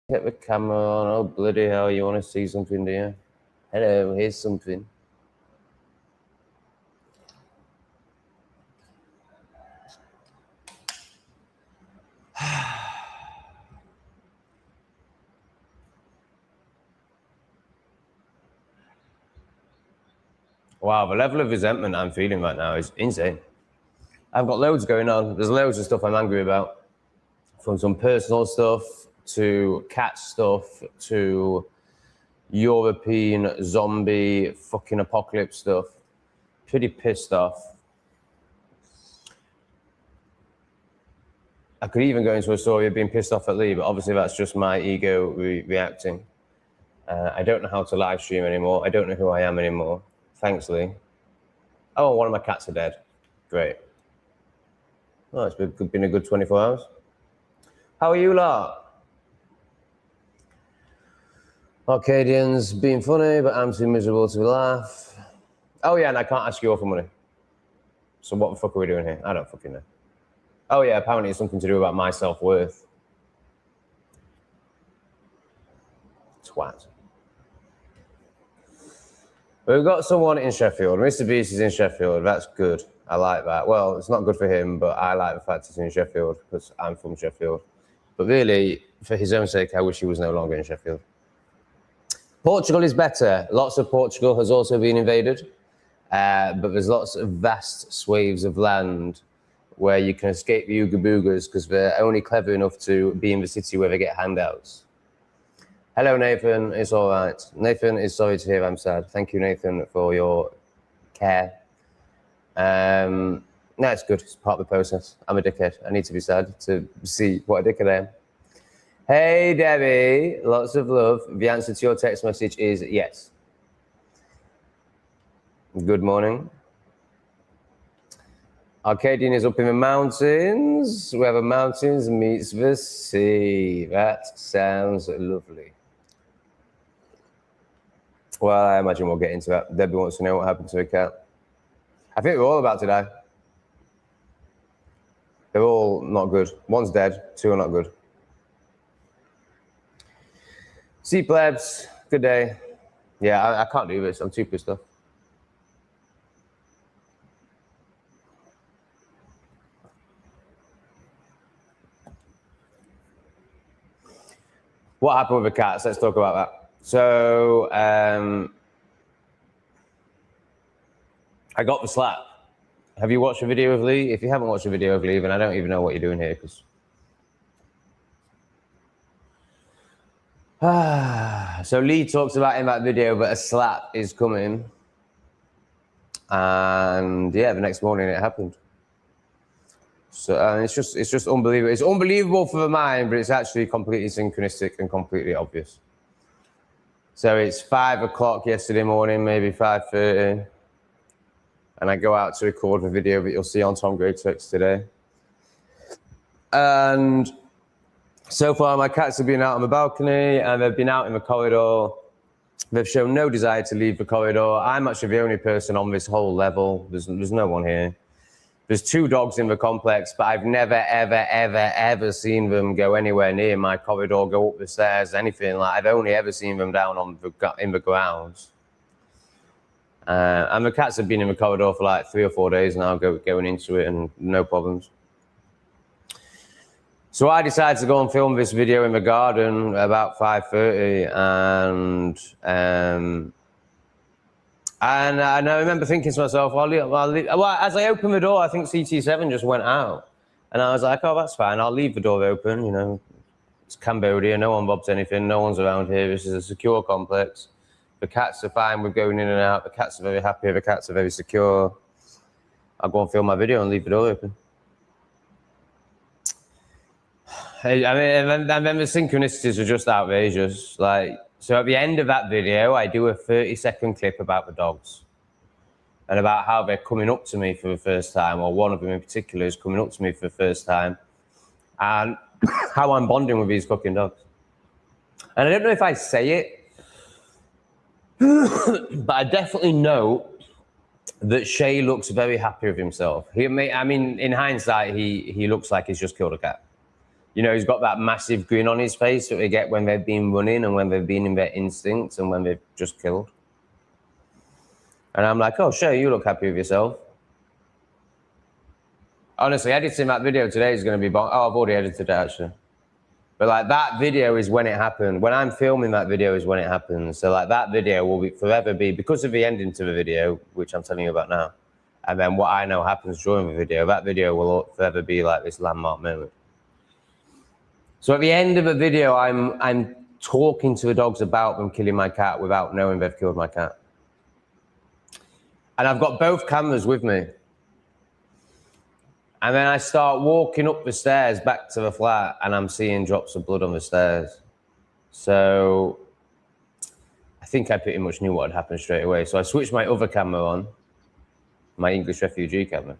Get the camera on. Oh, bloody hell, you want to see something, do you? Hello, here's something. Wow, the level of resentment I'm feeling right now is insane. I've got loads going on. There's loads of stuff I'm angry about. From some personal stuff to cat stuff to European zombie fucking apocalypse stuff. Pretty pissed off. I could even go into a story of being pissed off at Lee, but obviously that's just my ego reacting. I don't know how to live stream anymore. I don't know who I am anymore. Thanks, Lee. Oh, one of my cats are dead. Great. Oh, it's been a good 24 hours. How are you lot? Arcadians being funny, but I'm too miserable to laugh. Oh yeah, and I can't ask you all for money. So what the fuck are we doing here? I don't fucking know. Oh yeah, apparently it's something to do about my self-worth. Twat. We've got someone in Sheffield. Mr. Beast is in Sheffield. That's good. I like that. Well, it's not good for him, but I like the fact he's in Sheffield because I'm from Sheffield. But really, for his own sake, I wish he was no longer in Sheffield. Portugal is better. Lots of Portugal has also been invaded, but there's lots of vast swathes of land where you can escape the Ooga Boogers because they're only clever enough to be in the city where they get handouts. Hello, Nathan. It's all right. Nathan is sorry to hear I'm sad. Thank you, Nathan, for your care. No, it's good. It's part of the process. I'm a dickhead. I need to be sad to see what a dickhead I am. Hey, Debbie. Lots of love. The answer to your text message is yes. Good morning. Arcadian is up in the mountains, where the mountains meets the sea. That sounds lovely. Well, I imagine we'll get into that. Debbie wants to know what happened to her cat. I think we're all about to die. They're all not good. One's dead, two are not good. See, plebs, good day. Yeah, I can't do this. I'm too pissed off. What happened with the cats? Let's talk about that. So, I got the slap. Have you watched a video of Lee? If you haven't watched a video of Lee, then I don't even know what you're doing here. So Lee talks about in that video, but a slap is coming. And yeah, the next morning it happened. So it's just unbelievable. It's unbelievable for the mind, but it's actually completely synchronistic and completely obvious. So it's 5 o'clock yesterday morning, maybe 5:30. And I go out to record the video that you'll see on aho.greatorex today. And so far, my cats have been out on the balcony and they've been out in the corridor. They've shown no desire to leave the corridor. I'm actually the only person on this whole level. There's no one here. There's 2 dogs in the complex, but I've never, ever, ever, ever seen them go anywhere near my corridor, go up the stairs, anything. Like, I've only ever seen them down in the grounds. And the cats have been in the corridor for like 3 or 4 days now, going into it, and no problems. So I decided to go and film this video in the garden about 5:30, and I remember thinking to myself, well, as I opened the door, I think CT7 just went out. And I was like, oh, that's fine. I'll leave the door open. You know, it's Cambodia. No one bobs anything. No one's around here. This is a secure complex. The cats are fine with going in and out. The cats are very happy. The cats are very secure. I'll go and film my video and leave the door open. I mean, and then the synchronicities are just outrageous. Like, so at the end of that video, I do a 30-second clip about the dogs and about how they're coming up to me for the first time, or one of them in particular is coming up to me for the first time, and how I'm bonding with these fucking dogs. And I don't know if I say it, but I definitely know that Shay looks very happy with himself. I mean, in hindsight, he looks like he's just killed a cat. You know, he's got that massive grin on his face that they get when they've been running and when they've been in their instincts and when they've just killed. And I'm like, oh, Shay, you look happy with yourself. Honestly, editing that video today is going to be oh, I've already edited it, actually. But, like, that video is when it happened. When I'm filming that video is when it happens. So, like, that video will forever be, because of the ending to the video, which I'm telling you about now, and then what I know happens during the video, that video will forever be, like, this landmark moment. So at the end of the video, I'm talking to the dogs about them killing my cat without knowing they've killed my cat. And I've got both cameras with me. And then I start walking up the stairs back to the flat and I'm seeing drops of blood on the stairs. So I think I pretty much knew what had happened straight away. So I switched my other camera on, my English refugee camera.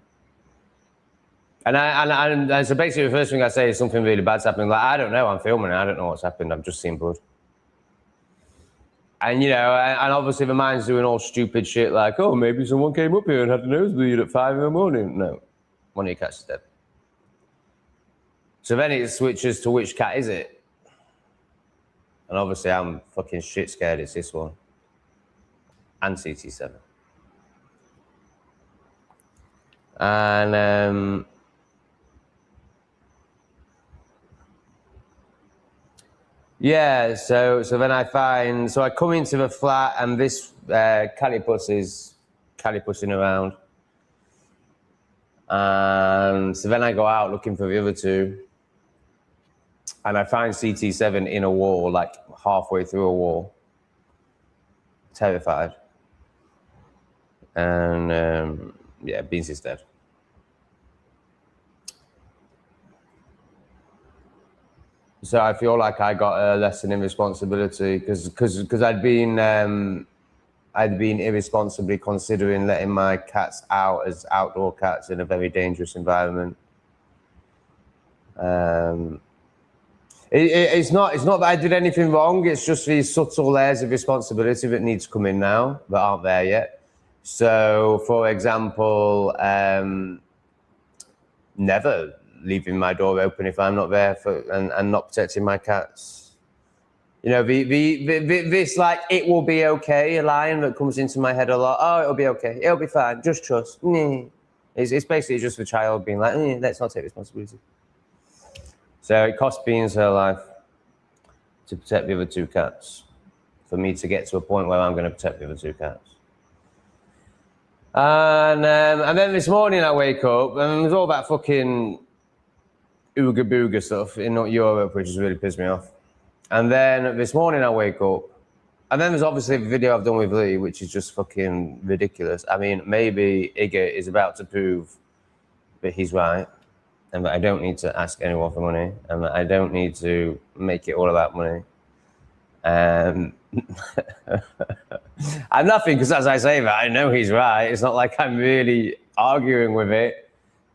And so basically the first thing I say is something really bad's happening. Like, I don't know, I'm filming it, I don't know what's happened, I've just seen blood. And, you know, and obviously the mind's doing all stupid shit like, oh, maybe someone came up here and had a nosebleed at 5 in the morning. No, one of your cats is dead. So then it switches to which cat is it? And obviously I'm fucking shit scared it's this one. And CT7. And, yeah, so then I come into the flat and this calipuss is calipussing around. And so then I go out looking for the other two. And I find CT7 in a wall, like halfway through a wall. Terrified. And yeah, Beans is dead. So I feel like I got a lesson in responsibility because I'd been irresponsibly considering letting my cats out as outdoor cats in a very dangerous environment. It's not that I did anything wrong. It's just these subtle layers of responsibility that need to come in now that aren't there yet. So, for example, never leaving my door open if I'm not there and not protecting my cats. You know, this like, it will be okay, a line that comes into my head a lot. Oh, it'll be okay. It'll be fine. Just trust. It's basically just the child being like, let's not take responsibility. So it cost Beans her life to protect the other two cats, for me to get to a point where I'm going to protect the other two cats. And then this morning I wake up and it was all that fucking ooga booga stuff in Europe, which has really pissed me off. And then this morning I wake up, and then there's obviously the video I've done with Lee, which is just fucking ridiculous. I mean, maybe Igor is about to prove that he's right, and that I don't need to ask anyone for money, and that I don't need to make it all about money. I'm laughing because as I say that, I know he's right. It's not like I'm really arguing with it.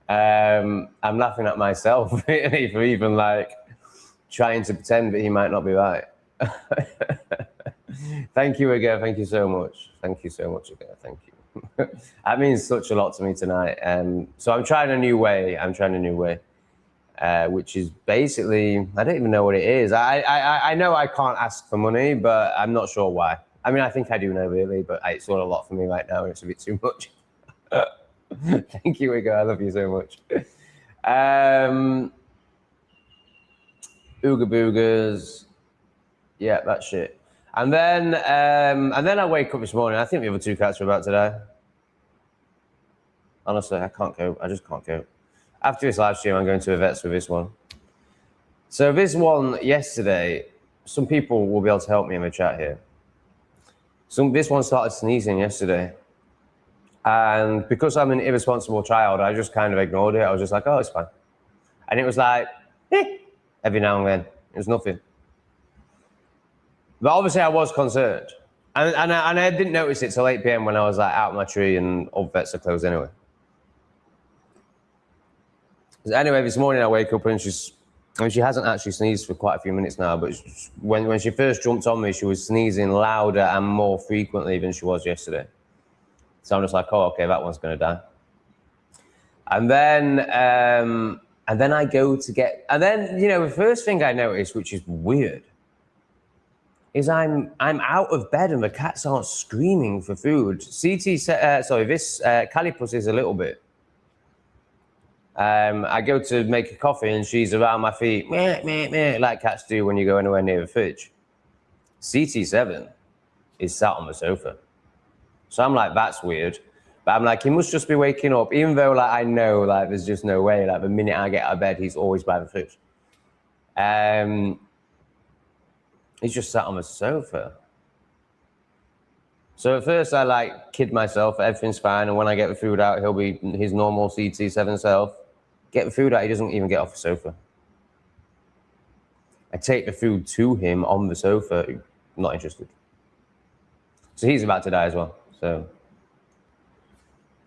I'm laughing at myself really for even like trying to pretend that he might not be right. Thank you again. Thank you so much. Thank you so much again. Thank you. That means such a lot to me tonight. So I'm trying a new way. Which is basically, I don't even know what it is. I know I can't ask for money, but I'm not sure why. I mean, I think I do know really, but it's all a lot for me right now. It's a bit too much. Thank you, Igor. I love you so much. Ooga boogers. Yeah, that shit. And then I wake up this morning. I think the other two cats are about to die. Honestly, I can't cope. I just can't cope. After this live stream, I'm going to the vets with this one. So this one yesterday, some people will be able to help me in the chat here. This one started sneezing yesterday. And because I'm an irresponsible child, I just kind of ignored it. I was just like, oh, it's fine. And it was like, every now and then. It was nothing. But obviously I was concerned. And I didn't notice it till 8 p.m. when I was like out my tree and all vets are closed anyway. Anyway, this morning I wake up and she hasn't actually sneezed for quite a few minutes now, but when she first jumped on me, she was sneezing louder and more frequently than she was yesterday. So I'm just like, oh, okay, that one's going to die. And And then I go to get, and then, you know, the first thing I noticed, which is weird, is I'm out of bed and the cats aren't screaming for food. This Calipus is a little bit. I go to make a coffee and she's around my feet, meh, meh, meh, like cats do when you go anywhere near the fridge. CT7 is sat on the sofa. So I'm like, that's weird. But I'm like, he must just be waking up, even though like I know like there's just no way. Like the minute I get out of bed, he's always by the fridge. He's just sat on the sofa. So at first I like kid myself, everything's fine, and when I get the food out, he'll be his normal CT7 self. Get the food out, he doesn't even get off the sofa. I take the food to him on the sofa, not interested. So he's about to die as well. So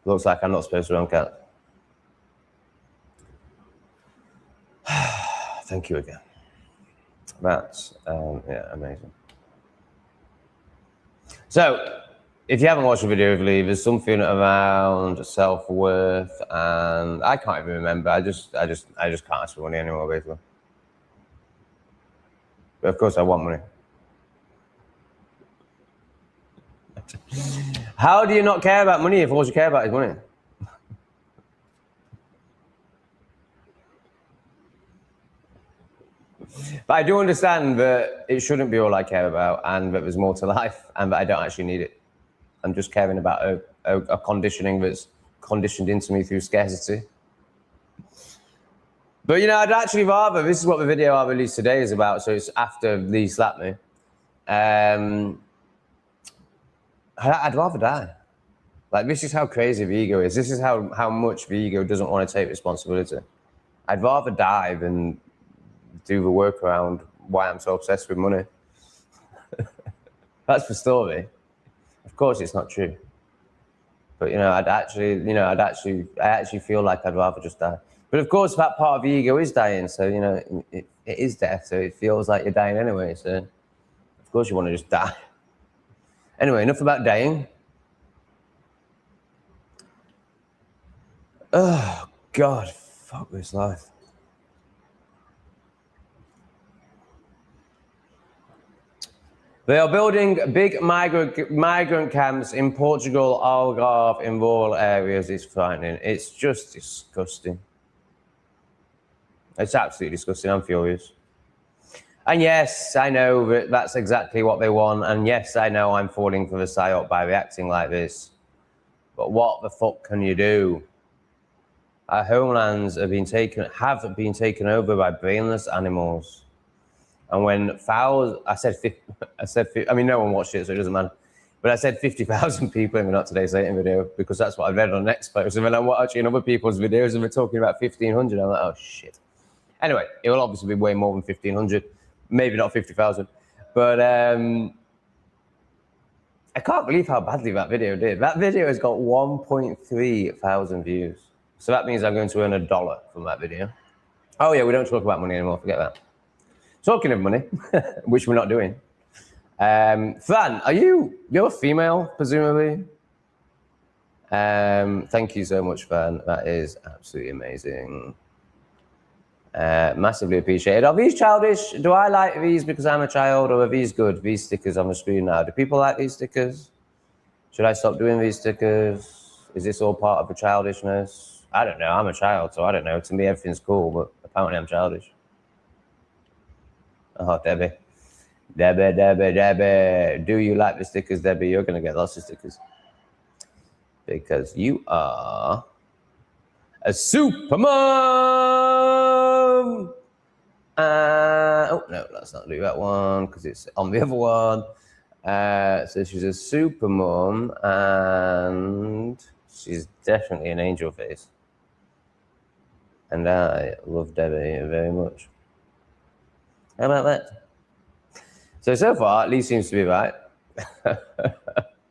looks like I'm not supposed to own cats. Thank you again. That's yeah, amazing. So if you haven't watched the video, there's something around self-worth, and I can't even remember. I just can't ask for money anymore, basically. But of course I want money. How do you not care about money if all you care about is money? But I do understand that it shouldn't be all I care about, and that there's more to life, and that I don't actually need it. I'm just caring about a conditioning that's conditioned into me through scarcity. But, you know, I'd actually rather, this is what the video I released today is about, so it's after Lee slapped me. I'd rather die. Like, this is how crazy the ego is. This is how much the ego doesn't want to take responsibility. I'd rather die than do the work around why I'm so obsessed with money. That's the story. Of course, it's not true. But, you know, I actually feel like I'd rather just die. But of course, that part of the ego is dying. So, you know, it is death. So it feels like you're dying anyway. So, of course, you want to just die. Anyway, enough about dying. Oh, God, fuck this life. They are building big migrant camps in Portugal, Algarve, in rural areas. It's frightening. It's just disgusting. It's absolutely disgusting. I'm furious. And yes, I know that that's exactly what they want. And yes, I know I'm falling for the psyop by reacting like this. But what the fuck can you do? Our homelands have been taken over by brainless animals. And when thousands, I mean, no one watched it, so it doesn't matter. But I said 50,000 people in the Not Today Satan video because that's what I read on next post. And then I'm watching other people's videos and we're talking about 1,500. I'm like, oh shit. Anyway, it will obviously be way more than 1,500, maybe not 50,000. But I can't believe how badly that video did. That video has got 1.3 thousand views. So that means I'm going to earn $1 from that video. Oh yeah, we don't talk about money anymore, forget that. Talking of money, which we're not doing. Fran, you're a female, presumably? Thank you so much, Fran. That is absolutely amazing. Massively appreciated. Are these childish? Do I like these because I'm a child, or are these good? These stickers on the screen now. Do people like these stickers? Should I stop doing these stickers? Is this all part of the childishness? I don't know. I'm a child, so I don't know. To me, everything's cool, but apparently I'm childish. Oh, Debbie. Debbie. Do you like the stickers, Debbie? You're going to get lots of stickers. Because you are a super mom. Oh, no, let's not do that one because it's on the other one. So she's a super mom and she's definitely an angel face. And I love Debbie very much. How about that? So far, Lee seems to be right.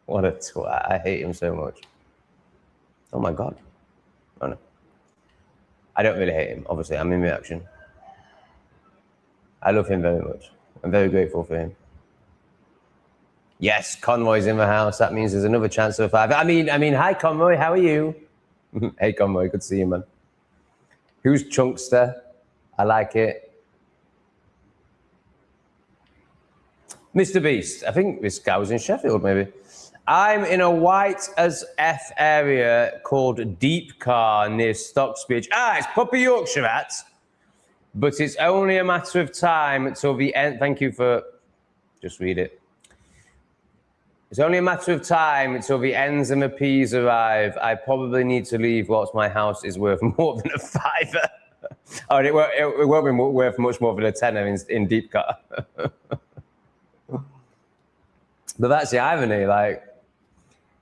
What a twat. I hate him so much. Oh my God. Oh no. I don't really hate him, obviously. I'm in reaction. I love him very much. I'm very grateful for him. Yes, Conroy's in the house. That means there's another chance of a 5. I mean, hi Conroy, how are you? Hey Conroy, good to see you, man. Who's Chunkster? I like it. Mr. Beast. I think this guy was in Sheffield, maybe. I'm in a white as F area called Deep Car near Stocksbridge. It's Puppy Yorkshire, that. But it's only a matter of time until the end. Thank you for... Just read it. It's only a matter of time until the ends and the P's arrive. I probably need to leave whilst my house is worth more than a £5. It won't be worth much more than a tenner in Deep Car. But that's the irony, like,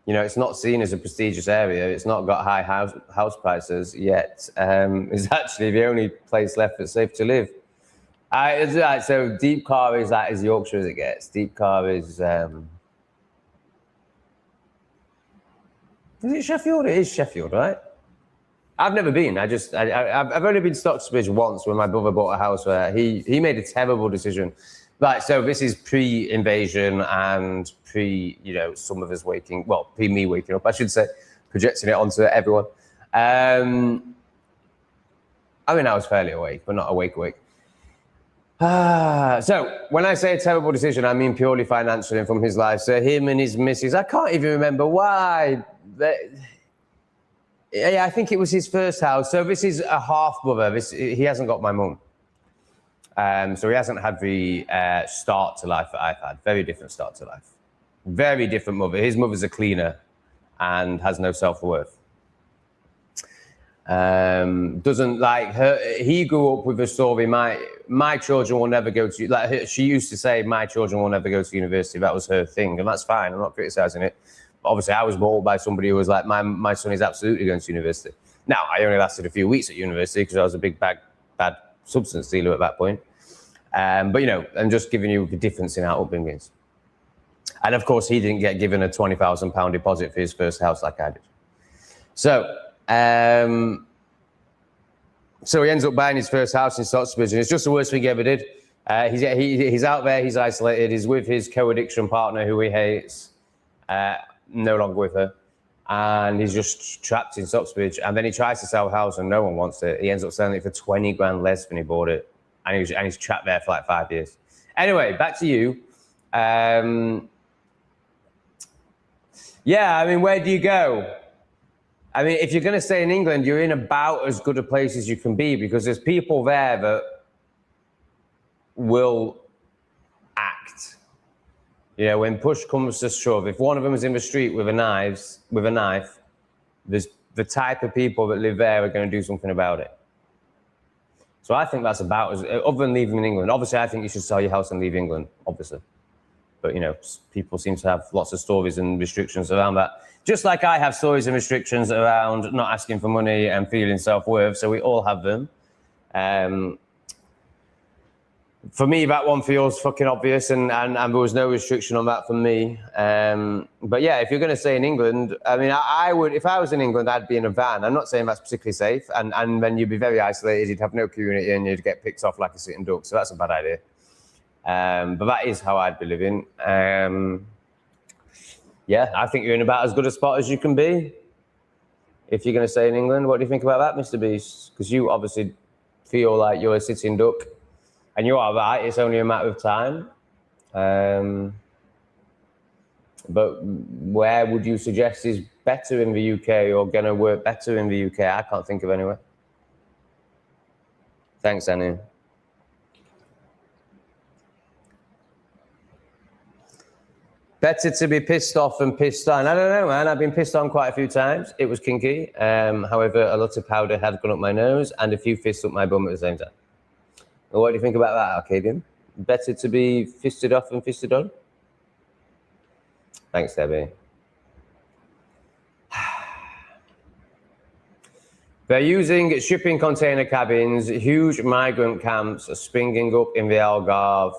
you know, it's not seen as a prestigious area. It's not got high house prices yet. It's actually the only place left that's safe to live. So Deep Car is that as Yorkshire as it gets. Deep Car is it Sheffield? It is Sheffield, right? I've never been. I've only been to Stocksbridge once when my brother bought a house where he made a terrible decision. Right, so this is pre-invasion and you know, some of us waking, well, me waking up, I should say, projecting it onto everyone. I mean, I was fairly awake, but not awake. So when I say a terrible decision, I mean purely financial and from his life. So him and his missus, I can't even remember why. Yeah, I think it was his first house. So this is a half brother. He hasn't got my mum. So he hasn't had the start to life that I've had. Very different start to life. Very different mother. His mother's a cleaner and has no self-worth. Doesn't like her. He grew up with a story. My children will never go to, like she used to say, my children will never go to university. That was her thing, and that's fine. I'm not criticizing it. But obviously, I was brought up by somebody who was like, my son is absolutely going to university. Now, I only lasted a few weeks at university because I was a big bad substance dealer at that point. But you know, I'm just giving you the difference in our upbringings. And of course, he didn't get given a £20,000 deposit for his first house like I did. So. So he ends up buying his first house in Stocksbridge, and it's just the worst thing he ever did. He's out there, he's isolated, he's with his co-addiction partner who he hates, no longer with her, and he's just trapped in Stocksbridge. And then he tries to sell a house and no one wants it. He ends up selling it for 20 grand less than he bought it, and he's trapped there for like 5 years. Anyway, back to you. Yeah, I mean, where do you go? I mean, if you're going to stay in England, you're in about as good a place as you can be, because there's people there that will act. You know, when push comes to shove, if one of them is in the street with a knife, there's the type of people that live there are going to do something about it. So I think that's about as, other than leaving in England. Obviously, I think you should sell your house and leave England, obviously. But, you know, people seem to have lots of stories and restrictions around that. Just like I have stories and restrictions around not asking for money and feeling self-worth. So we all have them. For me, that one feels fucking obvious, and there was no restriction on that for me. But yeah, if you're going to stay in England, I mean, I would, if I was in England, I'd be in a van. I'm not saying that's particularly safe. And then you'd be very isolated. You'd have no community and you'd get picked off like a sitting duck. So that's a bad idea. But that is how I'd be living. Yeah, I think you're in about as good a spot as you can be if you're going to stay in England. What do you think about that, Mr. Beast? Because you obviously feel like you're a sitting duck, and you are right. It's only a matter of time. But where would you suggest is better in the UK or going to work better in the UK? I can't think of anywhere. Thanks, Anu. Better to be pissed off than pissed on. I don't know, man. I've been pissed on quite a few times. It was kinky. However, a lot of powder had gone up my nose and a few fists up my bum at the same time. Well, what do you think about that, Arcadian? Better to be fisted off than fisted on? Thanks, Debbie. They're using shipping container cabins. Huge migrant camps are springing up in the Algarve.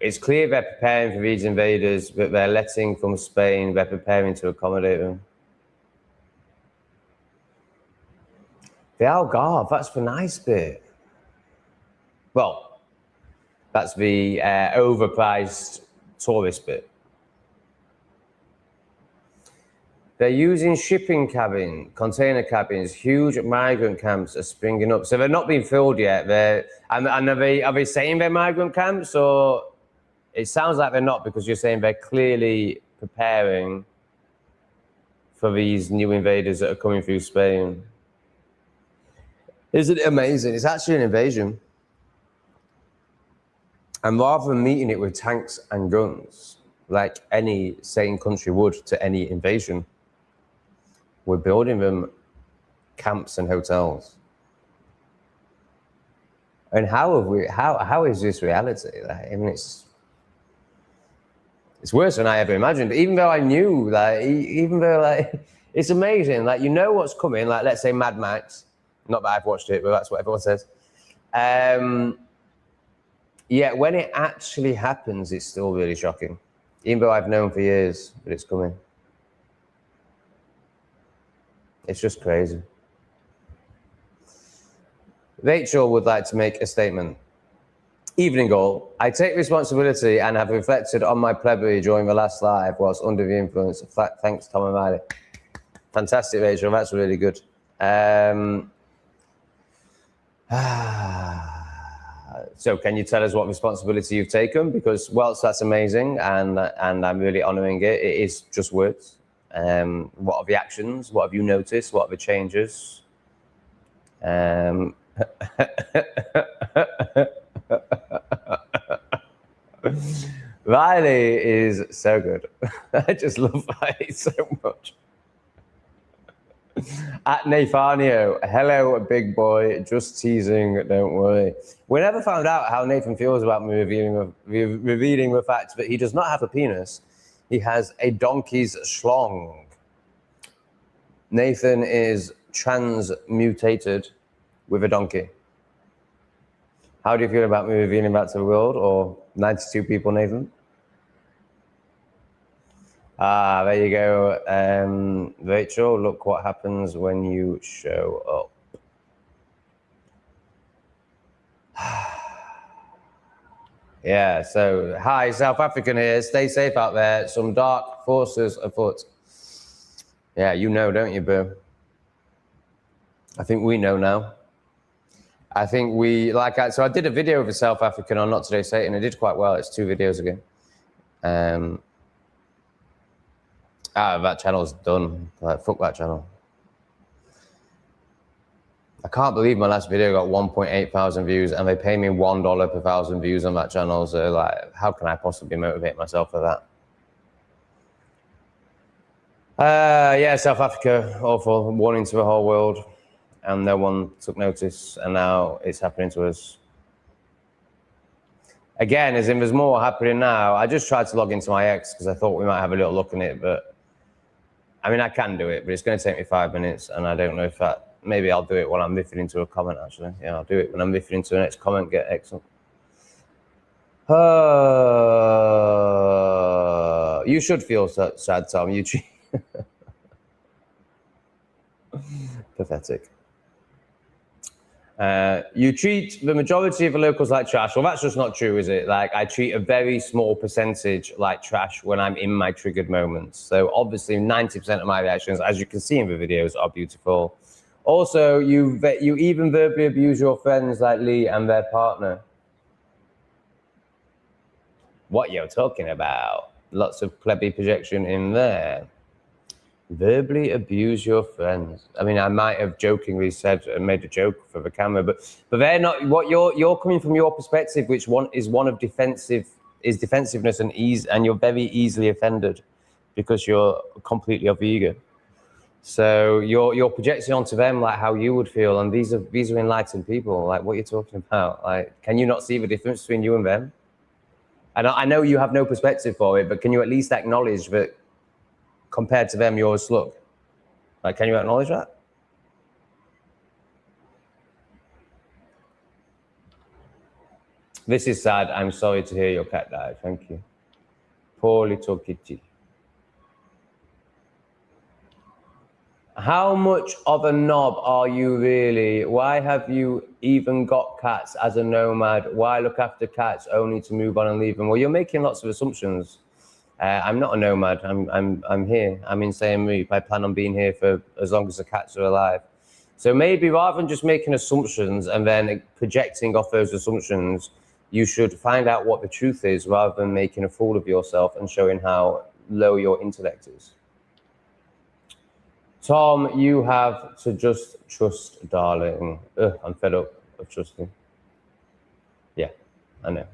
It's clear they're preparing for these invaders, but they're letting from Spain. They're preparing to accommodate them. The Algarve, that's the nice bit. Well, that's the overpriced tourist bit. They're using shipping container cabins. Huge migrant camps are springing up. So they're not being filled yet. And are they saying they're migrant camps, or it sounds like they're not, because you're saying they're clearly preparing for these new invaders that are coming through Spain. Isn't it amazing? It's actually an invasion. And rather than meeting it with tanks and guns, like any sane country would to any invasion, we're building them camps and hotels. And how is this reality? Like, I mean, it's worse than I ever imagined. Even though I knew, it's amazing. Like, you know what's coming. Like, let's say Mad Max. Not that I've watched it, but that's what everyone says. Yeah, when it actually happens, it's still really shocking. Even though I've known for years that it's coming. It's just crazy. Rachel would like to make a statement. Evening all. I take responsibility and have reflected on my plebery during the last live whilst under the influence of thanks, Tom and Riley. Fantastic, Rachel. That's really good. So can you tell us what responsibility you've taken? Because whilst that's amazing and I'm really honouring it, it is just words. What are the actions? What have you noticed? What are the changes? Riley is so good. I just love Riley so much. At Nathanio, hello, big boy. Just teasing, don't worry. We never found out how Nathan feels about me revealing the fact that he does not have a penis. He has a donkey's schlong. Nathan is transmutated with a donkey. How do you feel about me revealing that to the world, or 92 people, Nathan? Ah, there you go. Rachel, look what happens when you show up. Yeah, so hi, South African here. Stay safe out there. Some dark forces afoot. Yeah, you know, don't you, boo? I think we know now. I think so I did a video of a South African on Not Today Satan. I did quite well. It's 2 videos ago. That channel's done. Like, fuck that channel. I can't believe my last video got 1.8 thousand views and they pay me $1 per 1,000 views on that channel. So, like, how can I possibly motivate myself for that? Yeah, South Africa, awful. Warning to the whole world. And no one took notice. And now it's happening to us. Again, as in there's more happening now. I just tried to log into my X because I thought we might have a little look in it. But, I mean, I can do it, but it's going to take me 5 minutes. And I don't know if that... Maybe I'll do it when I'm riffing into a comment, actually. Yeah, I'll do it when I'm riffing into the next comment. Get excellent. You should feel sad, Tom. You cheat. Pathetic. You treat the majority of the locals like trash. Well, that's just not true, is it? Like, I treat a very small percentage like trash when I'm in my triggered moments. So obviously 90% of my reactions, as you can see in the videos, are beautiful. Also, you even verbally abuse your friends like Lee and their partner. What you're talking about? Lots of plebby projection in there. Verbally abuse your friends. I mean, I might have jokingly said and made a joke for the camera, but they're not. What you're coming from your perspective, which is one of defensiveness and ease, and you're very easily offended because you're completely of ego. So you're projecting onto them like how you would feel, and these are enlightened people. Like, what you're talking about? Like, can you not see the difference between you and them? And I know you have no perspective for it, but can you at least acknowledge that compared to them, you're a slug? Like, can you acknowledge that? This is sad. I'm sorry to hear your cat died. Thank you. Poor little kitty. How much of a knob are you really? Why have you even got cats as a nomad? Why look after cats only to move on and leave them? Well, you're making lots of assumptions. I'm not a nomad. I'm here. I'm in Siem Reap. I plan on being here for as long as the cats are alive. So maybe rather than just making assumptions and then projecting off those assumptions, you should find out what the truth is rather than making a fool of yourself and showing how low your intellect is. Tom, you have to just trust, darling. Ugh, I'm fed up of trusting. Yeah, I know.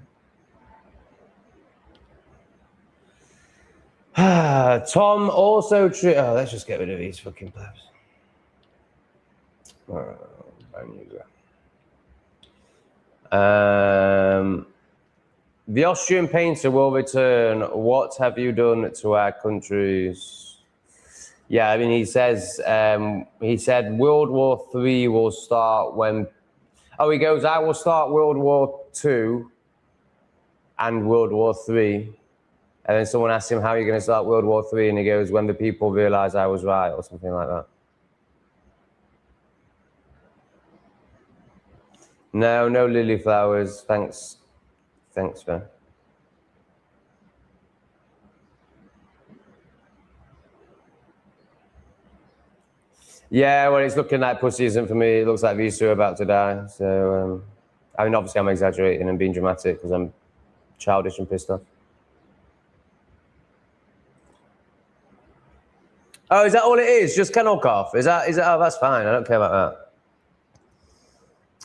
Tom also... let's just get rid of these fucking plebs. The Austrian painter will return. What have you done to our countries? Yeah, I mean, he said World War III will start when... Oh, he goes, I will start World War II and World War III. And then someone asked him, how are you going to start World War III? And he goes, when the people realize I was right, or something like that. No lily flowers. Thanks. Thanks, man. Yeah, well, it's looking like pussy isn't for me. It looks like these two are about to die. So, I mean, obviously I'm exaggerating and being dramatic because I'm childish and pissed off. Oh, is that all it is? Just kennel cough? Is that? Oh, that's fine. I don't care about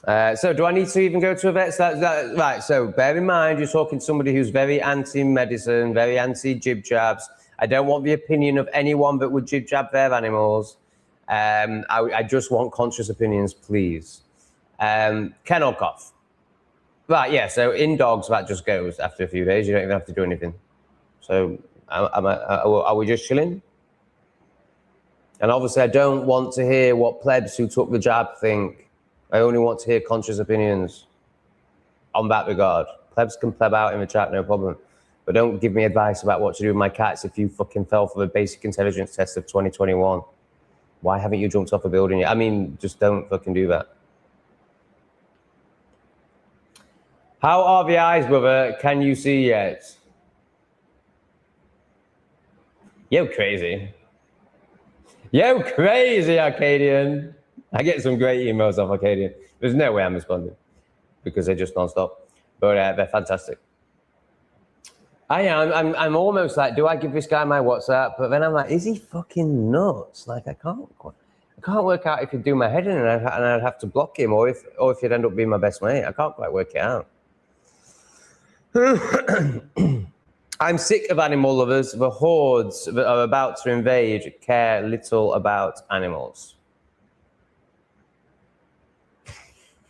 that. So do I need to even go to a vet? Right, so bear in mind, you're talking to somebody who's very anti-medicine, very anti-jib jabs. I don't want the opinion of anyone that would jib jab their animals. I just want conscious opinions, please. Kennel cough. Right, yeah, so in dogs, that just goes after a few days. You don't even have to do anything. So are we just chilling? And obviously, I don't want to hear what plebs who took the jab think. I only want to hear conscious opinions on that regard. Plebs can pleb out in the chat, no problem. But don't give me advice about what to do with my cats if you fucking fell for the basic intelligence test of 2021. Why haven't you jumped off a building yet? I mean, just don't fucking do that. How are the eyes, brother? Can you see yet? Yo, crazy. Yo, crazy, Arcadian. I get some great emails off Arcadian. There's no way I'm responding because they're just non-stop. But they're fantastic. I'm almost like, do I give this guy my WhatsApp? But then I'm like, is he fucking nuts? Like, I can't work out if he'd do my head in and I'd have to block him, or if he'd end up being my best mate. I can't quite work it out. I'm sick of animal lovers. The hordes that are about to invade care little about animals.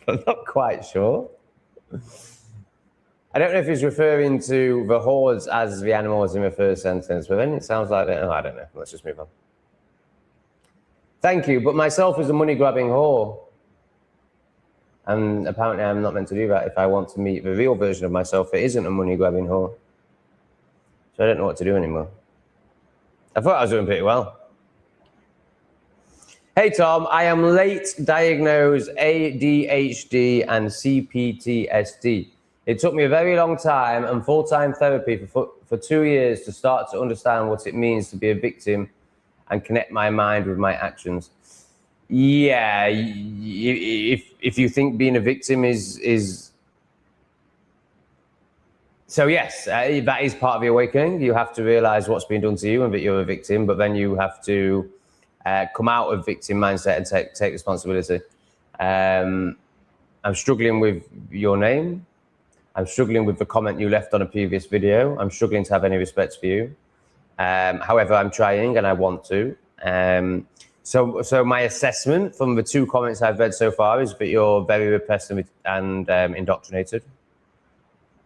I'm not quite sure. I don't know if he's referring to the hordes as the animals in the first sentence, but then it sounds like that. Oh, I don't know. Let's just move on. Thank you, but myself is a money-grabbing whore. And apparently I'm not meant to do that if I want to meet the real version of myself that isn't a money-grabbing whore. So I don't know what to do anymore. I thought I was doing pretty well. Hey, Tom, I am late diagnosed ADHD and CPTSD. It took me a very long time and full-time therapy for 2 years to start to understand what it means to be a victim and connect my mind with my actions. Yeah, if you think being a victim is... So yes, that is part of the awakening. You have to realize what's been done to you and that you're a victim, but then you have to come out of victim mindset and take responsibility. I'm struggling with your name. I'm struggling with the comment you left on a previous video. I'm struggling to have any respect for you. However, I'm trying and I want to. So my assessment from the 2 comments I've read so far is that you're very repressed and indoctrinated.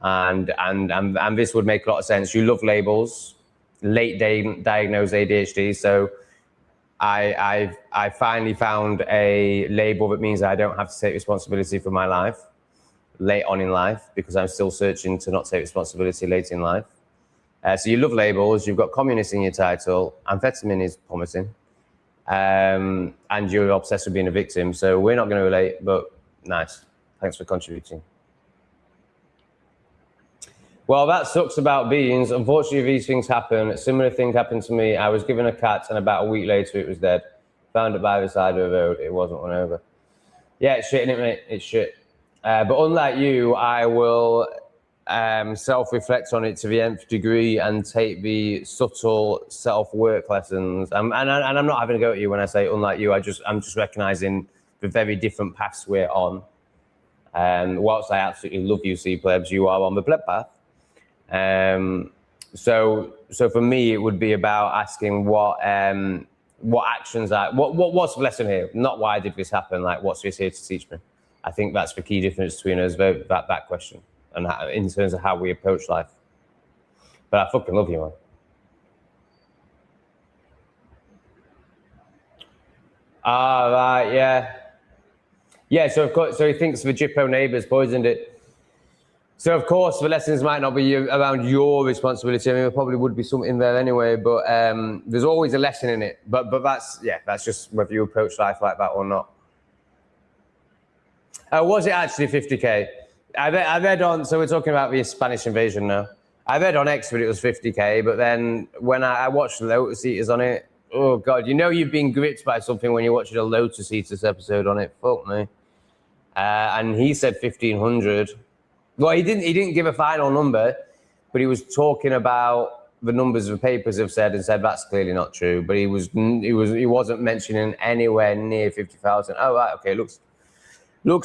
And this would make a lot of sense. You love labels, late diagnosed ADHD. So I finally found a label that means I don't have to take responsibility for my life late on in life, because I'm still searching to not take responsibility late in life. So you love labels, you've got communist in your title, amphetamine is promising, and you're obsessed with being a victim. So we're not going to relate, but nice. Thanks for contributing. Well, that sucks about beans. Unfortunately, these things happen. A similar thing happened to me. I was given a cat, and about a week later, it was dead. Found it by the side of the road. It wasn't run over. Yeah, it's shit, innit, mate? It's shit. But unlike you, I will self-reflect on it to the nth degree and take the subtle self-work lessons. And I'm not having a go at you when I say unlike you. I'm just recognizing the very different paths we're on. Whilst I absolutely love you, C-plebs, you are on the pleb path. So for me, it would be about asking what actions what's the lesson here? Not why did this happen? Like, what's this here to teach me? I think that's the key difference between us, that question, and how, in terms of how we approach life. But I fucking love you, man. Ah, right, yeah. Yeah, so of course, so he thinks the Jippo neighbours poisoned it. So of course, the lessons might not be around your responsibility. I mean, there probably would be something there anyway, but there's always a lesson in it. But that's just whether you approach life like that or not. Was it actually 50K? I read on, so we're talking about the Spanish invasion now. I read on X that it was 50K, but then when I watched the Lotus Eaters on it, oh God, you know you've been gripped by something when you're watching a Lotus Eaters episode on it. Fuck me. And he said 1,500. Well, he didn't give a final number, but he was talking about the numbers the papers have said and said that's clearly not true. But he wasn't mentioning anywhere near 50,000. Oh right, okay, looks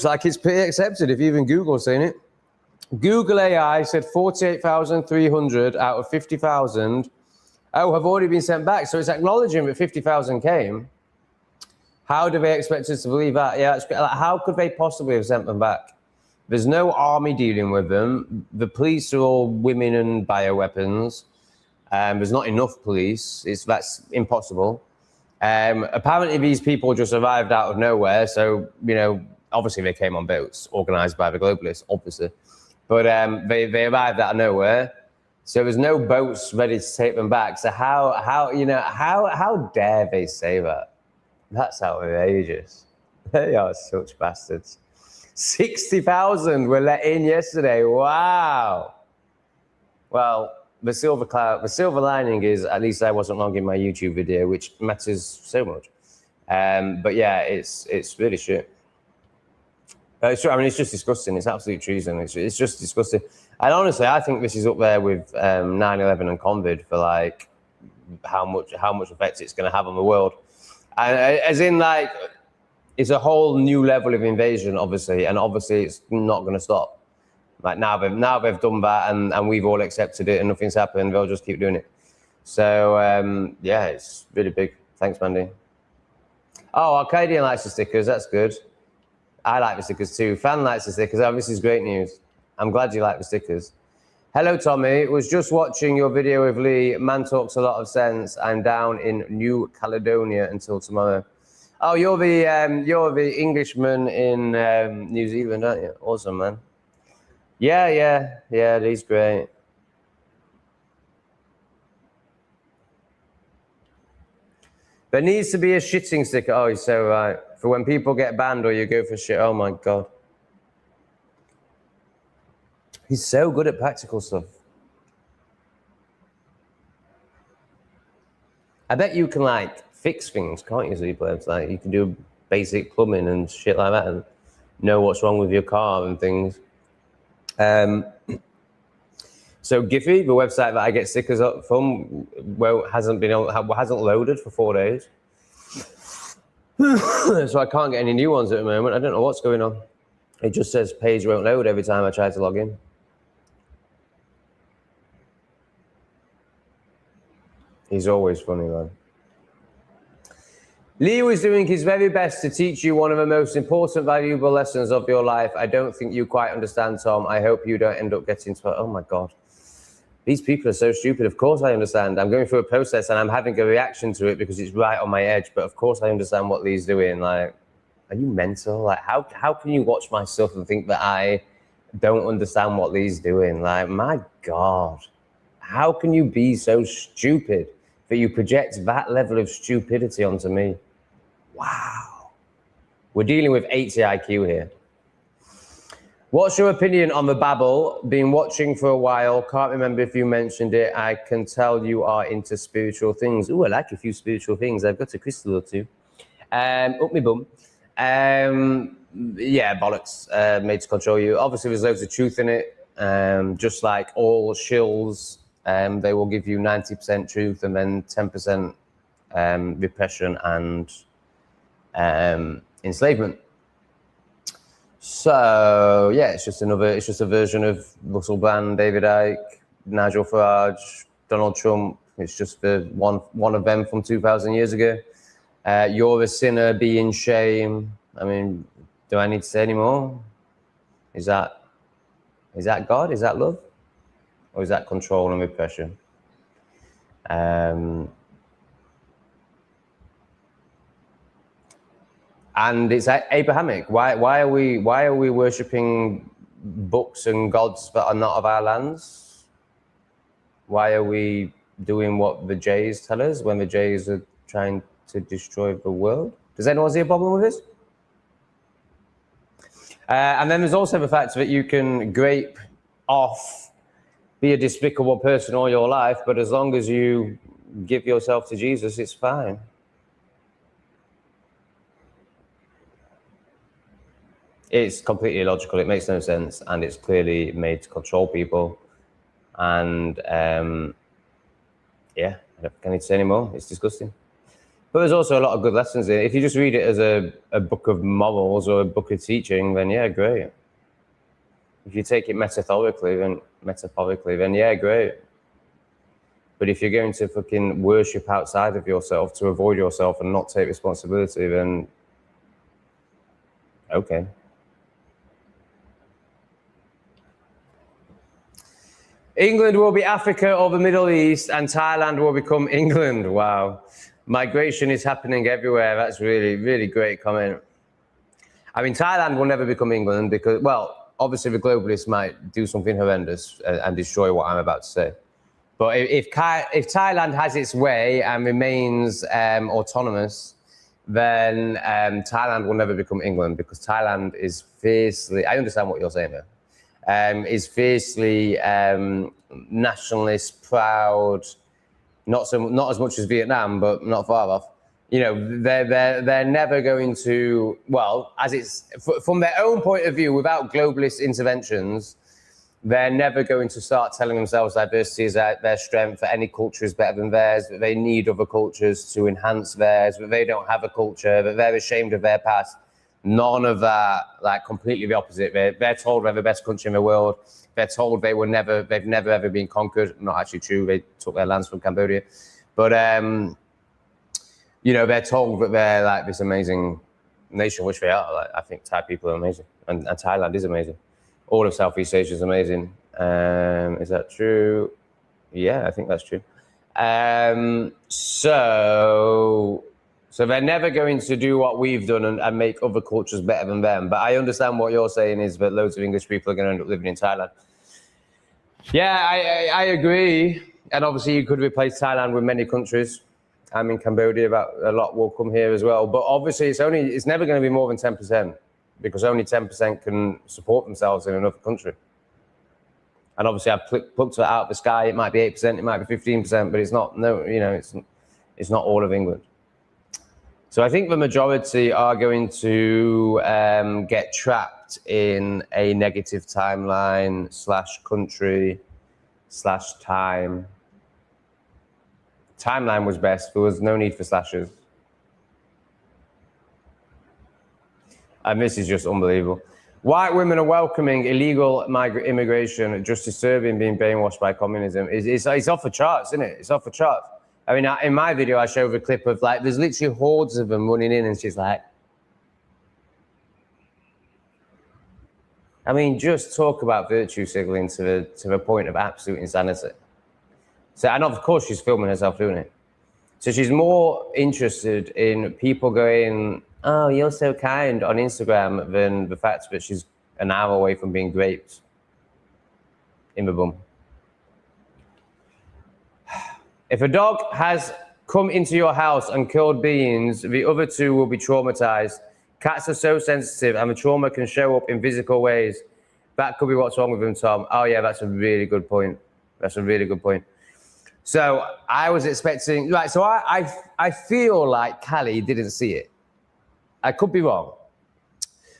like it's pretty accepted if even Google's saying it. Google AI said 48,300 out of 50,000. Oh, have already been sent back. So it's acknowledging that 50,000 came. How do they expect us to believe that? Yeah, how could they possibly have sent them back? There's no army dealing with them. The police are all women and bioweapons. There's not enough police. That's impossible. Apparently, these people just arrived out of nowhere. So, you know, obviously they came on boats organized by the globalists, obviously. But they arrived out of nowhere. So there's no boats ready to take them back. So how dare they say that? That's outrageous. They are such bastards. 60,000 were let in yesterday. Wow. Well, the silver lining is at least I wasn't long in my YouTube video, which matters so much. But yeah, it's really shit. It's true. I mean, it's just disgusting. It's absolute treason. It's just disgusting. And honestly, I think this is up there with 9/11 and COVID for like how much effect it's going to have on the world. And as in, like, it's a whole new level of invasion, obviously, and obviously it's not going to stop. Like now they've done that, and we've all accepted it, and nothing's happened. They'll just keep doing it. So yeah, it's really big. Thanks, Mandy. Oh, Arcadian likes the stickers. That's good. I like the stickers too. Fan likes the stickers. Oh, this is great news. I'm glad you like the stickers. Hello, Tommy. Was just watching your video with Lee. Man talks a lot of sense. I'm down in New Caledonia until tomorrow. Oh, you're the Englishman in New Zealand, aren't you? Awesome, man. Yeah. Lee's great. There needs to be a shitting sticker. Oh, you're so right. For when people get banned or you go for shit. Oh my God. He's so good at practical stuff. I bet you can like fix things, can't you, Z-Plebs? Like you can do basic plumbing and shit like that and know what's wrong with your car and things. So Giphy, the website that I get stickers up from, well, hasn't loaded for 4 days. So I can't get any new ones at the moment. I don't know what's going on. It just says page won't load every time I try to log in. He's always funny, man. Lee was doing his very best to teach you one of the most important, valuable lessons of your life. I don't think you quite understand, Tom. I hope you don't end up getting to it. Oh my God. These people are so stupid. Of course I understand. I'm going through a process and I'm having a reaction to it because it's right on my edge. But of course I understand what Lee's doing. Like, are you mental? Like, how can you watch my stuff and think that I don't understand what Lee's doing? Like, my God. How can you be so stupid that you project that level of stupidity onto me? Wow. We're dealing with 80 IQ here. What's your opinion on the Babel? Been watching for a while. Can't remember if you mentioned it. I can tell you are into spiritual things. Ooh, I like a few spiritual things. I've got a crystal or two. Up me bum. Yeah, bollocks. Made to control you. Obviously, there's loads of truth in it. Just like all shills, they will give you 90% truth and then 10% repression and enslavement. So yeah, it's just a version of Russell Brand, David Icke, Nigel Farage, Donald Trump. It's just the one of them from 2,000 years ago. You're a sinner, be in shame. I mean, do I need to say any more? Is that God? Is that love? Or is that control and repression? And it's Abrahamic. Why are we worshipping books and gods that are not of our lands? Why are we doing what the Jays tell us when the Jays are trying to destroy the world? Does anyone see a problem with this? And then there's also the fact that you can grape off, be a despicable person all your life, but as long as you give yourself to Jesus, it's fine. It's completely illogical. It makes no sense, and it's clearly made to control people. And yeah, I don't think I need to say any more. It's disgusting. But there's also a lot of good lessons in it. If you just read it as a book of morals or a book of teaching, then yeah, great. If you take it metaphorically, then yeah, great. But if you're going to fucking worship outside of yourself to avoid yourself and not take responsibility, then okay. England will be Africa or the Middle East, and Thailand will become England. Wow. Migration is happening everywhere. That's really, really great comment. I mean, Thailand will never become England because, well, obviously the globalists might do something horrendous and destroy what I'm about to say. But if Thailand has its way and remains autonomous, then Thailand will never become England because Thailand is fiercely, I understand what you're saying there. Is fiercely nationalist, proud, not as much as Vietnam, but not far off. You know, they're never going to, well, as it's from their own point of view, without globalist interventions, they're never going to start telling themselves diversity is their strength, that any culture is better than theirs, that they need other cultures to enhance theirs, that they don't have a culture, that they're ashamed of their past. None of that, like completely the opposite. They're told they're the best country in the world. They're told they've never ever been conquered. Not actually true. They took their lands from Cambodia. But, you know, they're told that they're like this amazing nation, which they are. Like, I think Thai people are amazing. And Thailand is amazing. All of Southeast Asia is amazing. Is that true? Yeah, I think that's true. So they're never going to do what we've done and make other cultures better than them. But I understand what you're saying is that loads of English people are going to end up living in Thailand. Yeah, I agree. And obviously you could replace Thailand with many countries. I'm in Cambodia, but a lot will come here as well. But obviously it's never going to be more than 10% because only 10% can support themselves in another country. And obviously I've plucked it out of the sky. It might be 8%, it might be 15%, but it's not, no, you know, it's not all of England. So I think the majority are going to get trapped in a negative timeline / country / time. Timeline was best. There was no need for slashes. And this is just unbelievable. White women are welcoming illegal immigration, just disturbing being brainwashed by communism. It's off the charts, isn't it? It's off the charts. I mean, in my video, I show the clip of like, there's literally hordes of them running in, and she's like, I mean, just talk about virtue signaling to the point of absolute insanity. So, and of course, she's filming herself doing it. So she's more interested in people going, oh, you're so kind on Instagram than the fact that she's an hour away from being raped in the bum. If a dog has come into your house and killed beings, the other two will be traumatized. Cats are so sensitive and the trauma can show up in physical ways. That could be what's wrong with him, Tom. Oh, yeah, that's a really good point. That's a really good point. So I was expecting, right, so I feel like Callie didn't see it. I could be wrong.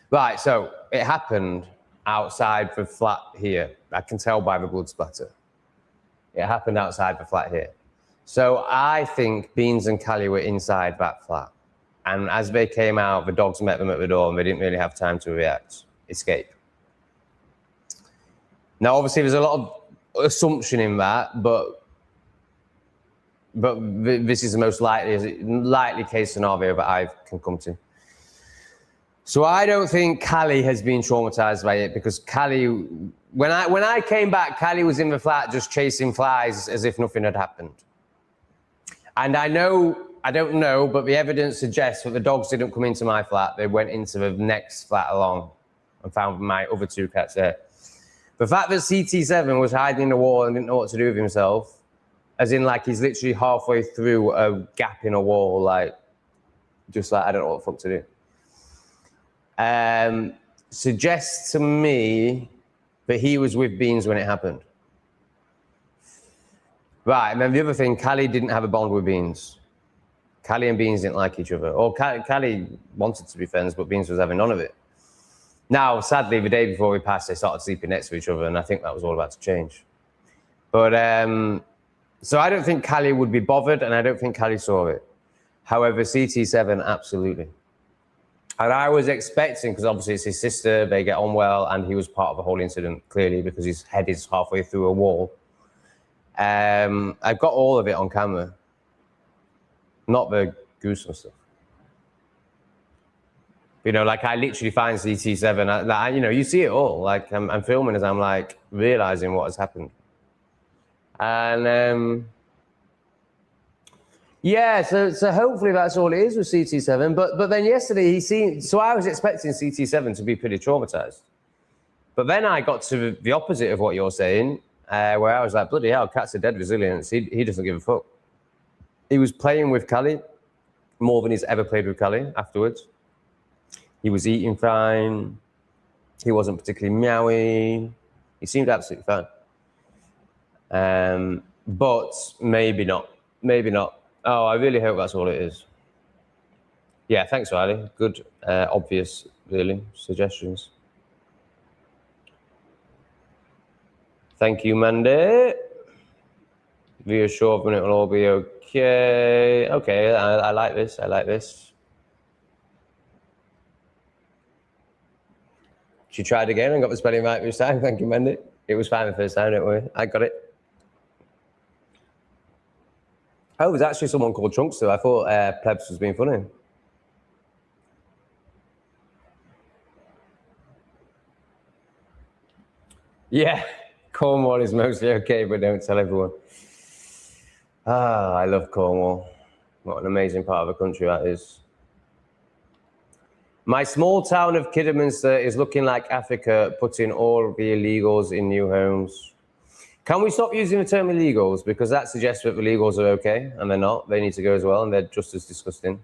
Right, so it happened outside the flat here. I can tell by the blood splatter. It happened outside the flat here. So I think Beans and Callie were inside that flat. And as they came out, the dogs met them at the door and they didn't really have time to escape. Now, obviously, there's a lot of assumption in that, but this is the most likely case scenario that I can come to. So I don't think Callie has been traumatized by it, because Callie, when I came back, Callie was in the flat just chasing flies as if nothing had happened. And I don't know, but the evidence suggests that the dogs didn't come into my flat. They went into the next flat along and found my other 2 cats there. The fact that CT7 was hiding in the wall and didn't know what to do with himself, as in like he's literally halfway through a gap in a wall, like, just like, I don't know what the fuck to do. Suggests to me that he was with Beans when it happened. Right, and then the other thing, Callie didn't have a bond with Beans. Callie and Beans didn't like each other. Or Callie wanted to be friends, but Beans was having none of it. Now, sadly, the day before we passed, they started sleeping next to each other, and I think that was all about to change. But, so I don't think Callie would be bothered, and I don't think Callie saw it. However, CT7, absolutely. And I was expecting, because obviously it's his sister, they get on well, and he was part of the whole incident, clearly, because his head is halfway through a wall. I've got all of it on camera. Not the gruesome stuff. You know, like I literally find CT7, you know, you see it all. Like I'm filming as I'm like realizing what has happened. And yeah, so hopefully that's all it is with CT7. But then yesterday so I was expecting CT7 to be pretty traumatized. But then I got to the opposite of what you're saying, where I was like, bloody hell, cats are dead resilient. He doesn't give a fuck. He was playing with Callie more than he's ever played with Callie afterwards. He was eating fine. He wasn't particularly meowy. He seemed absolutely fine. But maybe not. Maybe not. Oh, I really hope that's all it is. Yeah, thanks, Riley. Good, obvious, really, suggestions. Thank you, Mandy. Reassured when it will all be okay. Okay, I like this. I like this. She tried again and got the spelling right this time. Thank you, Mandy. It was fine the first time, don't worry. I got it. Oh, there's actually someone called Chunkster. I thought Plebs was being funny. Yeah, Cornwall is mostly okay, but don't tell everyone. Ah, I love Cornwall. What an amazing part of the country that is. My small town of Kidderminster is looking like Africa, putting all the illegals in new homes. Can we stop using the term illegals? Because that suggests that the illegals are okay, and they're not. They need to go as well, and they're just as disgusting.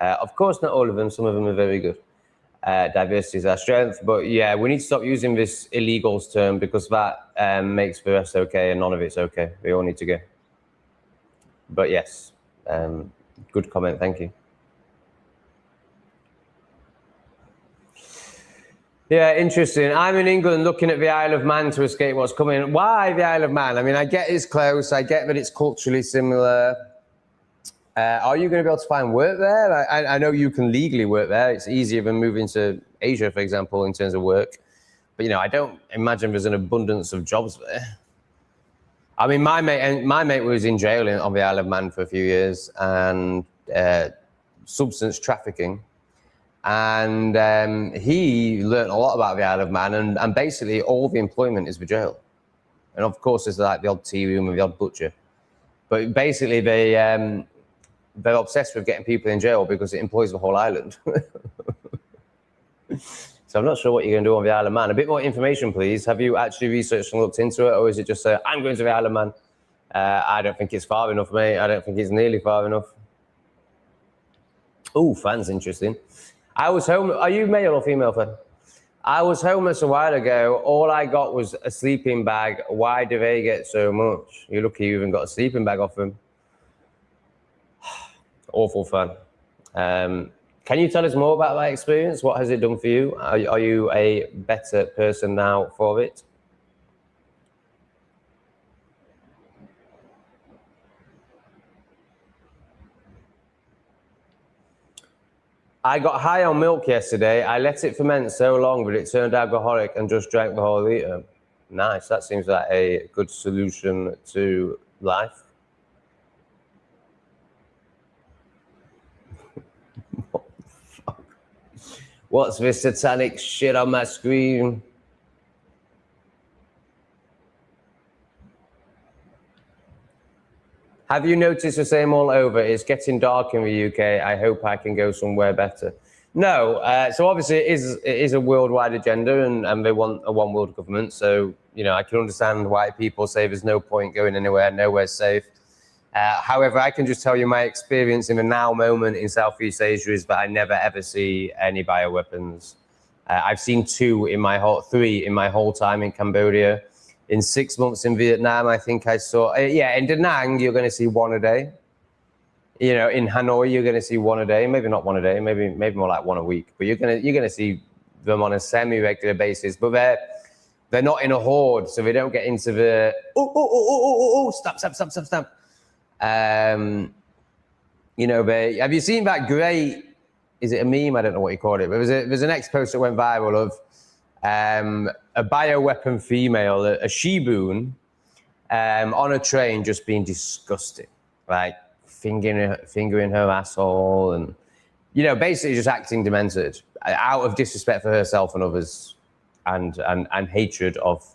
Of course, not all of them. Some of them are very good. Diversity is our strength. But yeah, we need to stop using this illegals term, because that makes the rest okay, and none of it's okay. They all need to go. But yes, good comment. Thank you. Yeah, interesting. I'm in England looking at the Isle of Man to escape what's coming. Why the Isle of Man? I mean, I get it's close. I get that it's culturally similar. Are you going to be able to find work there? I know you can legally work there. It's easier than moving to Asia, for example, in terms of work. But, you know, I don't imagine there's an abundance of jobs there. I mean, my mate was in jail on the Isle of Man for a few years, and substance trafficking. And he learned a lot about the Isle of Man, and basically all the employment is the jail. And of course, there's like the odd tea room and the odd butcher. But basically, they're obsessed with getting people in jail because it employs the whole island. So I'm not sure what you're going to do on the Isle of Man. A bit more information, please. Have you actually researched and looked into it, or is it just I'm going to the Isle of Man? I don't think it's far enough, mate. I don't think it's nearly far enough. Oh, fans, interesting. I was home. Are you male or female, fan? I was homeless a while ago. All I got was a sleeping bag. Why do they get so much? You're lucky you even got a sleeping bag off them. Awful fun. Can you tell us more about that experience? What has it done for you? Are you a better person now for it? I got high on milk yesterday. I let it ferment so long, but it turned alcoholic and just drank the whole liter. Nice. That seems like a good solution to life. What the fuck? What's this satanic shit on my screen? Have you noticed the same all over? It's getting dark in the UK. I hope I can go somewhere better. No, so obviously it is a worldwide agenda, and they want a one world government. So, you know, I can understand why people say there's no point going anywhere, nowhere's safe. However, I can just tell you my experience in the now moment in Southeast Asia is that I never ever see any bioweapons. I've seen three in my whole time in Cambodia. In 6 months in Vietnam, I think I saw, in Da Nang, you're going to see one a day. You know, in Hanoi, you're going to see one a day. Maybe not one a day, maybe more like one a week. But you're going to see them on a semi-regular basis. But they're not in a horde, so they don't get into the stop. You know, have you seen that great? Is it a meme? I don't know what you call it. But there's an X post that went viral of a bioweapon female, a she-boon, on a train just being disgusting, like fingering her asshole, and, you know, basically just acting demented out of disrespect for herself and others, and hatred of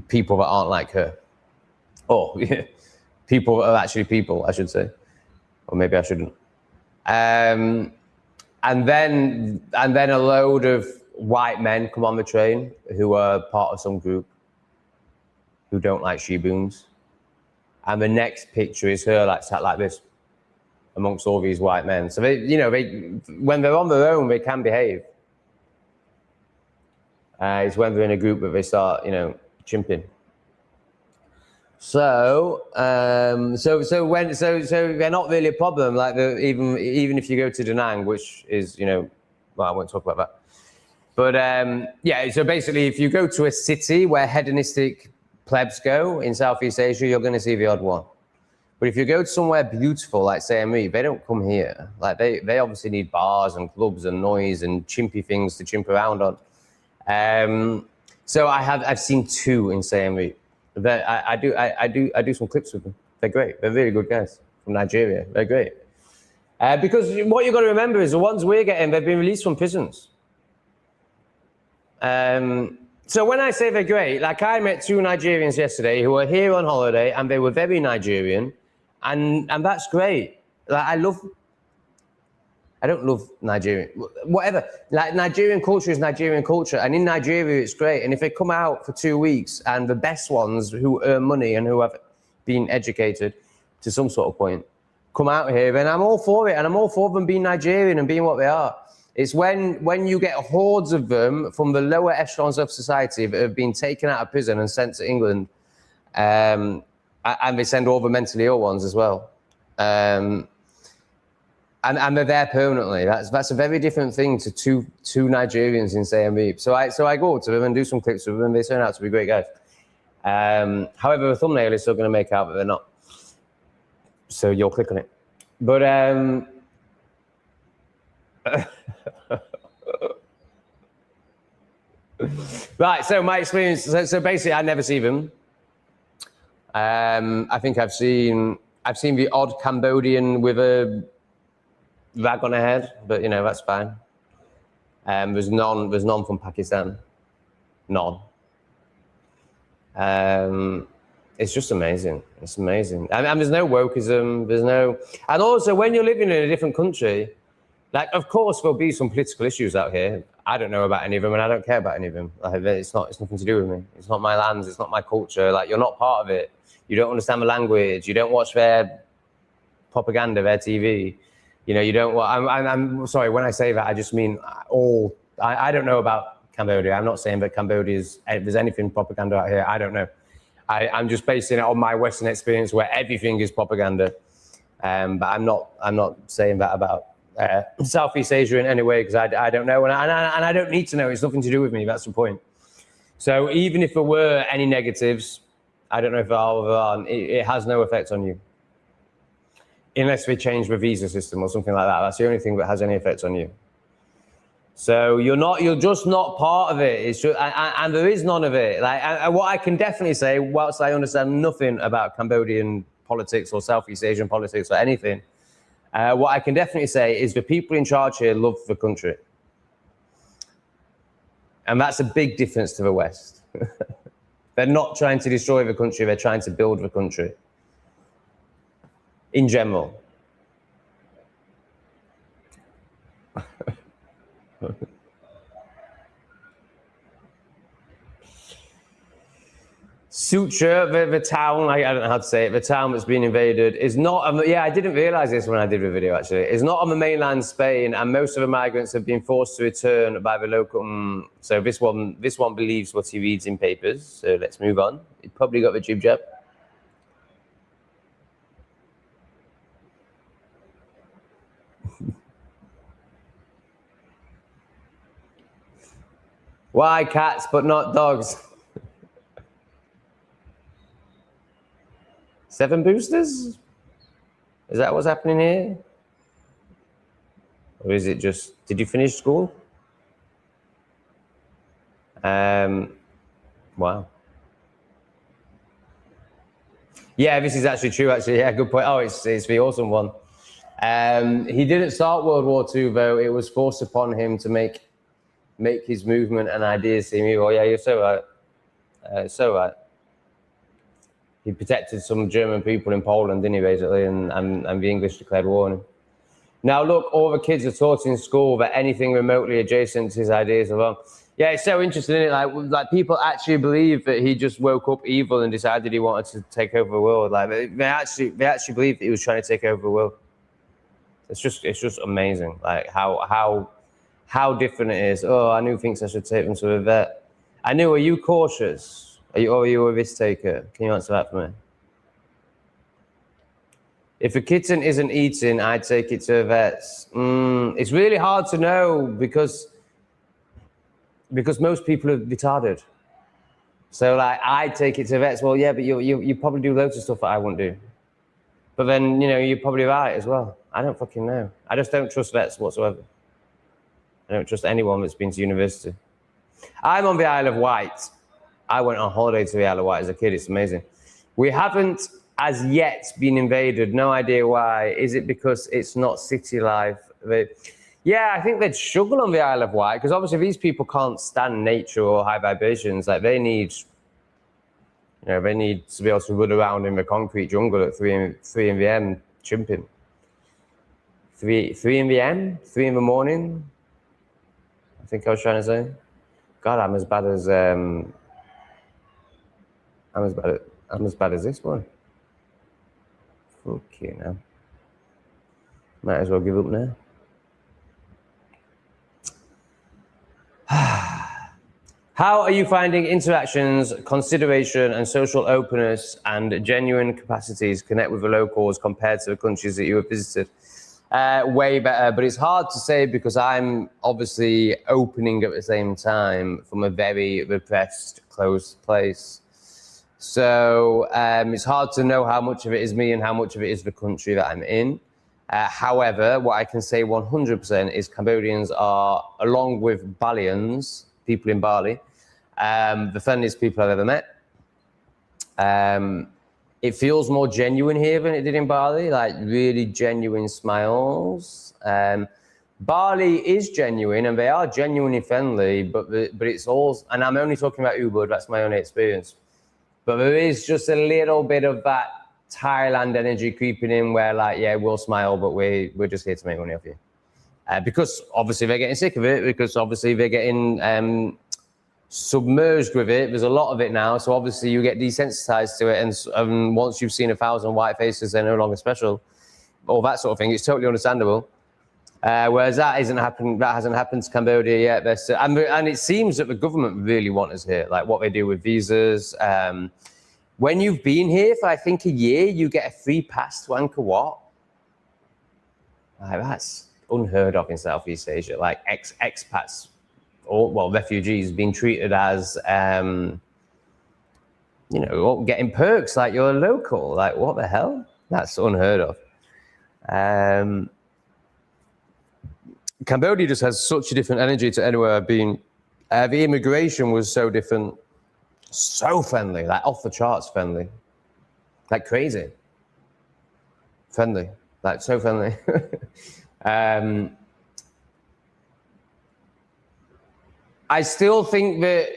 people that aren't like her, or people that are actually people, I should say, or maybe I shouldn't. And then a load of white men come on the train who are part of some group who don't like she-boons. And the next picture is her like sat like this amongst all these white men. So when they're on their own, they can behave. It's when they're in a group that they start, you know, chimping. So they're not really a problem. Like even if you go to Da Nang, which is, you know, well, I won't talk about that. But so basically, if you go to a city where hedonistic plebs go in Southeast Asia, you're going to see the odd one. But if you go to somewhere beautiful like Siem Reap, they don't come here. Like they obviously need bars and clubs and noise and chimpy things to chimp around on. So I've seen two in Siem Reap. I do some clips with them. They're great. They're really good guys from Nigeria. They're great. Because what you've got to remember is the ones we're getting, they've been released from prisons. So when I say they're great, like I met two Nigerians yesterday who were here on holiday and they were very Nigerian, and that's great. Like I don't love Nigerian, whatever. Like Nigerian culture is Nigerian culture, and in Nigeria it's great. And if they come out for 2 weeks and the best ones who earn money and who have been educated to some sort of point come out here, then I'm all for it, and I'm all for them being Nigerian and being what they are. It's when you get hordes of them from the lower echelons of society that have been taken out of prison and sent to England, and they send all the mentally ill ones as well. And they're there permanently. That's a very different thing to two Nigerians in Siem Reap. So I go up to them and do some clips with them, and they turn out to be great guys. However, the thumbnail is still going to make out that they're not. So you'll click on it. But right. So my experience. So basically, I never see them. I think I've seen the odd Cambodian with a rag on her head, but you know that's fine. There's none from Pakistan, none. It's just amazing. It's amazing, and there's no wokeism. And also when you're living in a different country, like of course there'll be some political issues out here. I don't know about any of them, and I don't care about any of them. Like, it's nothing to do with me. It's not my lands. It's not my culture. Like you're not part of it. You don't understand the language. You don't watch their propaganda, their TV. You know, you don't. I'm sorry when I say that. I just mean all I don't know about Cambodia. I'm not saying that Cambodia is, if there's anything propaganda out here, I don't know. I'm just basing it on my Western experience where everything is propaganda. But I'm not saying that about Southeast Asia in any way, because I don't know, and I don't need to know. It's nothing to do with me. That's the point. So even if there were any negatives, I don't know if there are, it has no effect on you. Unless they change the visa system or something like that. That's the only thing that has any effect on you. So you're just not part of it. It's just, and there is none of it. Like, what I can definitely say, whilst I understand nothing about Cambodian politics or Southeast Asian politics or anything, what I can definitely say is the people in charge here love the country. And that's a big difference to the West. They're not trying to destroy the country, they're trying to build the country. In general. Sutra, the town, I don't know how to say it, the town that's been invaded is not, yeah, I didn't realize this when I did the video actually. It's not on the mainland Spain, and most of the migrants have been forced to return by the local, so this one believes what he reads in papers, so let's move on. He probably got the jib jab. Why cats but not dogs? 7 boosters? Is that what's happening here? Or is it just, did you finish school? Wow. Yeah, this is actually true, actually. Yeah, good point. Oh, it's the awesome one. He didn't start World War II, though. It was forced upon him to make his movement and ideas seem evil. Yeah, you're so right. So right. He protected some German people in Poland, didn't he, basically, and the English declared war on him. Now, look, all the kids are taught in school that anything remotely adjacent to his ideas are wrong. Yeah, it's so interesting, isn't it? Like people actually believe that he just woke up evil and decided he wanted to take over the world. Like they actually believe that he was trying to take over the world. It's just amazing, like how different it is. Oh, I knew thinks I should take them to a vet. I knew. Are you cautious? Are you a risk taker? Can you answer that for me? If a kitten isn't eating, I'd take it to a vet's. It's really hard to know because most people are retarded. So like, I'd take it to a vet's. Well, yeah, but you probably do loads of stuff that I wouldn't do. But then, you're probably right as well. I don't fucking know. I just don't trust vets whatsoever. I don't trust anyone that's been to university. I'm on the Isle of Wight. I went on holiday to the Isle of Wight as a kid. It's amazing. We haven't as yet been invaded. No idea why. Is it because it's not city life? Yeah, I think they'd struggle on the Isle of Wight because obviously these people can't stand nature or high vibrations. Like they need, they need to be able to run around in the concrete jungle at 3 in the AM chimping. 3 in the AM? 3 in the morning? I think I was trying to say. God, I'm as bad as I'm as bad as this one. Fucking hell. Might as well give up now. How are you finding interactions, consideration, and social openness and genuine capacities connect with the locals compared to the countries that you have visited? Way better, but it's hard to say because I'm obviously opening at the same time from a very repressed, closed place. So it's hard to know how much of it is me and how much of it is the country that I'm in. However, what I can say 100% is Cambodians are, along with Balians, people in Bali, the friendliest people I've ever met. It feels more genuine here than it did in Bali, like really genuine smiles. Bali is genuine and they are genuinely friendly, but it's all, and I'm only talking about Ubud, that's my only experience. But there is just a little bit of that Thailand energy creeping in where like, yeah, we'll smile, but we're just here to make money off you. Because obviously they're getting sick of it, because obviously they're getting submerged with it. There's a lot of it now, so obviously you get desensitized to it, and once you've seen 1,000 white faces, they're no longer special, all that sort of thing. It's totally understandable. Whereas that hasn't happened to Cambodia yet. And it seems that the government really want us here, like what they do with visas. When you've been here for, I think, a year, you get a free pass to Angkor Wat. Like, that's unheard of in Southeast Asia. Like expats, or well, refugees being treated as, you know, getting perks like you're a local. Like, what the hell? That's unheard of. Cambodia just has such a different energy to anywhere I've been. The immigration was so different, so friendly, like off the charts friendly, like crazy friendly, like so friendly. I still think that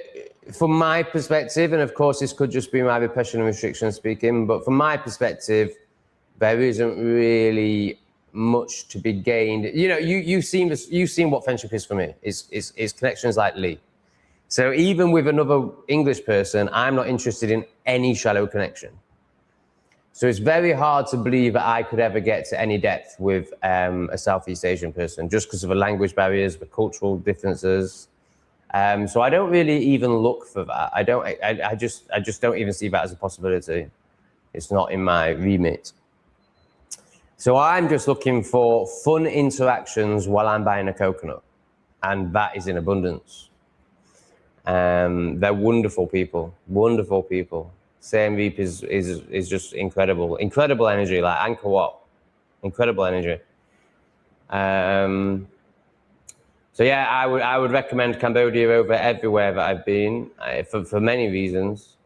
from my perspective, and of course this could just be my repression and restriction speaking, but from my perspective, there isn't really much to be gained. You know, you've seen what friendship is for me. Is connections like Lee. So even with another English person, I'm not interested in any shallow connection. So it's very hard to believe that I could ever get to any depth with a Southeast Asian person, just because of the language barriers, the cultural differences. So I don't really even look for that. I just don't even see that as a possibility. It's not in my remit. So I'm just looking for fun interactions while I'm buying a coconut, and that is in abundance. They're wonderful people, wonderful people. Siem Reap is just incredible, incredible energy, like Angkor Wat, incredible energy. So yeah, I would recommend Cambodia over everywhere that I've been for many reasons.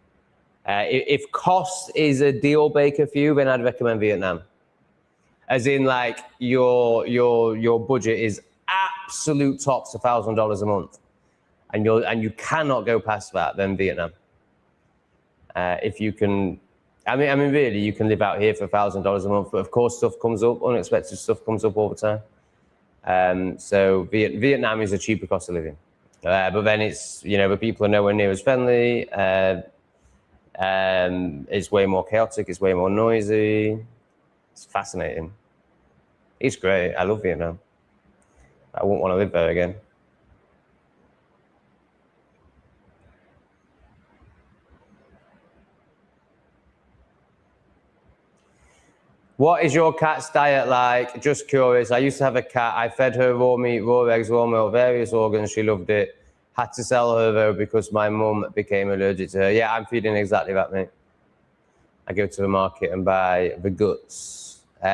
If cost is a deal breaker for you, then I'd recommend Vietnam. As in, like, your budget is absolute tops $1,000 a month, and you cannot go past that, then Vietnam. If you can, I mean, really, you can live out here for $1,000 a month, but of course, stuff comes up, unexpected stuff comes up all the time. So Vietnam is a cheaper cost of living, but then it's, you know, the people are nowhere near as friendly. It's way more chaotic. It's way more noisy. It's fascinating. It's great. I love Vietnam. I wouldn't want to live there again. What is your cat's diet like? Just curious. I used to have a cat. I fed her raw meat, raw eggs, raw milk, various organs. She loved it. Had to sell her though because my mum became allergic to her. Yeah, I'm feeding exactly that, mate. I go to the market and buy the guts.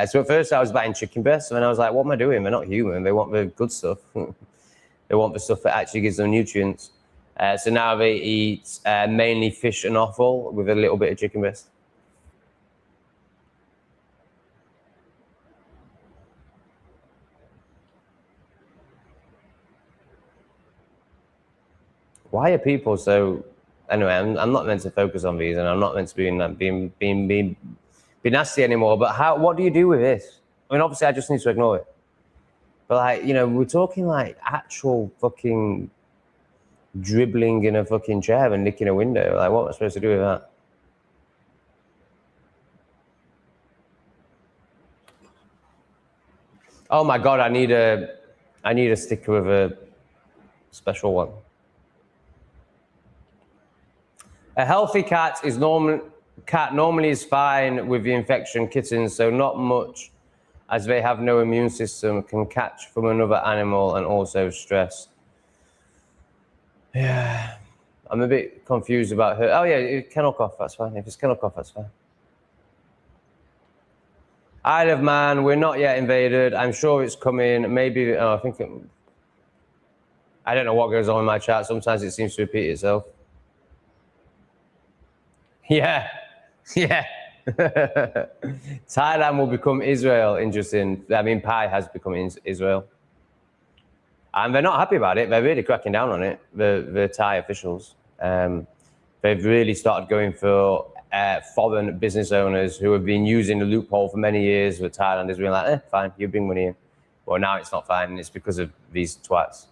So at first I was buying chicken breasts, and then I was like, what am I doing? They're not human. They want the good stuff. They want the stuff that actually gives them nutrients. So now they eat mainly fish and offal with a little bit of chicken breast. Why are people so? Anyway, I'm not meant to focus on these, and I'm not meant to be nasty anymore. But what do you do with this? I mean, obviously, I just need to ignore it. But like, you know, we're talking like actual fucking dribbling in a fucking chair and nicking a window. Like, what am I supposed to do with that? Oh my God, I need a sticker with a special one. A healthy cat normally is fine with the infection. Kittens, so not much, as they have no immune system, can catch from another animal and also stress. Yeah, I'm a bit confused about her. Oh yeah, kennel cough, that's fine. If it's kennel cough, that's fine. Isle of Man, we're not yet invaded. I'm sure it's coming. Maybe, I don't know what goes on in my chat. Sometimes it seems to repeat itself. Yeah, yeah. Thailand will become Israel. Interesting. I mean, Pi has become Israel. And they're not happy about it. They're really cracking down on it, the Thai officials. They've really started going for foreign business owners who have been using the loophole for many years, with Thailand has been like, fine, you bring money in. Well, now it's not fine, and it's because of these twats.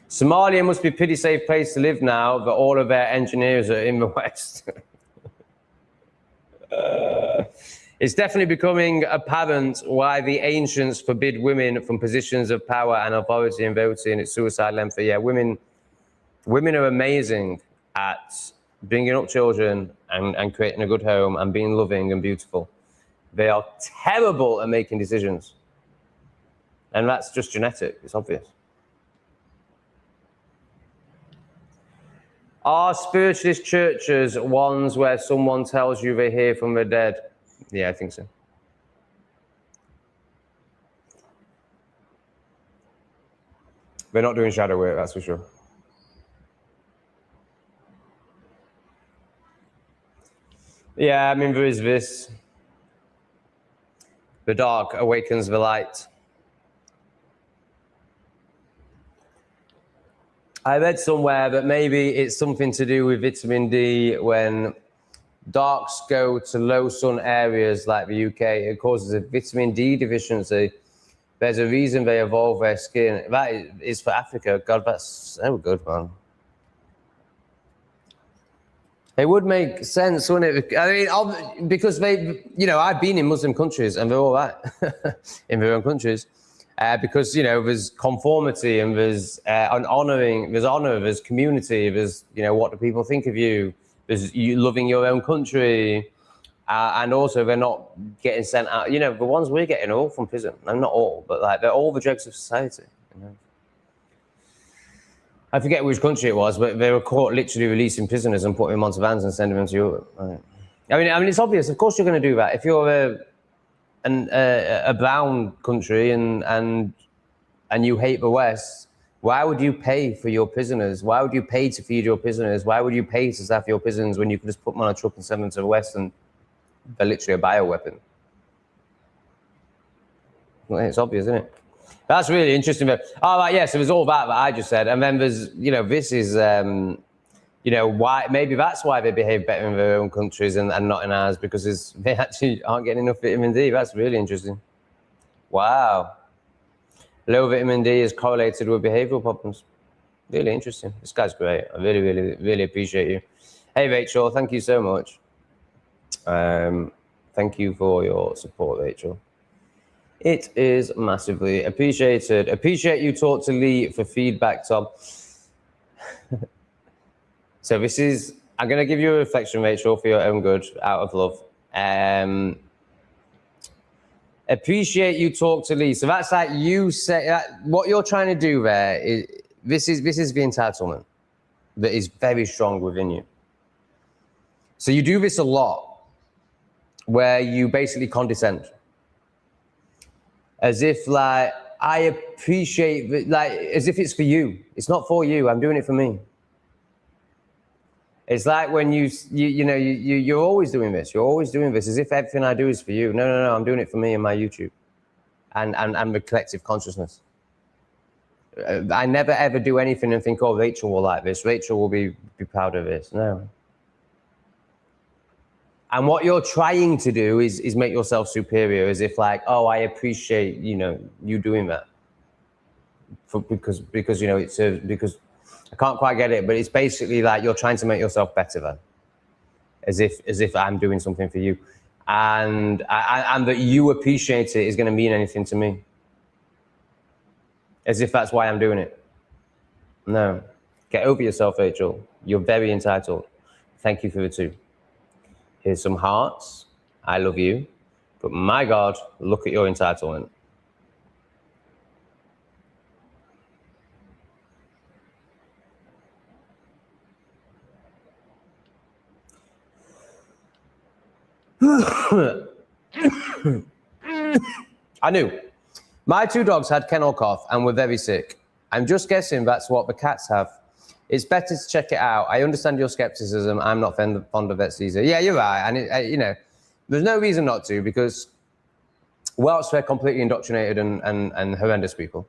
Somalia must be a pretty safe place to live now that all of their engineers are in the West. It's definitely becoming apparent why the ancients forbid women from positions of power and authority in voting. It's suicide length. Yeah, women are amazing at bringing up children and creating a good home and being loving and beautiful. They are terrible at making decisions. And that's just genetic, it's obvious. Are spiritualist churches ones where someone tells you they hear from the dead? Yeah, I think so. They're not doing shadow work, that's for sure. Yeah, I mean, there is this. The dark awakens the light. I read somewhere that maybe it's something to do with vitamin D. When darks go to low sun areas like the UK, it causes a vitamin D deficiency. There's a reason they evolve their skin. That is for Africa. God, that's so good, man. It would make sense, wouldn't it? I mean, because they, I've been in Muslim countries and they're all right in their own countries. Because, there's conformity and there's honoring, there's honor, there's community, there's, what do people think of you? There's you loving your own country. And also they're not getting sent out. The ones we're getting are all from prison. And not all, but like they're all the dregs of society. I forget which country it was, but they were caught literally releasing prisoners and putting them onto vans and sending them to Europe. Right. I mean, it's obvious. Of course, you're going to do that if you're a brown country and you hate the West. Why would you pay for your prisoners? Why would you pay to feed your prisoners? Why would you pay to staff your prisons when you could just put them on a truck and send them to the West and they're literally a bioweapon? Well, it's obvious, isn't it? That's really interesting. All right, yeah, so there's all that I just said. And then there's, this is, why, maybe that's why they behave better in their own countries and not in ours, because they actually aren't getting enough vitamin D. That's really interesting. Wow. Low vitamin D is correlated with behavioral problems. Really interesting. This guy's great. I really, really, really appreciate you. Hey, Rachel, thank you so much. Thank you for your support, Rachel. It is massively appreciated. Appreciate you talk to Lee for feedback, Tom. So this is, I'm going to give you a reflection, Rachel, for your own good, out of love. Appreciate you talk to Lee. So that's like you say, what you're trying to do there is, this is the entitlement that is very strong within you. So you do this a lot, where you basically condescend. As if like, I appreciate, like, as if it's for you. It's not for you, I'm doing it for me. It's like when you're always doing this. You're always doing this as if everything I do is for you. No, I'm doing it for me and my YouTube and the collective consciousness. I never ever do anything and think, oh, Rachel will like this. Rachel will be proud of this. No. And what you're trying to do is make yourself superior, as if like, oh, I appreciate, you doing that. Because it serves, because I can't quite get it, but it's basically like you're trying to make yourself better then. As if I'm doing something for you. And that you appreciate it is going to mean anything to me. As if that's why I'm doing it. No. Get over yourself, Rachel. You're very entitled. Thank you for the 2. Here's some hearts. I love you. But my God, look at your entitlement. I knew. My 2 dogs had kennel cough and were very sick. I'm just guessing that's what the cats have. It's better to check it out. I understand your skepticism. I'm not fond of vets either. Yeah, you're right. And, there's no reason not to, because whilst they're completely indoctrinated and horrendous people,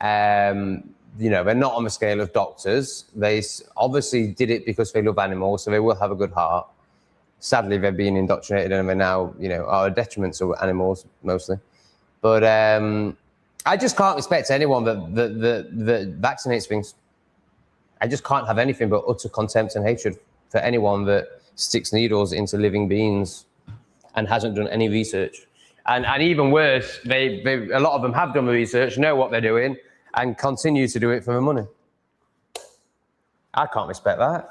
they're not on the scale of doctors. They obviously did it because they love animals, so they will have a good heart. Sadly, they're being indoctrinated and they now, are a detriment to animals mostly. But I just can't respect anyone that vaccinates things. I just can't have anything but utter contempt and hatred for anyone that sticks needles into living beings and hasn't done any research. And even worse, a lot of them have done the research, know what they're doing, and continue to do it for the money. I can't respect that.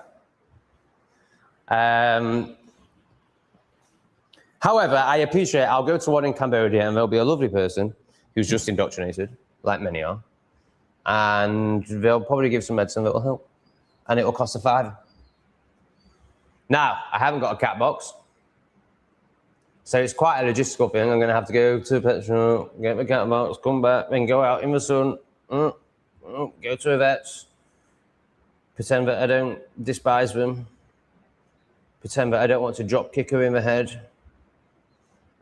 However, I appreciate, I'll go to one in Cambodia and there'll be a lovely person who's just indoctrinated, like many are, and they'll probably give some medicine that will help, and it will cost $5. Now, I haven't got a cat box, so it's quite a logistical thing. I'm going to have to go to the pet shop, get my cat box, come back, then go out in the sun, go to a vet's, pretend that I don't despise them, pretend that I don't want to drop kick her in the head,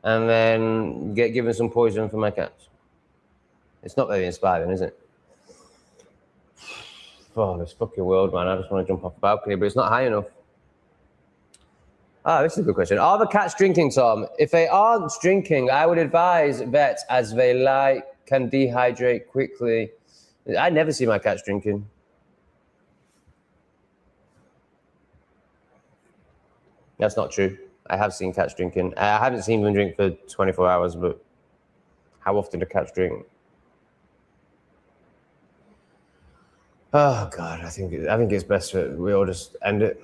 and then get given some poison for my cats. It's not very inspiring, is it? Oh, this fucking world, man. I just want to jump off the balcony, but it's not high enough. Ah, this is a good question. Are the cats drinking, Tom? If they aren't drinking, I would advise vets, as they can dehydrate quickly. I never see my cats drinking. That's not true. I have seen cats drinking. I haven't seen them drink for 24 hours, but how often do cats drink? Oh, God, I think it's best that we all just end it.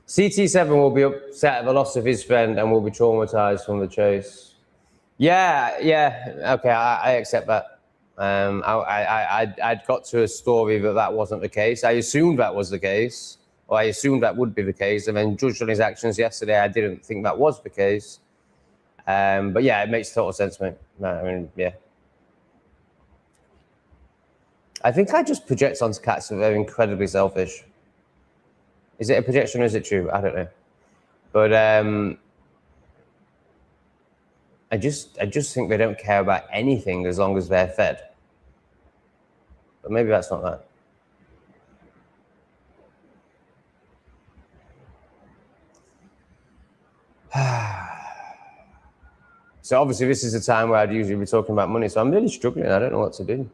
CT7 will be upset at the loss of his friend and will be traumatized from the chase. Yeah, okay, I accept that. I'd got to a story that wasn't the case. I assumed that was the case, or I assumed that would be the case, and then judged on his actions yesterday, I didn't think that was the case. But yeah, it makes total sense, mate. I mean, yeah. I think I just project onto cats that they're incredibly selfish. Is it a projection or is it true? I don't know. But I just think they don't care about anything as long as they're fed. But maybe that's not that. So obviously this is a time where I'd usually be talking about money. So I'm really struggling. I don't know what to do.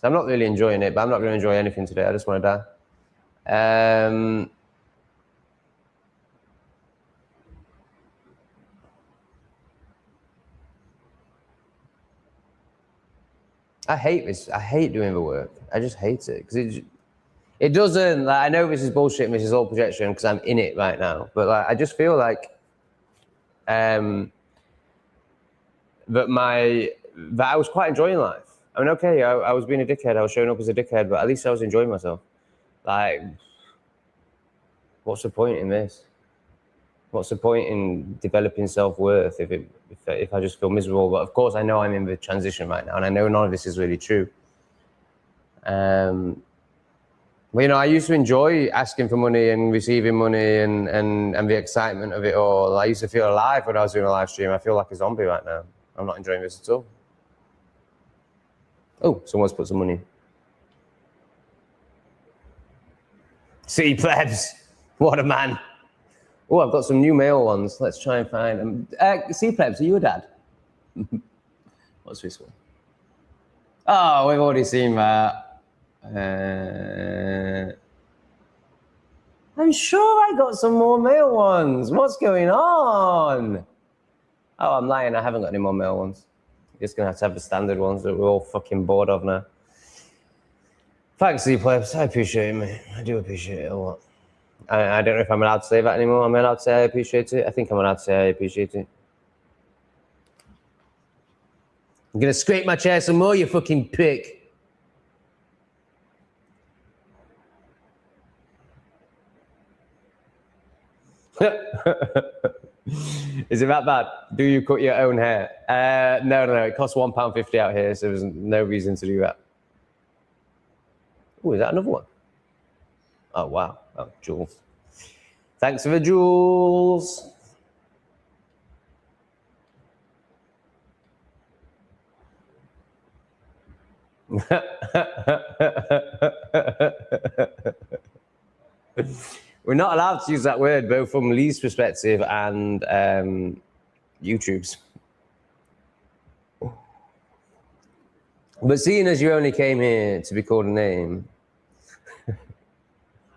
So I'm not really enjoying it, but I'm not going to enjoy anything today. I just want to die. I hate this. I hate doing the work. I just hate it because it doesn't. Like, I know this is bullshit and this is all projection because I'm in it right now. But like, I just feel like that I was quite enjoying life. I mean, okay, I was being a dickhead. I was showing up as a dickhead, but at least I was enjoying myself. Like, what's the point in this? What's the point in developing self-worth if I just feel miserable? But of course, I know I'm in the transition right now, and I know none of this is really true. But, you know, I used to enjoy asking for money and receiving money and the excitement of it all. I used to feel alive when I was doing a live stream. I feel like a zombie right now. I'm not enjoying this at all. Oh, someone's put some money in. See, plebs, what a man. Oh, I've got some new male ones. Let's try and find them. See, plebs, are you a dad? What's this one? Oh, we've already seen that. I'm sure I got some more male ones. What's going on? Oh, I'm lying. I haven't got any more male ones. I'm just going to have the standard ones that we're all fucking bored of now. Thanks, C-Plebs. I appreciate it, mate. I do appreciate it a lot. I don't know if I'm allowed to say that anymore. Am I allowed to say I appreciate it? I think I'm allowed to say I appreciate it. I'm going to scrape my chair some more, you fucking prick. Is it that bad? Do you cut your own hair? No. It costs £1.50 out here, so there's no reason to do that. Oh, is that another one? Oh, wow. Oh, jewels. Thanks for the jewels. We're not allowed to use that word, both from Lee's perspective and YouTube's. But seeing as you only came here to be called a name,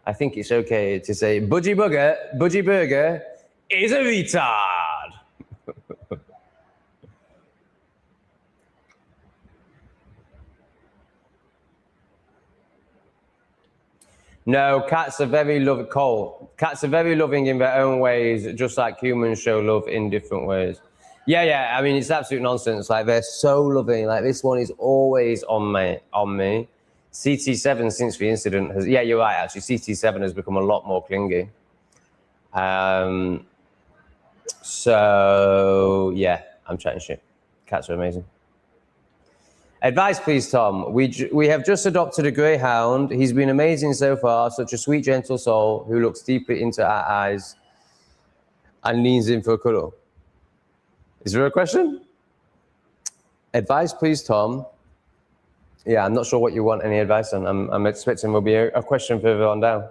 I think it's okay to say Budgie Burger is a retard. No, cats are very loving. Cole, cats are very loving in their own ways, just like humans show love in different ways. Yeah. I mean, it's absolute nonsense. Like, they're so loving. Like, this one is always on me. CT7 since the incident has. Yeah, you're right. Actually, CT7 has become a lot more clingy. So yeah, I'm chatting shit. Cats are amazing. Advice, please, Tom. We have just adopted a greyhound. He's been amazing so far. Such a sweet, gentle soul who looks deeply into our eyes and leans in for a cuddle. Is there a question? Advice, please, Tom. Yeah, I'm not sure what you want any advice on. I'm expecting there'll be a question further on down.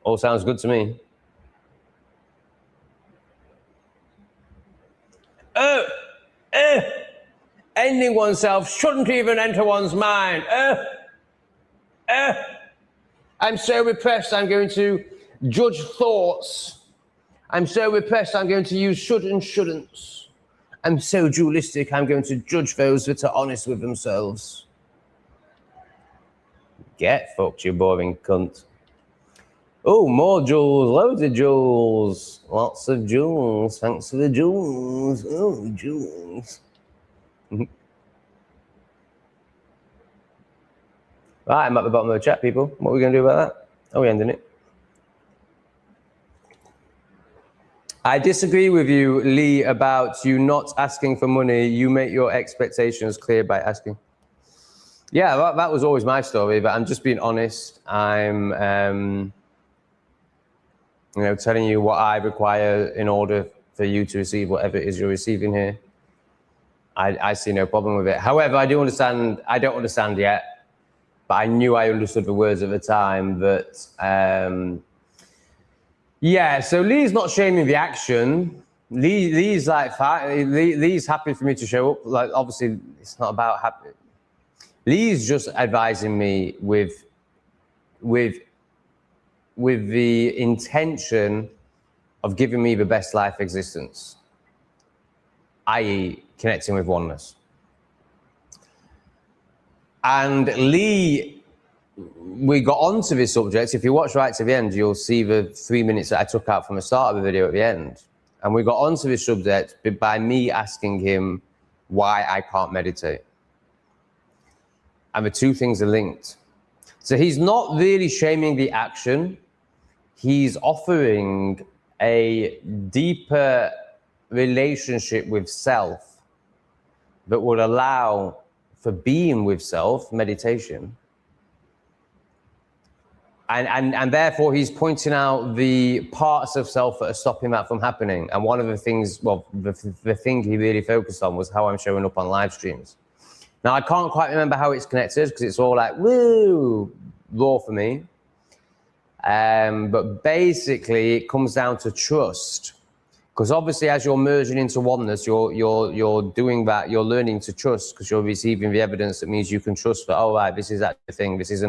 All sounds good to me. Ending oneself shouldn't even enter one's mind. I'm so repressed, I'm going to judge thoughts. I'm so repressed, I'm going to use should and shouldn'ts. I'm so dualistic, I'm going to judge those that are honest with themselves. Get fucked, you boring cunt. Oh, more jewels, loads of jewels. Lots of jewels, thanks for the jewels. Oh, jewels. Right, I'm at the bottom of the chat, people. What are we going to do about that? Are we ending it? I disagree with you, Lee, about you not asking for money. You make your expectations clear by asking. Yeah, that was always my story, but I'm just being honest. I'm, telling you what I require in order for you to receive whatever it is you're receiving here. I see no problem with it. However, I don't understand yet, but I knew I understood the words at the time that, yeah, so Lee's not shaming the action. Lee's like, Lee's happy for me to show up. Like, obviously, it's not about happy. Lee's just advising me with the intention of giving me the best life existence, i.e. connecting with oneness. And Lee, we got onto this subject. If you watch right to the end, you'll see the 3 minutes that I took out from the start of the video at the end. And we got onto this subject by me asking him why I can't meditate. And the two things are linked. So he's not really shaming the action. He's offering a deeper relationship with self that would allow for being with self, meditation. And therefore he's pointing out the parts of self that are stopping that from happening. And one of the things, well, the thing he really focused on was how I'm showing up on live streams. Now, I can't quite remember how it's connected because it's all like, woo, raw for me. But basically it comes down to trust. Because obviously as you're merging into oneness, you're doing that, you're learning to trust because you're receiving the evidence that means you can trust that, oh, right, this is that thing. It's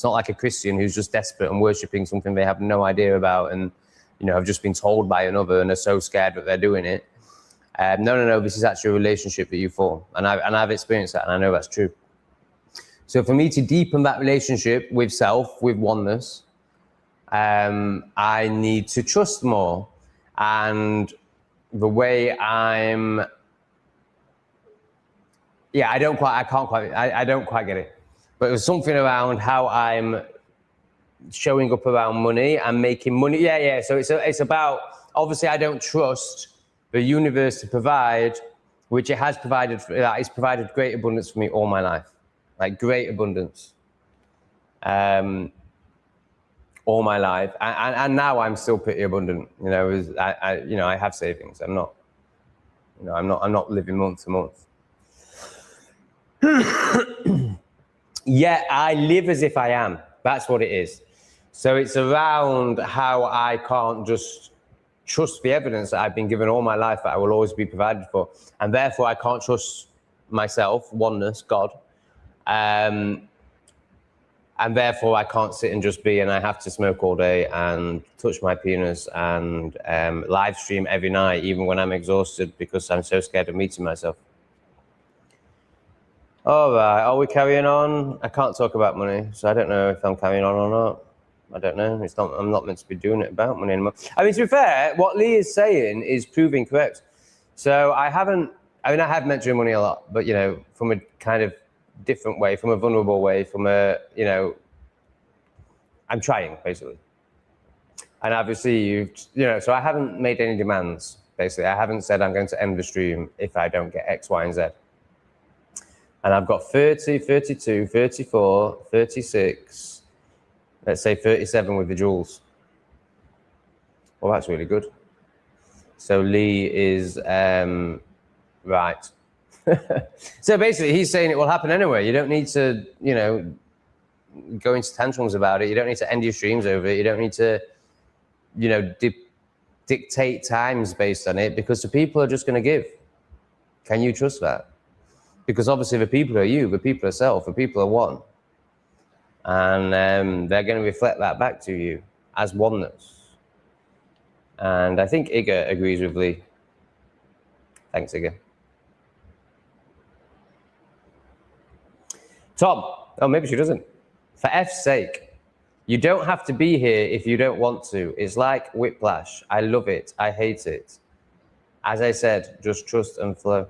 not like a Christian who's just desperate and worshipping something they have no idea about and, have just been told by another and are so scared that they're doing it. No, this is actually a relationship that you form. And I've experienced that and I know that's true. So for me to deepen that relationship with self, with oneness, I need to trust more. And the way I don't quite get it. But it was something around how I'm showing up around money and making money. Yeah. So it's about, obviously I don't trust the universe to provide, which it has provided. It's provided great abundance for me all my life, like great abundance. All my life, and now I'm still pretty abundant. I have savings. I'm not living month to month. Yet I live as if I am. That's what it is. So it's around how I can't just trust the evidence that I've been given all my life that I will always be provided for, and therefore I can't trust myself, oneness, God. and therefore I can't sit and just be, and I have to smoke all day and touch my penis and live stream every night, even when I'm exhausted, because I'm so scared of meeting myself. All right, are we carrying on? I can't talk about money, so I don't know if I'm carrying on or not. I don't know. I'm not meant to be doing it about money anymore. I mean, to be fair, what Lee is saying is proving correct. So I have mentioned money a lot, but, you know, from a kind of different way, from a vulnerable way, from a, you know, I'm trying, basically. And obviously, you know, so I haven't made any demands, basically. I haven't said I'm going to end the stream if I don't get X, Y, and Z. And I've got 30, 32, 34, 36, let's say 37 with the jewels. Well, that's really good. So Lee is right. So basically, he's saying it will happen anyway. You don't need to, you know, go into tantrums about it. You don't need to end your streams over it. You don't need to, you know, dictate times based on it, because the people are just going to give. Can you trust that? Because obviously the people are you, the people are self, the people are one. And they're going to reflect that back to you as oneness. And I think Iga agrees with Lee. Thanks, Iga. Tom, oh, maybe she doesn't. For F's sake, you don't have to be here if you don't want to. It's like whiplash. I love it. I hate it. As I said, just trust and flow.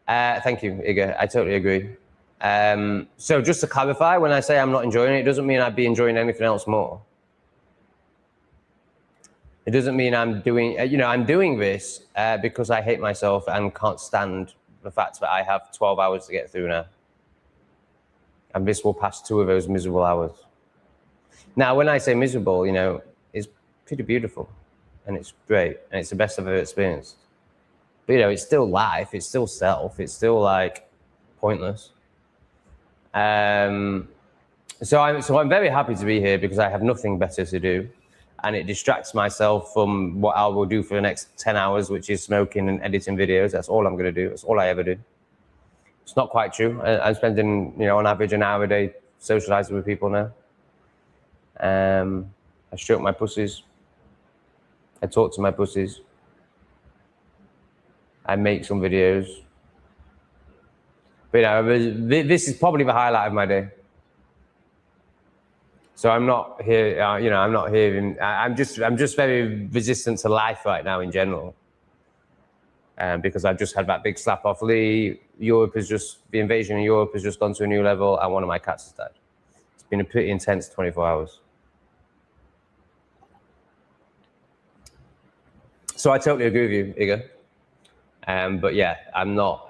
Thank you, Iga. I totally agree. So just to clarify, when I say I'm not enjoying it, it doesn't mean I'd be enjoying anything else more. It doesn't mean I'm doing, you know, I'm doing this because I hate myself and can't stand the fact that I have 12 hours to get through now. And this will pass 2 of those miserable hours. Now, when I say miserable, you know, it's pretty beautiful and it's great and it's the best I've ever experienced. But, you know, it's still life, it's still self, it's still like pointless. So I'm very happy to be here because I have nothing better to do, and it distracts myself from what I will do for the next 10 hours, which is smoking and editing videos. That's all I'm going to do. That's all I ever do. It's not quite true. I'm spending, you know, on average an hour a day socializing with people now. I stroke my pussies. I talk to my pussies. I make some videos. But, you know, this is probably the highlight of my day. So I'm not here, you know, I'm not here. I'm just very resistant to life right now in general. Because I've just had that big slap off Lee. The invasion in Europe has just gone to a new level, and one of my cats has died. It's been a pretty intense 24 hours. So I totally agree with you, Iga. But yeah, I'm not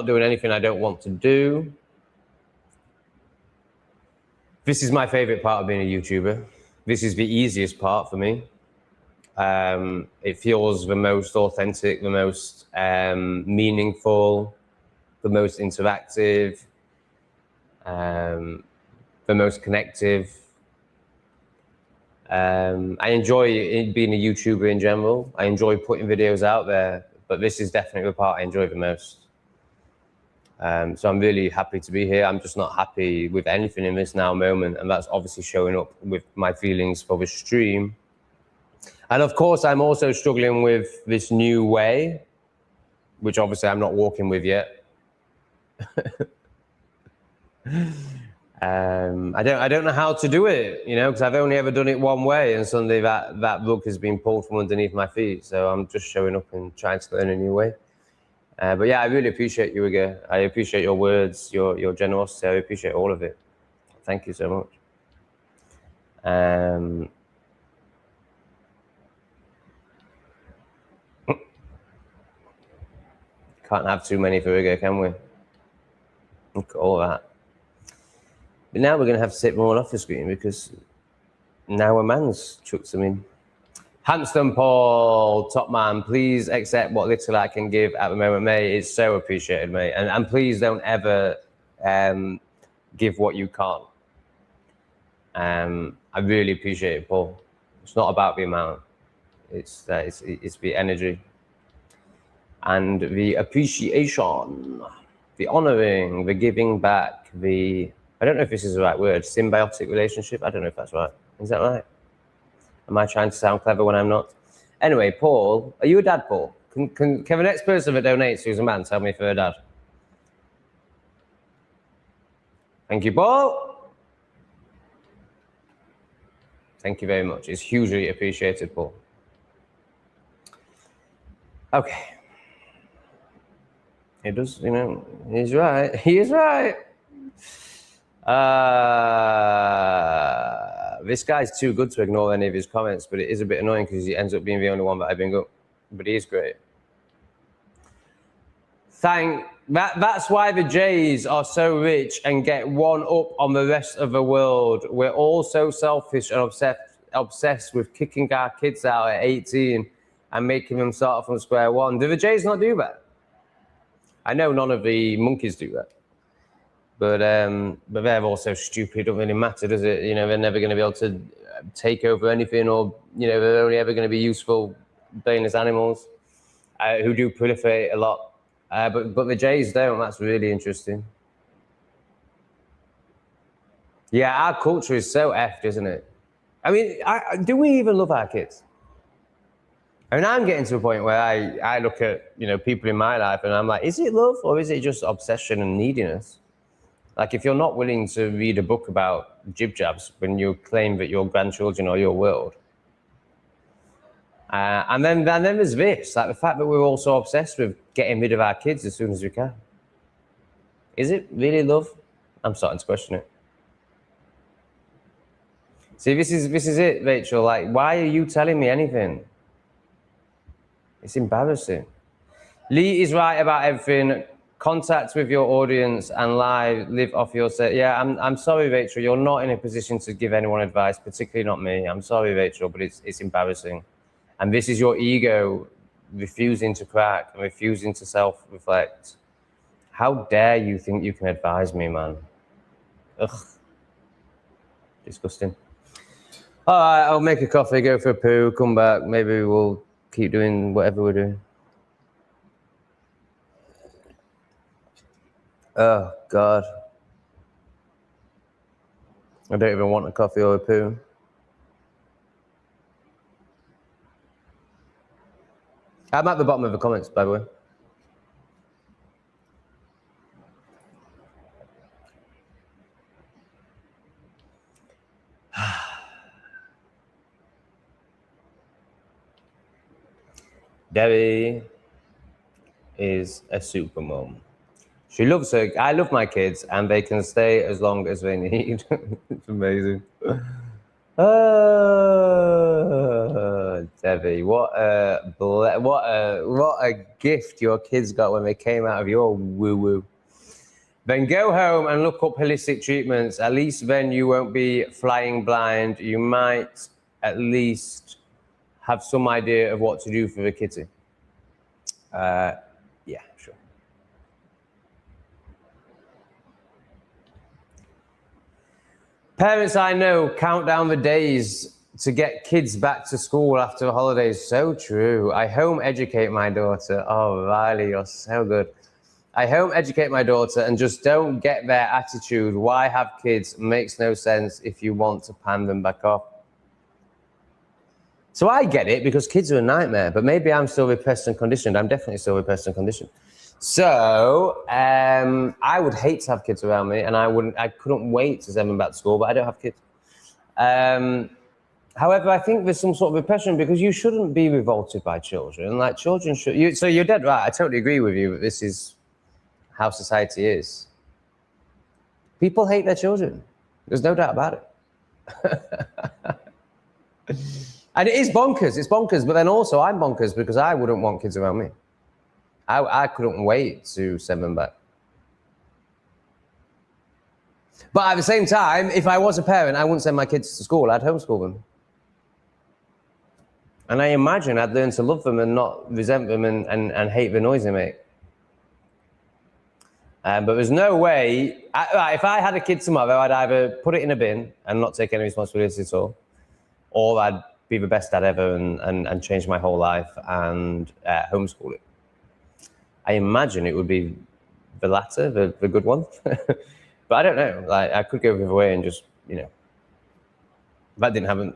doing anything I don't want to do. This is my favorite part of being a YouTuber. This is the easiest part for me. It feels the most authentic, the most meaningful, the most interactive, the most connective. I enjoy being a YouTuber in general. I enjoy putting videos out there, but this is definitely the part I enjoy the most. So I'm really happy to be here. I'm just not happy with anything in this now moment, and that's obviously showing up with my feelings for the stream. And of course, I'm also struggling with this new way, which obviously I'm not walking with yet. I don't know how to do it, you know, because I've only ever done it one way, and suddenly that rug has been pulled from underneath my feet. So I'm just showing up and trying to learn a new way. But yeah, I really appreciate you again. I appreciate your words, your generosity. I appreciate all of it. Thank you so much. Can't have too many for Iga, can we? Look at all that. But now we're going to have to take more off the screen because now a man's chucked some in. Hanston Paul, top man, please accept what little I can give at the moment, mate. It's so appreciated, mate. And please don't ever give what you can't. I really appreciate it, Paul. It's not about the amount. It's the energy and the appreciation, the honoring, the giving back, the I don't know if this is the right word, symbiotic relationship. I don't know if that's right. Is that right? Am I trying to sound clever when I'm not? Anyway, Paul, are you a dad, Paul? Can the next person that donates who's a man tell me if they're a dad? Thank you, Paul. Thank you very much. It's hugely appreciated, Paul. Okay. He does, you know, he's right. He is right. This guy's too good to ignore any of his comments, but it is a bit annoying because he ends up being the only one that I bring up. But he is great. That's why the Jays are so rich and get one up on the rest of the world. We're all so selfish and obsessed with kicking our kids out at 18 and making them start from square one. Do the Jays not do that? I know none of the monkeys do that. But they're also stupid. It doesn't really matter, does it? You know, they're never going to be able to take over anything, or, you know, they're only ever going to be useful brainless animals who do proliferate a lot. But the Jays don't. That's really interesting. Yeah, our culture is so effed, isn't it? I mean, do we even love our kids? I mean, I'm getting to a point where I look at, you know, people in my life and I'm like, is it love or is it just obsession and neediness? Like, if you're not willing to read a book about jib-jabs when you claim that your grandchildren are your world. And then there's this, like the fact that we're also obsessed with getting rid of our kids as soon as we can. Is it really love? I'm starting to question it. See, this is it, Rachel. Like, why are you telling me anything? It's embarrassing. Lee is right about everything. Contact with your audience and live off your set. Yeah, I'm sorry, Rachel. You're not in a position to give anyone advice, particularly not me. I'm sorry, Rachel, but it's embarrassing. And this is your ego refusing to crack and refusing to self-reflect. How dare you think you can advise me, man? Ugh. Disgusting. All right, I'll make a coffee, go for a poo, come back. Maybe we'll keep doing whatever we're doing. Oh, God. I don't even want a coffee or a poo. I'm at the bottom of the comments, by the way. Debbie is a super mom. She loves her. I love my kids, and they can stay as long as they need. It's amazing. Oh, Debbie, what a gift your kids got when they came out of your woo-woo. Then go home and look up holistic treatments. At least then you won't be flying blind. You might at least have some idea of what to do for the kitty. Yeah, sure. Parents I know count down the days to get kids back to school after the holidays. So true. I home educate my daughter. Oh, Riley, you're so good. I home educate my daughter and just don't get their attitude. Why have kids? Makes no sense if you want to pan them back off. So I get it because kids are a nightmare, but maybe I'm still repressed and conditioned. I'm definitely still repressed and conditioned. So I would hate to have kids around me, and I couldn't wait to send them back to school, but I don't have kids. However, I think there's some sort of repression because you shouldn't be revolted by children. Like, children should. So you're dead right. I totally agree with you that this is how society is. People hate their children. There's no doubt about it. And it is bonkers. It's bonkers. But then also I'm bonkers because I wouldn't want kids around me. I couldn't wait to send them back. But at the same time, if I was a parent, I wouldn't send my kids to school. I'd homeschool them. And I imagine I'd learn to love them and not resent them and hate the noise they make. But there's no way, if I had a kid tomorrow, I'd either put it in a bin and not take any responsibility at all, or I'd be the best dad ever and change my whole life and homeschool it. I imagine it would be the latter, the good one. But But I don't know. Like, I could go the other way and just, you know, that didn't happen.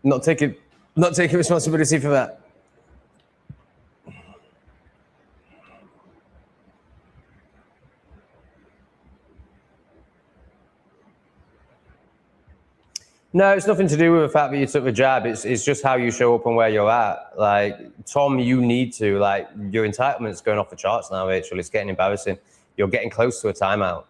Not taking responsibility for that. No, it's nothing to do with the fact that you took the jab. It's just how you show up and where you're at. Like, Tom, you need to, like, your entitlement's going off the charts now, Rachel. It's getting embarrassing. You're getting close to a timeout.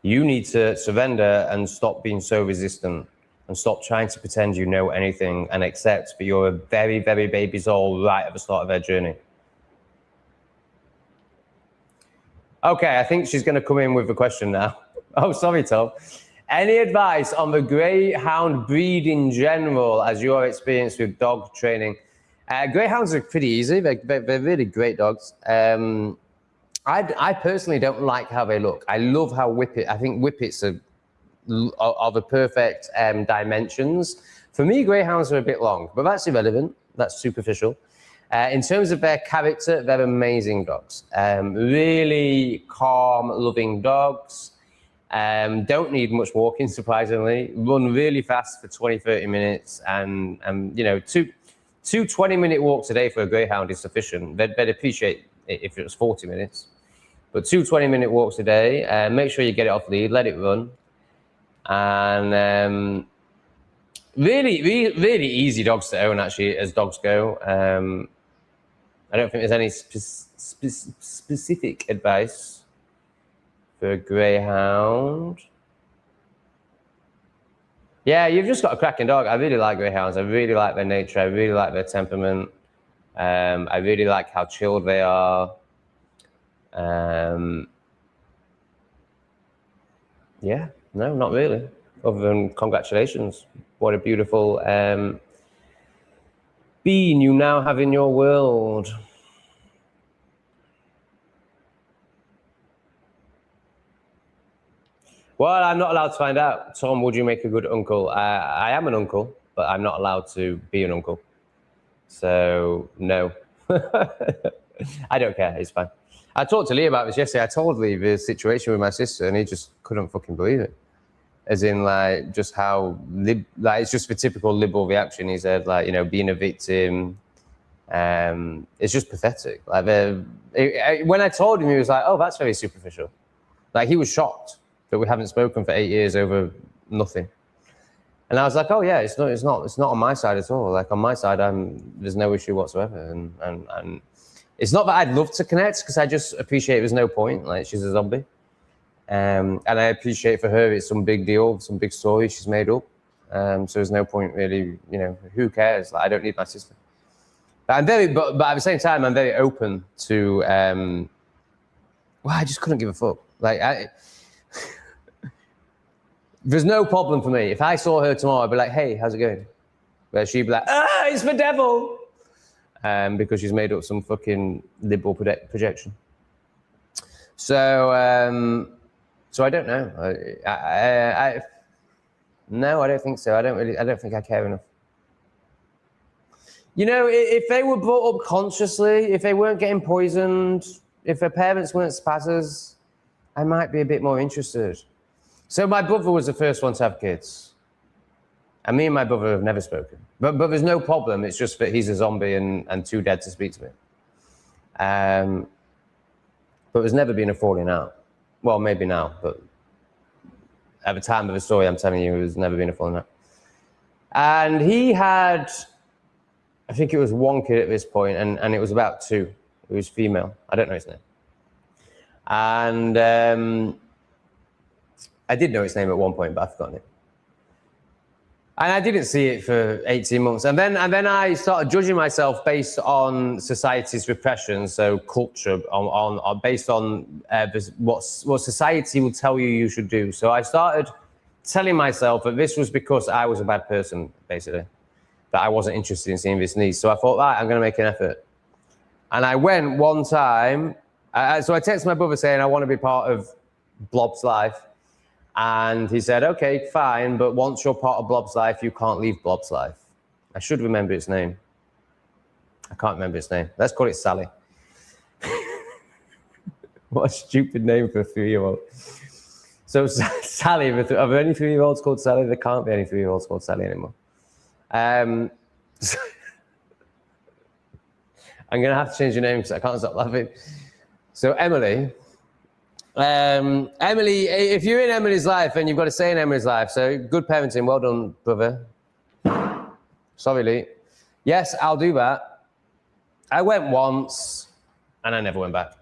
You need to surrender and stop being so resistant and stop trying to pretend you know anything and accept that you're a very, very baby soul right at the start of their journey. Okay, I think she's going to come in with a question now. Oh, sorry, Tom. Any advice on the greyhound breed in general as your experience with dog training? Greyhounds are pretty easy. They're really great dogs. I personally don't like how they look. I love how I think whippets are the perfect dimensions. For me, greyhounds are a bit long, but that's irrelevant. That's superficial. In terms of their character, they're amazing dogs. Really calm, loving dogs. Don't need much walking, surprisingly. Run really fast for 20, 30 minutes. And you know, two 20-minute walks a day for a greyhound is sufficient. They'd appreciate it if it was 40 minutes. But 2 20-minute walks a day. Make sure you get it off lead, let it run. And really easy dogs to own, actually, as dogs go. I don't think there's any specific advice for a greyhound. Yeah, you've just got a cracking dog. I really like greyhounds. I really like their nature. I really like their temperament. I really like how chilled they are. Yeah, no, not really. Other than congratulations. What a beautiful being you now have in your world. Well, I'm not allowed to find out. Tom, would you make a good uncle? I am an uncle, but I'm not allowed to be an uncle. So, no. I don't care. It's fine. I talked to Lee about this yesterday. I told Lee the situation with my sister, and he just couldn't fucking believe it. As in, like, just how, like, it's just the typical liberal reaction. He said, like, you know, being a victim, it's just pathetic. Like, when I told him, he was like, oh, that's very superficial. Like, he was shocked that we haven't spoken for 8 years over nothing. And I was like, oh yeah, it's not on my side at all. Like, on my side, there's no issue whatsoever. And it's not that I'd love to connect, because I just appreciate there's no point. Like, she's a zombie. And I appreciate for her, it's some big deal, some big story she's made up. So there's no point really, you know, who cares? Like, I don't need my sister. But but at the same time, I'm very open to, well, I just couldn't give a fuck. Like, there's no problem for me. If I saw her tomorrow, I'd be like, hey, how's it going? Where she'd be like, it's the devil. Because she's made up some fucking liberal projection. So, so I don't know. No, I don't think so. I don't think I care enough. You know, if they were brought up consciously, if they weren't getting poisoned, if their parents weren't spazzers, I might be a bit more interested. So my brother was the first one to have kids. And me and my brother have never spoken. But there's no problem. It's just that he's a zombie and too dead to speak to me. But there's never been a falling out. Well, maybe now, but at the time of the story I'm telling you, there's never been a falling out. And he had, I think it was one kid at this point, and it was about 2. It was female. I don't know his name. And I did know its name at one point, but I've forgotten it. And I didn't see it for 18 months. And then I started judging myself based on society's repression, so culture, based on what society will tell you should do. So I started telling myself that this was because I was a bad person, basically, that I wasn't interested in seeing this niece. So I thought, right, I'm going to make an effort. And I went one time. So I texted my brother saying I want to be part of Blob's life. And he said, okay, fine, but once you're part of Blob's life, you can't leave Blob's life. I should remember its name. I can't remember its name. Let's call it Sally. What a stupid name for a 3-year-old. So Sally, are there any 3-year-olds called Sally? There can't be any 3-year-olds called Sally anymore. So I'm going to have to change your name because I can't stop laughing. So Emily, if you're in Emily's life, and you've got to stay in Emily's life, so good parenting, well done, brother. Sorry, Lee. Yes, I'll do that. I went once, and I never went back.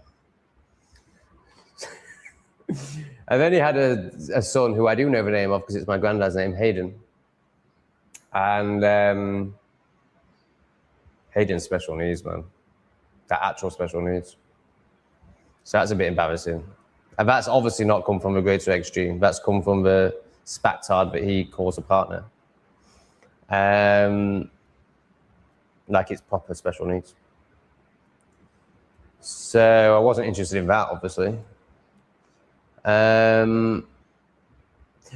I've only had a son who I do know the name of because it's my granddad's name, Hayden. And Hayden's special needs, man. That actual special needs. So that's a bit embarrassing. And that's obviously not come from a greater extreme. That's come from the spactard that he calls a partner. Like it's proper special needs. So I wasn't interested in that, obviously.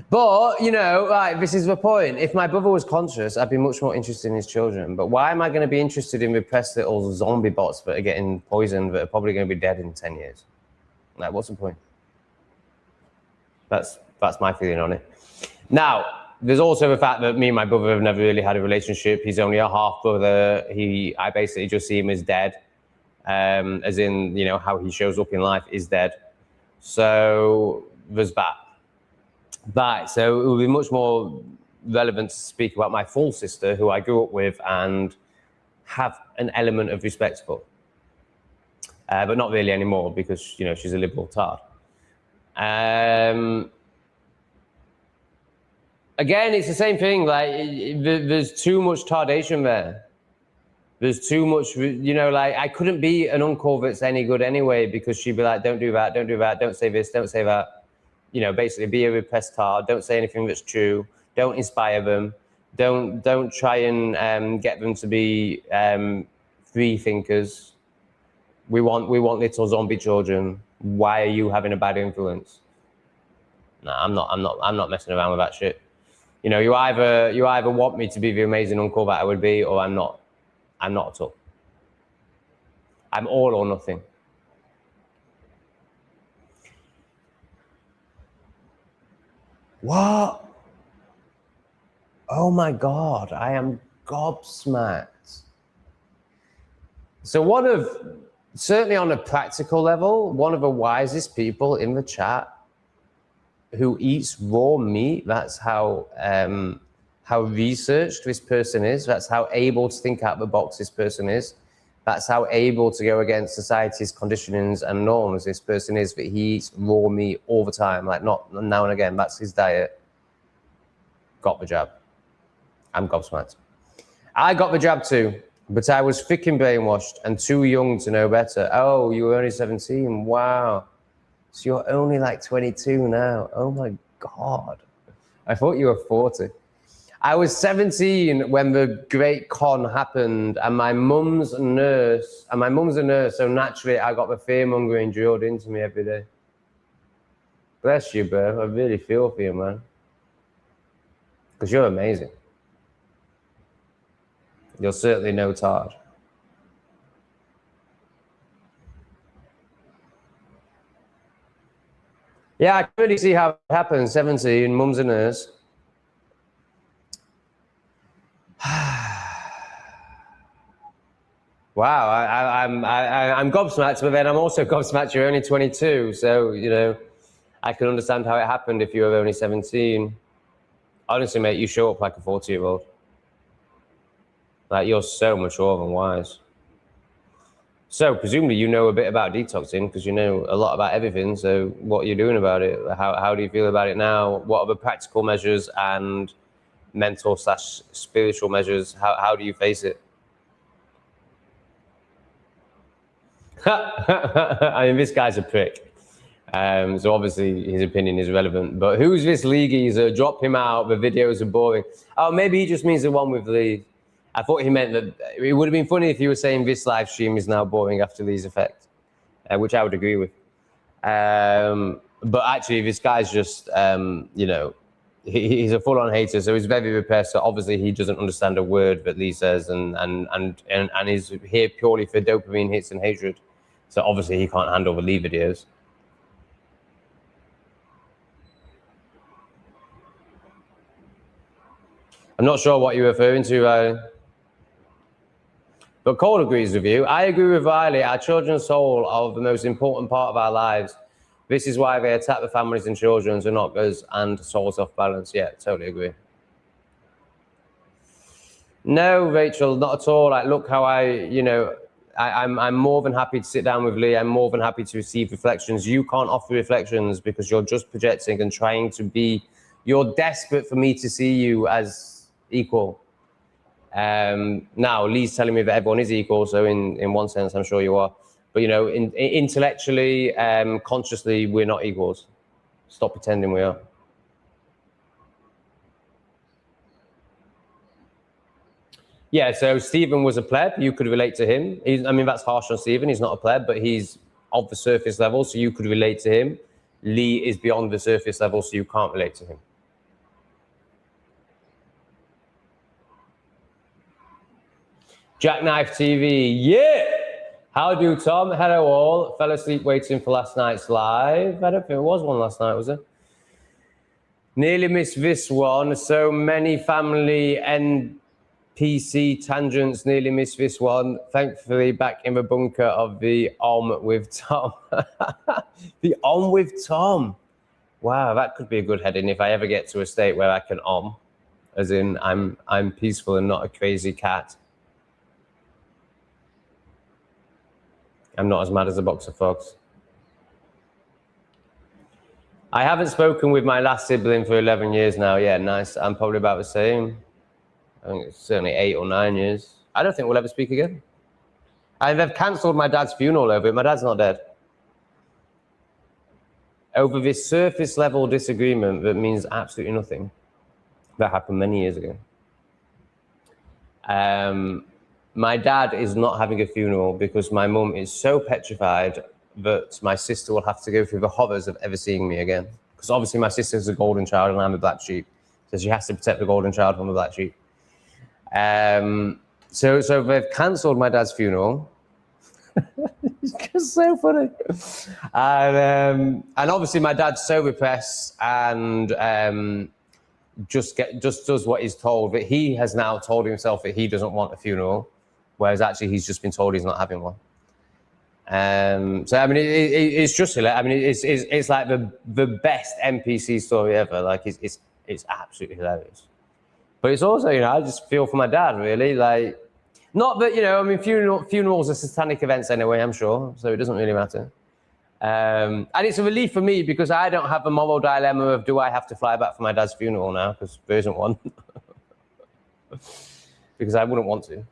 But, you know, like, this is the point. If my brother was conscious, I'd be much more interested in his children. But why am I going to be interested in repressed little zombie bots that are getting poisoned, that are probably going to be dead in 10 years? Like, what's the point? That's my feeling on it. Now, there's also the fact that me and my brother have never really had a relationship. He's only a half brother. I basically just see him as dead, as in, you know, how he shows up in life is dead. So there's that. But so it would be much more relevant to speak about my full sister, who I grew up with and have an element of respect for. But not really anymore because, you know, she's a liberal tard. Again, it's the same thing. Like, there's too much tardation there. There's too much, you know, like, I couldn't be an uncle that's any good anyway because she'd be like, don't do that, don't do that, don't say this, don't say that. You know, basically be a repressed tard. Don't say anything that's true. Don't inspire them. Don't try and get them to be free thinkers. We want little zombie children. Why are you having a bad influence? No, I'm not messing around with that shit. You know, you either want me to be the amazing uncle that I would be, or I'm not. I'm not at all. I'm all or nothing. What? Oh my God, I am gobsmacked. So certainly on a practical level, one of the wisest people in the chat who eats raw meat, that's how researched this person is, that's how able to think out the box this person is, that's how able to go against society's conditionings and norms this person is, that he eats raw meat all the time, like not now and again, that's his diet. Got the jab. I'm gobsmacked. I got the jab too, but I was freaking brainwashed and too young to know better. Oh, you were only 17, wow. So you're only like 22 now, oh my God. I thought you were 40. I was 17 when the Great Con happened, and my mum's a nurse, so naturally I got the fear-mongering drilled into me every day. Bless you, bro. I really feel for you, man. Because you're amazing. You're certainly no tard. Yeah, I can really see how it happens. 17, mum's a nurse. Wow, I'm gobsmacked, but then I'm also gobsmacked you're only 22. So, you know, I can understand how it happened if you were only 17. Honestly, mate, you show up like a 40-year-old. Like, you're so mature and wise. So, presumably you know a bit about detoxing because you know a lot about everything. So, what are you doing about it? How do you feel about it now? What are the practical measures and mental/spiritual measures? How do you face it? I mean, this guy's a prick. So obviously his opinion is relevant. But who's this Lee geezer? Drop him out. The videos are boring. Oh, maybe he just means the one with Lee. I thought he meant that it would have been funny if he was saying this live stream is now boring after Lee's effect, which I would agree with. But actually, this guy's just, you know, he's a full-on hater, so he's very repressed. So obviously, he doesn't understand a word that Lee says, and is here purely for dopamine hits and hatred. So obviously, he can't handle the Lee videos. I'm not sure what you're referring to, Riley. But Cole agrees with you. I agree with Riley. Our children's soul are the most important part of our lives. This is why they attack the families and children to knock us and souls off balance. Yeah, totally agree. No, Rachel, not at all. Like, look how I'm more than happy to sit down with Lee. I'm more than happy to receive reflections. You can't offer reflections because you're just projecting and trying to be, you're desperate for me to see you as equal. Now, Lee's telling me that everyone is equal, so in one sense, I'm sure you are. But, intellectually, consciously, we're not equals. Stop pretending we are. Yeah, so Stephen was a pleb. You could relate to him. That's harsh on Stephen. He's not a pleb, but he's of the surface level, so you could relate to him. Lee is beyond the surface level, so you can't relate to him. Jackknife TV, yeah! How do, Tom? Hello, all. Fell asleep waiting for last night's live. I don't think there was one last night, was there? Nearly missed this one. So many family NPC tangents. Nearly missed this one. Thankfully, back in the bunker of the Om with Tom. The Om with Tom. Wow, that could be a good heading if I ever get to a state where I can Om. As in, I'm peaceful and not a crazy cat. I'm not as mad as a box of frogs. I haven't spoken with my last sibling for 11 years now. Yeah, nice. I'm probably about the same. I think it's certainly 8 or 9 years. I don't think we'll ever speak again. And they've cancelled my dad's funeral over it. My dad's not dead. Over this surface level disagreement that means absolutely nothing. That happened many years ago. My dad is not having a funeral because my mum is so petrified that my sister will have to go through the horrors of ever seeing me again. Because obviously my sister's a golden child and I'm a black sheep. So she has to protect the golden child from the black sheep. So they've cancelled my dad's funeral. It's just so funny. And obviously my dad's so repressed and just does what he's told. But he has now told himself that he doesn't want a funeral, whereas actually he's just been told he's not having one. It's just hilarious. It's like the best NPC story ever. Like it's absolutely hilarious. But it's also, I just feel for my dad, really. Like, not that, funerals are satanic events anyway, I'm sure, so it doesn't really matter. And it's a relief for me because I don't have the moral dilemma of do I have to fly back for my dad's funeral now, because there isn't one. Because I wouldn't want to.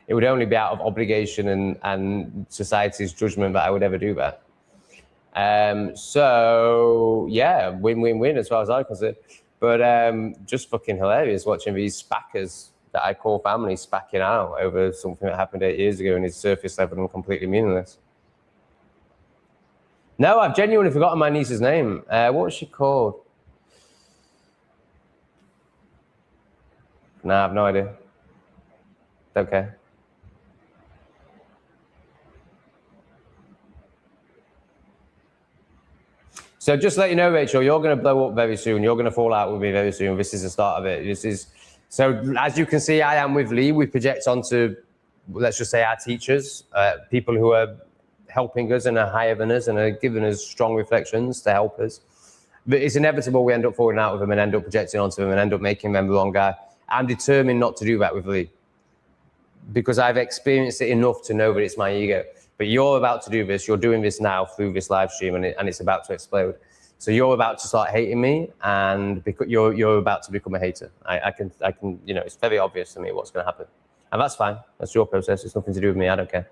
It would only be out of obligation and society's judgment that I would ever do that. So, yeah, win-win-win as far as I'm concerned. But just fucking hilarious watching these spackers that I call family spacking out over something that happened 8 years ago and is surface level and completely meaningless. No, I've genuinely forgotten my niece's name. What was she called? Nah, I have no idea. Don't care. So just to let you know, Rachel, you're going to blow up very soon. You're going to fall out with me very soon. This is the start of it. So as you can see, I am with Lee. We project onto, let's just say, our teachers, people who are helping us and are higher than us and are giving us strong reflections to help us. But it's inevitable we end up falling out with them and end up projecting onto them and end up making them the wrong guy. I'm determined not to do that with Lee because I've experienced it enough to know that it's my ego. But you're about to do this. You're doing this now through this live stream, and it's about to explode. So you're about to start hating me, and you're about to become a hater. I can. It's very obvious to me what's going to happen, and that's fine. That's your process. It's nothing to do with me. I don't care.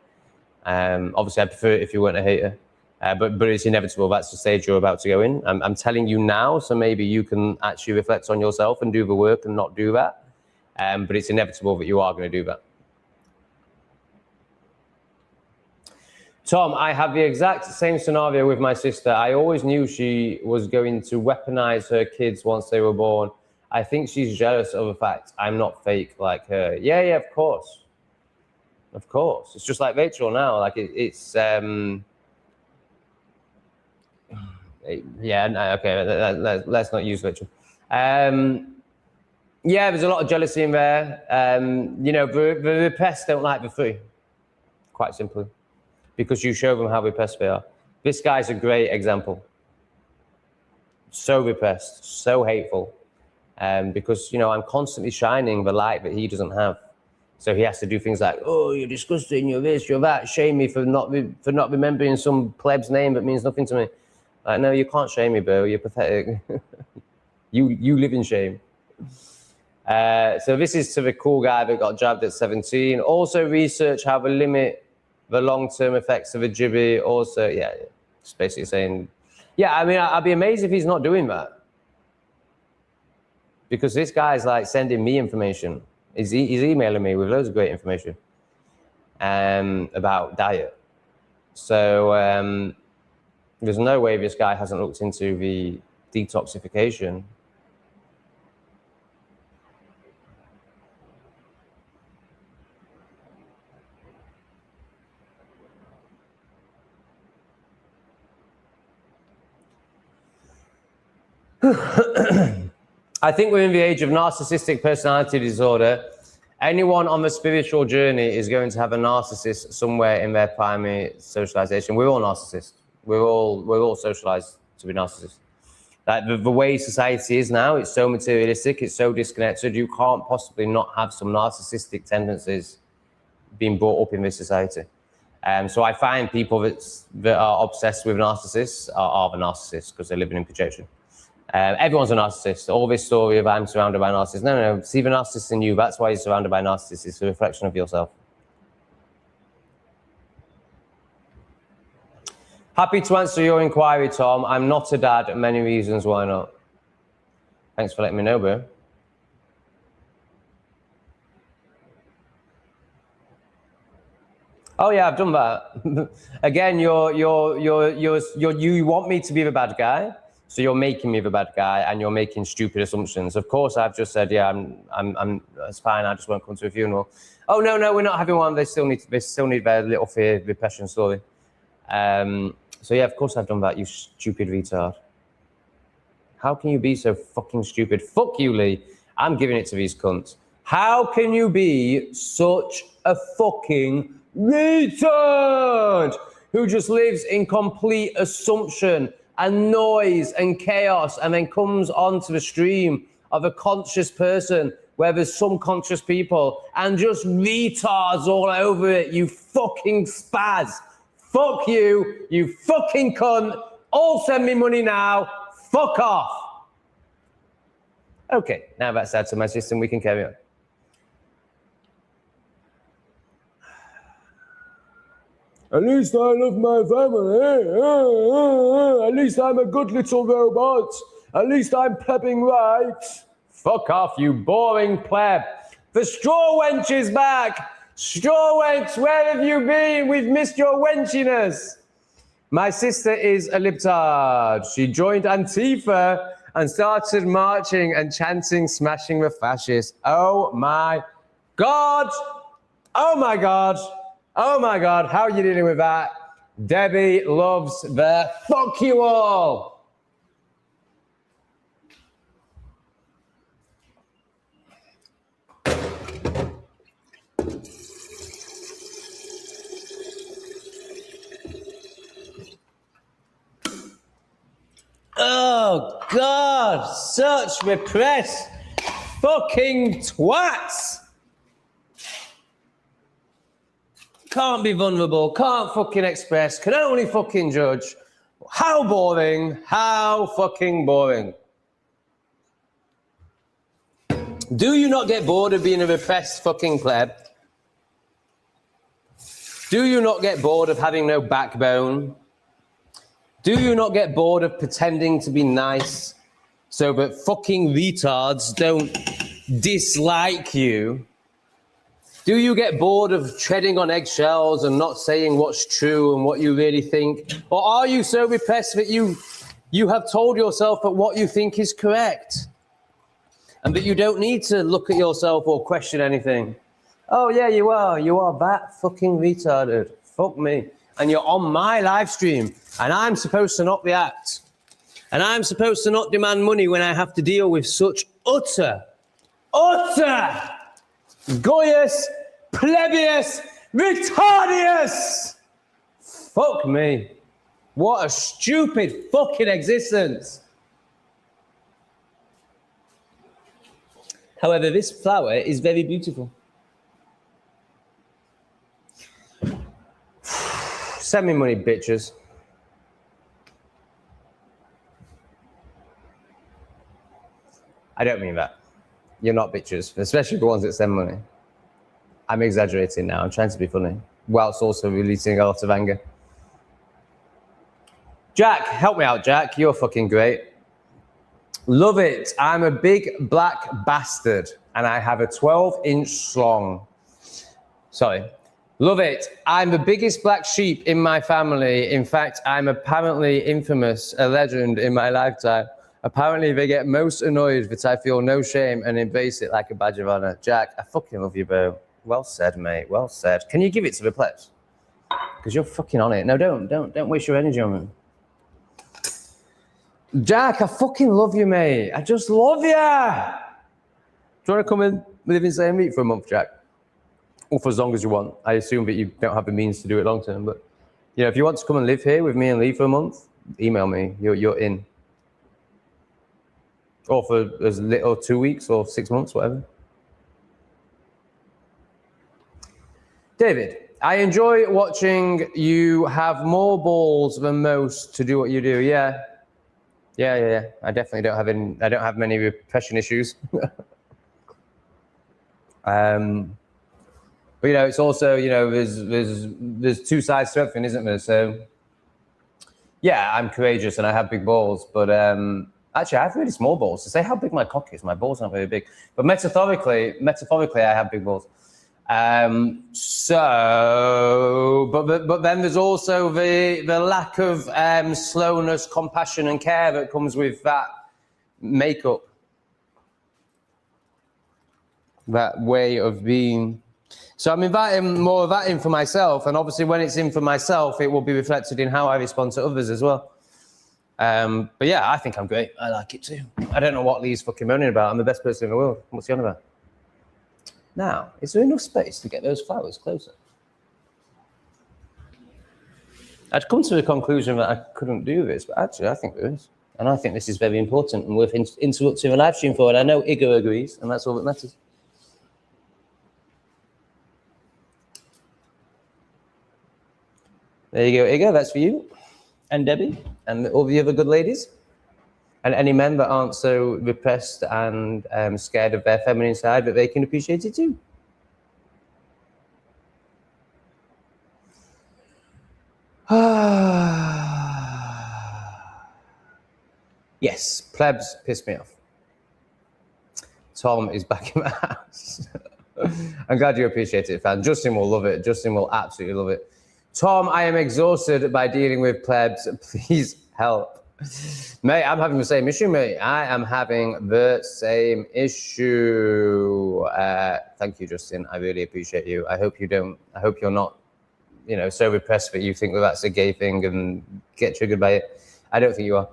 Obviously, I'd prefer it if you weren't a hater, but it's inevitable. That's the stage you're about to go in. I'm telling you now, so maybe you can actually reflect on yourself and do the work and not do that. But it's inevitable that you are going to do that. Tom, I have the exact same scenario with my sister. I always knew she was going to weaponize her kids once they were born. I think she's jealous of the fact I'm not fake like her. Yeah, of course. Of course. It's just like Rachel now. Like yeah, no, okay, let's not use Rachel. Yeah, there's a lot of jealousy in there. You know, the repressed don't like the free, quite simply, because you show them how repressed they are. This guy's a great example. So repressed, so hateful, because, you know, I'm constantly shining the light that he doesn't have. So he has to do things like, oh, you're disgusting, you're this, you're that, shame me for not remembering some pleb's name that means nothing to me. Like, no, you can't shame me, bro, you're pathetic. you live in shame. So this is to the cool guy that got jabbed at 17. Also research how to limit the long-term effects of a jibby. Also, yeah, it's basically saying, yeah, I mean, I'd be amazed if he's not doing that. Because this guy's like sending me information. He's emailing me with loads of great information about diet. So there's no way this guy hasn't looked into the detoxification. I think we're in the age of narcissistic personality disorder. Anyone on the spiritual journey is going to have a narcissist somewhere in their primary socialization. We're all narcissists. We're all socialized to be narcissists. Like the way society is now, it's so materialistic, it's so disconnected. You can't possibly not have some narcissistic tendencies being brought up in this society. So I find people that are obsessed with narcissists are the narcissists because they're living in projection. Everyone's a narcissist. All this story of I'm surrounded by narcissists. No, see the narcissist in you. That's why you're surrounded by narcissists. It's a reflection of yourself. Happy to answer your inquiry, Tom. I'm not a dad, and many reasons why not. Thanks for letting me know, bro. Oh yeah, I've done that. Again, you want me to be the bad guy. So you're making me the bad guy and you're making stupid assumptions. Of course, I've just said, yeah, that's fine. I just won't come to a funeral. Oh no, we're not having one. They still need their little fear, repression story. So yeah, of course I've done that, you stupid retard. How can you be so fucking stupid? Fuck you, Lee. I'm giving it to these cunts. How can you be such a fucking retard who just lives in complete assumption and noise and chaos and then comes onto the stream of a conscious person where there's some conscious people and just retards all over it, you fucking spaz. Fuck you, you fucking cunt. All send me money now. Fuck off. Okay, now that's out of my system, we can carry on. At least I love my family. At least I'm a good little robot. At least I'm plebbing right. Fuck off, you boring pleb. The straw wench is back. Straw wench, where have you been? We've missed your wenchiness. My sister is a libtard. She joined Antifa and started marching and chanting, smashing the fascists. Oh my God. Oh my God. Oh my God, how are you dealing with that? Debbie loves the fuck you all. Oh God, such repressed fucking twats. Can't be vulnerable, can't fucking express, can only fucking judge. How boring, how fucking boring. Do you not get bored of being a repressed fucking pleb? Do you not get bored of having no backbone? Do you not get bored of pretending to be nice so that fucking retards don't dislike you? Do you get bored of treading on eggshells and not saying what's true and what you really think? Or are you so repressed that you have told yourself that what you think is correct and that you don't need to look at yourself or question anything? Oh yeah, you are that fucking retarded. Fuck me. And you're on my live stream and I'm supposed to not react. And I'm supposed to not demand money when I have to deal with such utter utter Goius Plebeius Retardius. Fuck me. What a stupid fucking existence. However, this flower is very beautiful. Send me money, bitches. I don't mean that. You're not bitches, especially the ones that send money. I'm exaggerating now. I'm trying to be funny, whilst also releasing a lot of anger. Jack, help me out, Jack. You're fucking great. Love it. I'm a big black bastard, and I have a 12-inch schlong. Sorry. Love it. I'm the biggest black sheep in my family. In fact, I'm apparently infamous, a legend in my lifetime. Apparently, they get most annoyed that I feel no shame and embrace it like a badge of honor. Jack, I fucking love you, bro. Well said, mate. Well said. Can you give it to the plebs? Because you're fucking on it. No, don't waste your energy on me. Jack, I fucking love you, mate. I just love you. Do you want to come and live in St. Meat for a month, Jack? Or for as long as you want. I assume that you don't have the means to do it long term, but you know, if you want to come and live here with me and leave for a month, email me. You're in. Or for as little 2 weeks or 6 months, whatever. David, I enjoy watching you have more balls than most to do what you do. Yeah. I definitely don't have any. I don't have many repression issues. But you know, it's also, you know, there's two sides to everything, isn't there? So yeah, I'm courageous and I have big balls, but actually I have really small balls. To say how big my cock is, my balls aren't very big. But metaphorically, I have big balls. But then there's also the lack of slowness, compassion, and care that comes with that makeup, that way of being. So I'm inviting more of that in for myself, and obviously when it's in for myself, it will be reflected in how I respond to others as well. But yeah, I think I'm great. I like it too. I don't know what Lee's fucking moaning about. I'm the best person in the world. What's he on about? Now, is there enough space to get those flowers closer? I'd come to the conclusion that I couldn't do this, but actually I think there is. And I think this is very important and worth interrupting a live stream for, and I know Igor agrees, and that's all that matters. There you go, Igor, that's for you. And Debbie, and all the other good ladies. And any men that aren't so repressed and scared of their feminine side, that they can appreciate it too. Yes, plebs piss me off. Tom is back in my house. I'm glad you appreciate it, fan. Justin will love it. Justin will absolutely love it. Tom, I am exhausted by dealing with plebs. Please help. Mate, I'm having the same issue, mate. I am having the same issue. Thank you, Justin. I really appreciate you. I hope you're not, you know, so repressed that you think that that's a gay thing and get triggered by it. I don't think you are.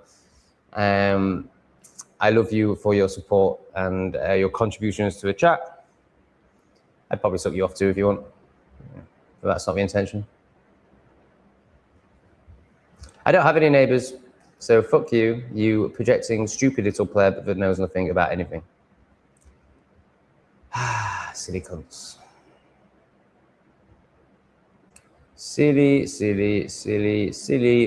I love you for your support and your contributions to the chat. I'd probably suck you off too if you want. But that's not the intention. I don't have any neighbors. So fuck you, you projecting stupid little pleb that knows nothing about anything. Silly cunts. Silly,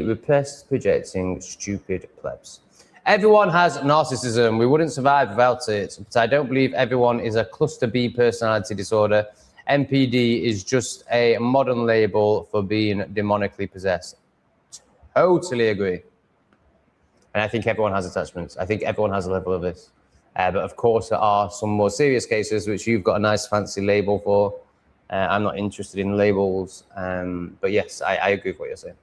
repressed, projecting, stupid plebs. Everyone has narcissism. We wouldn't survive without it. But I don't believe everyone is a cluster B personality disorder. NPD is just a modern label for being demonically possessed. Totally agree. And I think everyone has attachments. I think everyone has a level of this. But of course, there are some more serious cases, which you've got a nice fancy label for. I'm not interested in labels. But yes, I agree with what you're saying.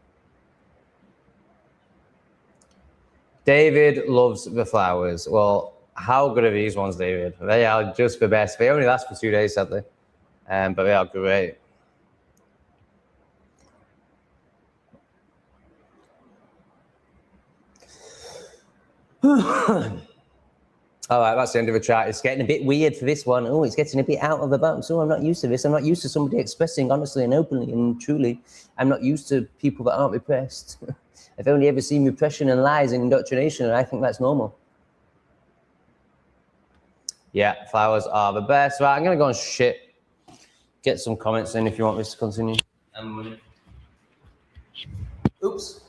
David loves the flowers. Well, how good are these ones, David? They are just the best. They only last for 2 days, sadly. But they are great. All right, that's the end of the chat. It's getting a bit weird for this one. Oh, it's getting a bit out of the box. Oh, I'm not used to this. I'm not used to somebody expressing honestly and openly and truly. I'm not used to people that aren't repressed. I've only ever seen repression and lies and indoctrination, and I think that's normal. Yeah, flowers are the best. Right, I'm going to go and shit. Get some comments in if you want this to continue. Oops.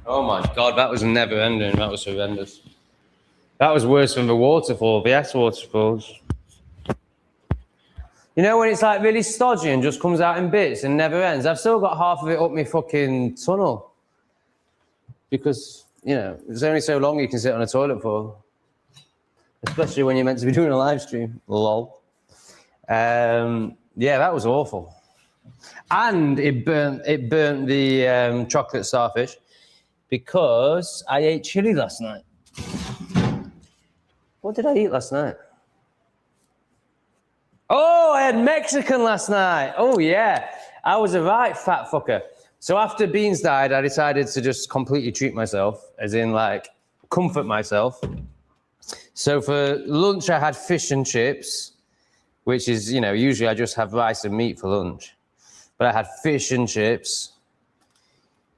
Oh my God, that was never ending. That was horrendous. That was worse than the waterfall, the S waterfalls. You know when it's like really stodgy and just comes out in bits and never ends? I've still got half of it up my fucking tunnel. Because, you know, there's only so long you can sit on a toilet for. Especially when you're meant to be doing a live stream. Lol. Yeah, that was awful. And it burnt the chocolate starfish because I ate chili last night. What did I eat last night? Oh, I had Mexican last night. Oh, yeah. I was a right fat fucker. So after Beans died, I decided to just completely treat myself, as in, like, comfort myself. So for lunch, I had fish and chips, which is, you know, usually I just have rice and meat for lunch. But I had fish and chips.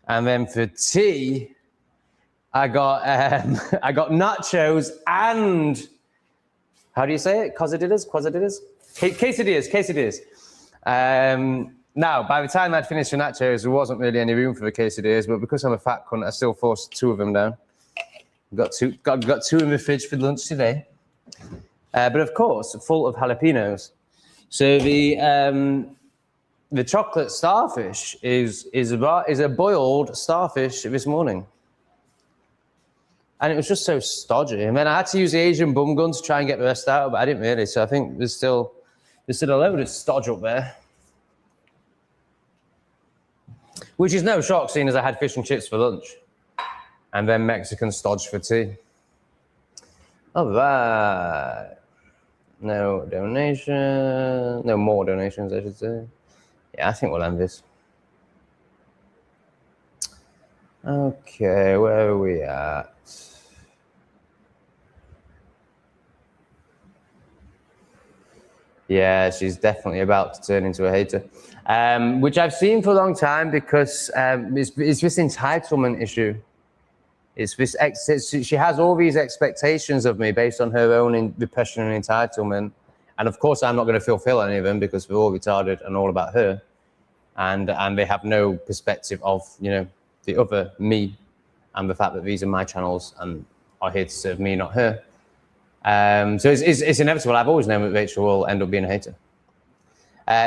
And then for tea, I got nachos and, how do you say it? Quesadillas? Quesadillas. Now, by the time I'd finished the nachos, there wasn't really any room for the quesadillas, but because I'm a fat cunt, I still forced 2 of them down. Got 2 in the fridge for lunch today. But of course, full of jalapenos. So the chocolate starfish is a boiled starfish this morning. And it was just so stodgy. And then I had to use the Asian bum gun to try and get the rest out, but I didn't really. So I think there's still a load of stodge up there. Which is no shock, seeing as I had fish and chips for lunch. And then Mexican stodge for tea. All right. No more donations, I should say. Yeah, I think we'll end this. Okay, where are we at? Yeah, she's definitely about to turn into a hater, which I've seen for a long time because it's this entitlement issue. It's this she has all these expectations of me based on her own repression and entitlement, and of course I'm not going to fulfill any of them because they're all retarded and all about her, and they have no perspective of, you know, the other me, and the fact that these are my channels and are here to serve me, not her. So it's inevitable. I've always known that Rachel will end up being a hater.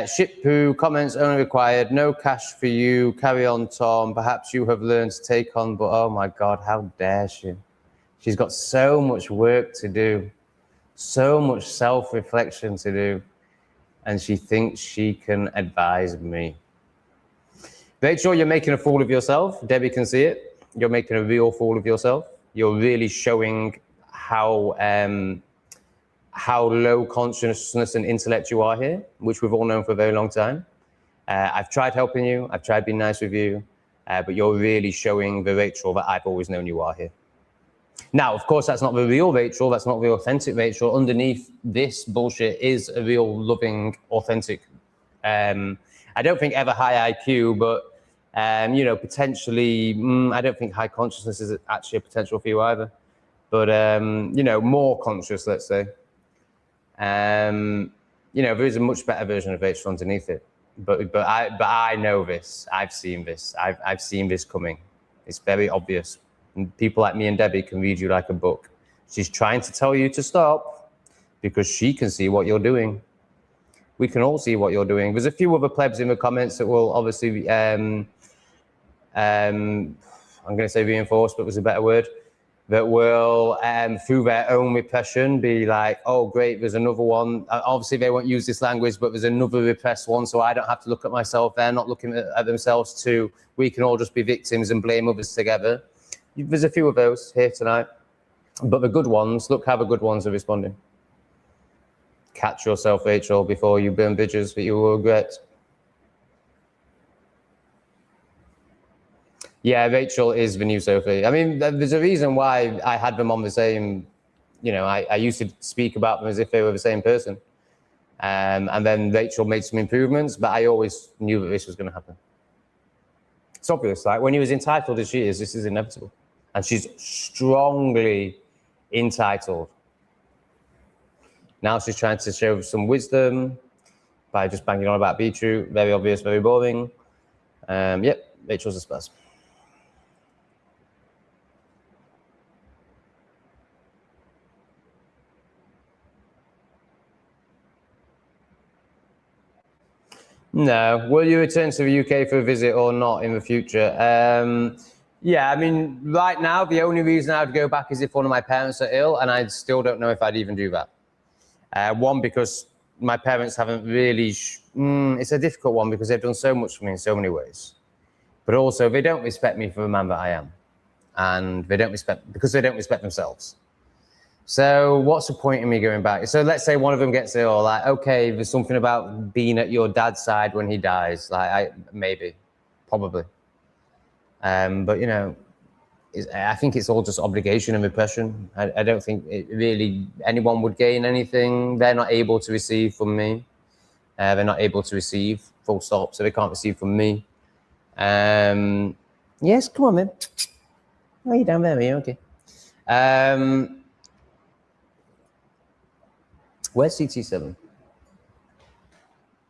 Ship who comments only required, no cash for you, carry on Tom, perhaps you have learned to take on, but oh my God, how dare she? She's got so much work to do, so much self-reflection to do, and she thinks she can advise me. Rachel, you're making a fool of yourself. Debbie can see it. You're making a real fool of yourself. You're really showing how low consciousness and intellect you are here, which we've all known for a very long time. I've tried helping you. I've tried being nice with you, but you're really showing the Rachel that I've always known you are here. Now, of course, that's not the real Rachel. That's not the authentic Rachel. Underneath this bullshit is a real, loving, authentic, I don't think ever high IQ, but, you know, potentially, I don't think high consciousness is actually a potential for you either. But, you know, more conscious, let's say. You know, there is a much better version of Rachel underneath it. But I know this. I've seen this. I've seen this coming. It's very obvious. And people like me and Debbie can read you like a book. She's trying to tell you to stop because she can see what you're doing. We can all see what you're doing. There's a few other plebs in the comments that will obviously, I'm going to say reinforce, but was a better word, that will, through their own repression, be like, oh, great, there's another one. Obviously, they won't use this language, but there's another repressed one, so I don't have to look at myself. They're not looking at themselves too. We can all just be victims and blame others together. There's a few of those here tonight. But the good ones, look how the good ones are responding. Catch yourself, Rachel, before you burn bridges that you will regret. Yeah, Rachel is the new Sophie. I mean, there's a reason why I had them on the same, you know, I used to speak about them as if they were the same person. And then Rachel made some improvements, but I always knew that this was going to happen. It's obvious, like when you're as entitled as she is, this is inevitable. And she's strongly entitled. Now she's trying to show some wisdom by just banging on about beetroot. Very obvious, very boring. Yep, Rachel's a spaz. No. Will you return to the UK for a visit or not in the future? Yeah, I mean, right now, the only reason I'd go back is if one of my parents are ill, and I still don't know if I'd even do that. One, because my parents haven't really, it's a difficult one because they've done so much for me in so many ways. But also, they don't respect me for the man that I am. And they don't respect themselves. So what's the point in me going back? So let's say one of them gets ill, like, okay, there's something about being at your dad's side when he dies. Like, maybe, probably. But, you know, I think it's all just obligation and repression. I don't think really anyone would gain anything. They're not able to receive from me. They're not able to receive, full stop, so they can't receive from me. Yes, come on, man. Oh, you down there, are you? Okay. Where's CT7?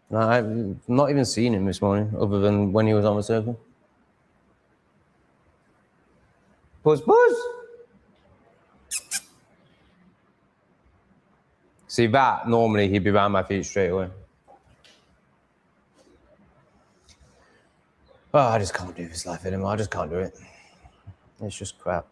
No, I've not even seen him this morning, other than when he was on the circle. Buzz, buzz! See that, normally he'd be around my feet straight away. Oh, I just can't do this life anymore. I just can't do it. It's just crap.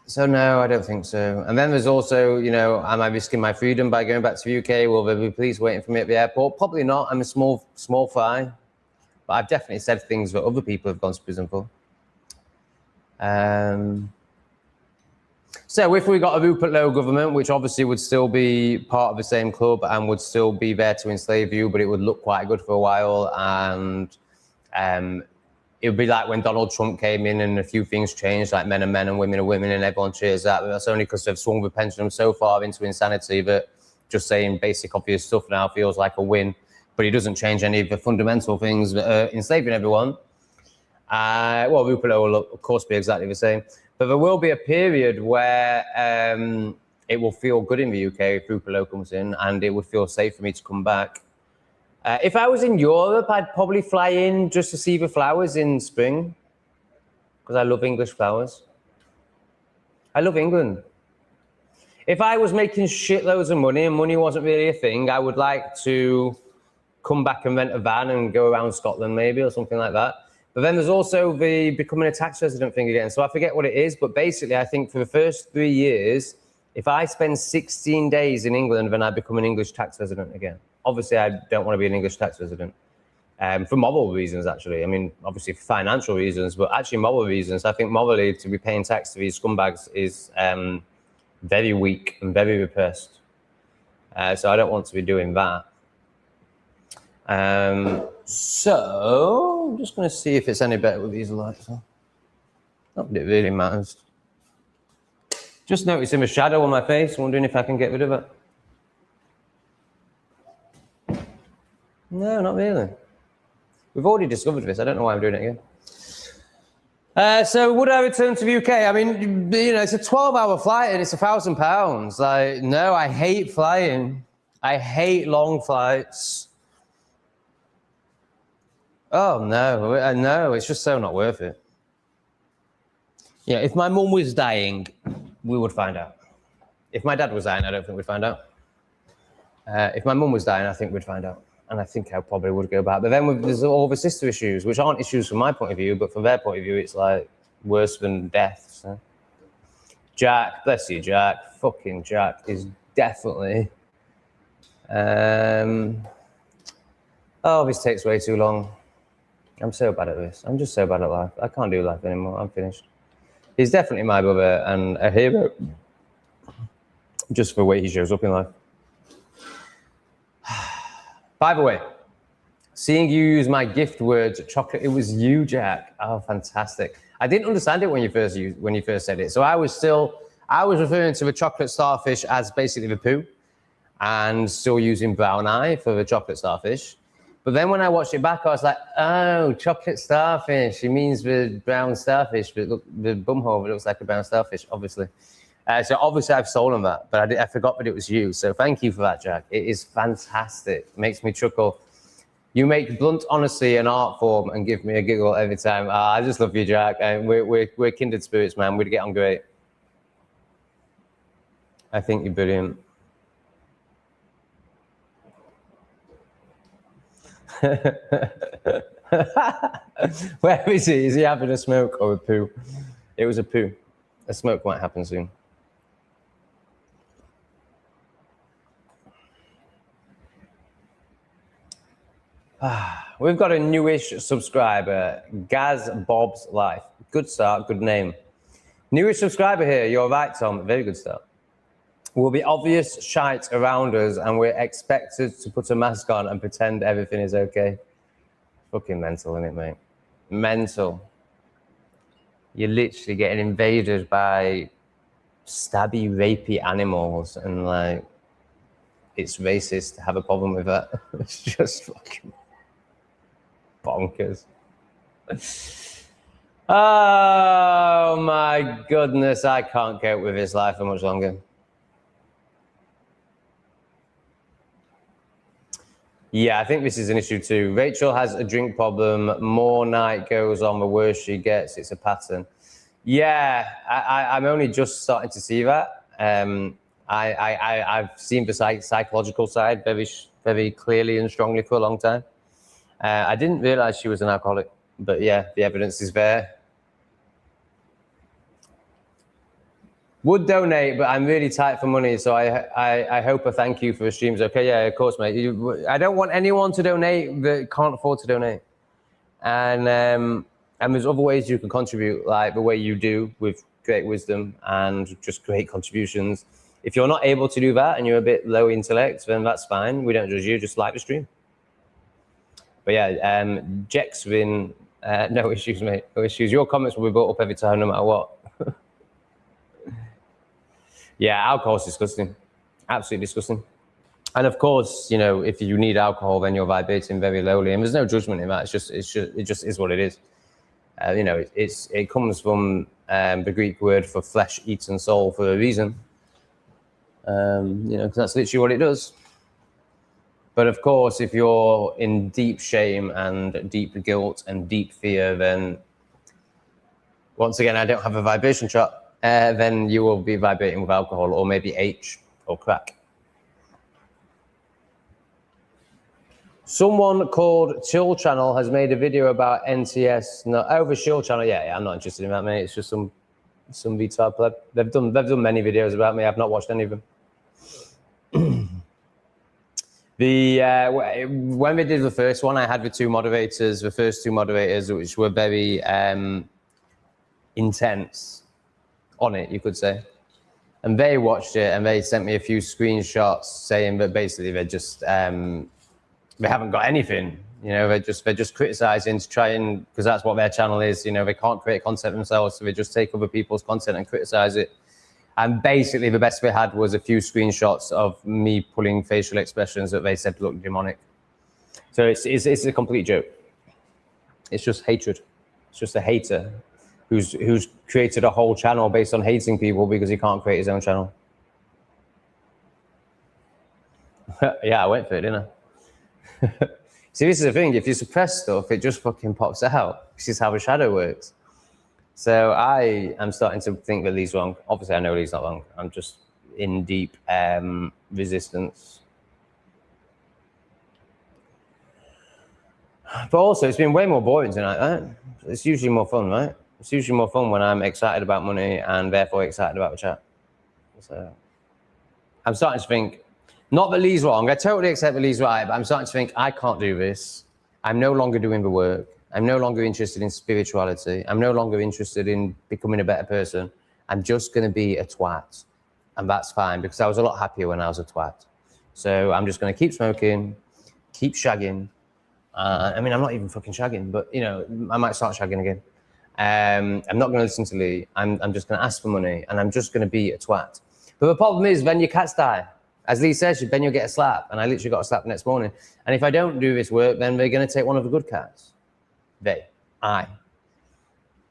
So no, I don't think so. And then there's also, you know, am I risking my freedom by going back to the UK? Will there be police waiting for me at the airport? Probably not. I'm a small fry. But I've definitely said things that other people have gone to prison for. So if we got a Rupert Lowe government, which obviously would still be part of the same club and would still be there to enslave you, but it would look quite good for a while, and it would be like when Donald Trump came in and a few things changed, like men are men and women are women, and everyone cheers that. But that's only because they've swung the pendulum so far into insanity that just saying basic obvious stuff now feels like a win, but it doesn't change any of the fundamental things that are enslaving everyone. Well, Rupert Lowe will, of course, be exactly the same. But there will be a period where it will feel good in the UK if Rupert Lowe comes in, and it would feel safe for me to come back. If I was in Europe, I'd probably fly in just to see the flowers in spring, because I love English flowers. I love England. If I was making shitloads of money and money wasn't really a thing, I would like to come back and rent a van and go around Scotland maybe, or something like that. But then there's also the becoming a tax resident thing again. So I forget what it is, but basically I think for the first 3 years, if I spend 16 days in England, then I become an English tax resident again. Obviously, I don't want to be an English tax resident for moral reasons, actually. I mean, obviously for financial reasons, but actually moral reasons. I think morally to be paying tax to these scumbags is very weak and very repressed. So I don't want to be doing that. So I'm just going to see if it's any better with these lights. Not that it really matters. Just noticing a shadow on my face, wondering if I can get rid of it. No, not really. We've already discovered this. I don't know why I'm doing it again. So would I return to the UK? I mean, you know, it's a 12-hour flight and it's £1,000. Like, no, I hate flying. I hate long flights. Oh, no, it's just so not worth it. Yeah, if my mum was dying, we would find out. If my dad was dying, I don't think we'd find out. If my mum was dying, I think we'd find out. And I think I probably would go back. But then there's all the sister issues, which aren't issues from my point of view, but from their point of view, it's like worse than death. So. Jack, bless you, Jack. Fucking Jack is definitely... Oh, this takes way too long. I'm so bad at this. I'm just so bad at life. I can't do life anymore. I'm finished. He's definitely my brother and a hero. Just for the way he shows up in life. By the way, seeing you use my gift words, chocolate, it was you, Jack. Oh, fantastic. I didn't understand it when you first said it. So I was referring to the chocolate starfish as basically the poo and still using brown eye for the chocolate starfish. But then when I watched it back, I was like, oh, chocolate starfish. It means the brown starfish, but look, the bumhole, it looks like a brown starfish, obviously. So obviously I've stolen that, but I forgot that it was you. So thank you for that, Jack. It is fantastic. It makes me chuckle. You make blunt honesty an art form and give me a giggle every time. I just love you, Jack. We're kindred spirits, man. We'd get on great. I think you're brilliant. Where is he? Is he having a smoke or a poo? It was a poo. A smoke might happen soon. We've got a newish subscriber, Gaz Bob's Life. Good start, good name. Newish subscriber here. You're right, Tom. Very good start. Will be obvious shite around us, and we're expected to put a mask on and pretend everything is okay. Fucking mental, isn't it, mate? Mental. You're literally getting invaded by stabby, rapey animals, and like, it's racist to have a problem with that. It's just fucking bonkers. Oh my goodness, I can't cope with this life for much longer. Yeah, I think this is an issue too. Rachel has a drink problem. More night goes on, the worse she gets. It's a pattern. Yeah, I'm only just starting to see that. I've seen the psychological side very clearly and strongly for a long time. I didn't realize she was an alcoholic, but yeah, the evidence is there. Would donate, but I'm really tight for money, so I hope a thank you for the streams. Okay, yeah, of course, mate. I don't want anyone to donate that can't afford to donate. And there's other ways you can contribute, like the way you do with great wisdom and just great contributions. If you're not able to do that and you're a bit low intellect, then that's fine. We don't judge you, just like the stream. But yeah, Jexvin, no issues, mate, no issues. Your comments will be brought up every time, no matter what. Yeah, alcohol's disgusting, absolutely disgusting. And of course, you know, if you need alcohol, then you're vibrating very lowly, and there's no judgment in that. It just is what it is. You know, it comes from the Greek word for flesh eaten soul for a reason. You know, because that's literally what it does. But of course, if you're in deep shame and deep guilt and deep fear, then once again, I don't have a vibration chart. Then you will be vibrating with alcohol or maybe H or crack. Someone called Chill Channel has made a video about NTS. No, over Chill Channel. Yeah, I'm not interested in that, mate. It's just some retard pleb. They've done many videos about me. I've not watched any of them. When we did the first one, I had the first two moderators, which were very intense on it, you could say. And they watched it and they sent me a few screenshots saying that basically they're just they haven't got anything, you know, they're just criticizing to try and, because that's what their channel is, you know, they can't create content themselves, so they just take other people's content and criticize it. And basically the best they had was a few screenshots of me pulling facial expressions that they said looked demonic. So it's a complete joke. It's just hatred. It's just a hater who's created a whole channel based on hating people because he can't create his own channel. Yeah, I went for it, didn't I? See, this is the thing. If you suppress stuff, it just fucking pops out. This is how the shadow works. So I am starting to think that Lee's wrong. Obviously, I know Lee's not wrong. I'm just in deep resistance. But also, it's been way more boring tonight, right? It's usually more fun, right? It's usually more fun when I'm excited about money and therefore excited about the chat. So I'm starting to think, not that Lee's wrong. I totally accept that Lee's right, but I'm starting to think I can't do this. I'm no longer doing the work. I'm no longer interested in spirituality. I'm no longer interested in becoming a better person. I'm just going to be a twat. And that's fine because I was a lot happier when I was a twat. So I'm just going to keep smoking, keep shagging. I mean, I'm not even fucking shagging, but, you know, I might start shagging again. I'm not going to listen to Lee. I'm just going to ask for money and I'm just going to be a twat. But the problem is when your cats die, as Lee says, then you'll get a slap. And I literally got a slap the next morning. And if I don't do this work, then they're going to take one of the good cats.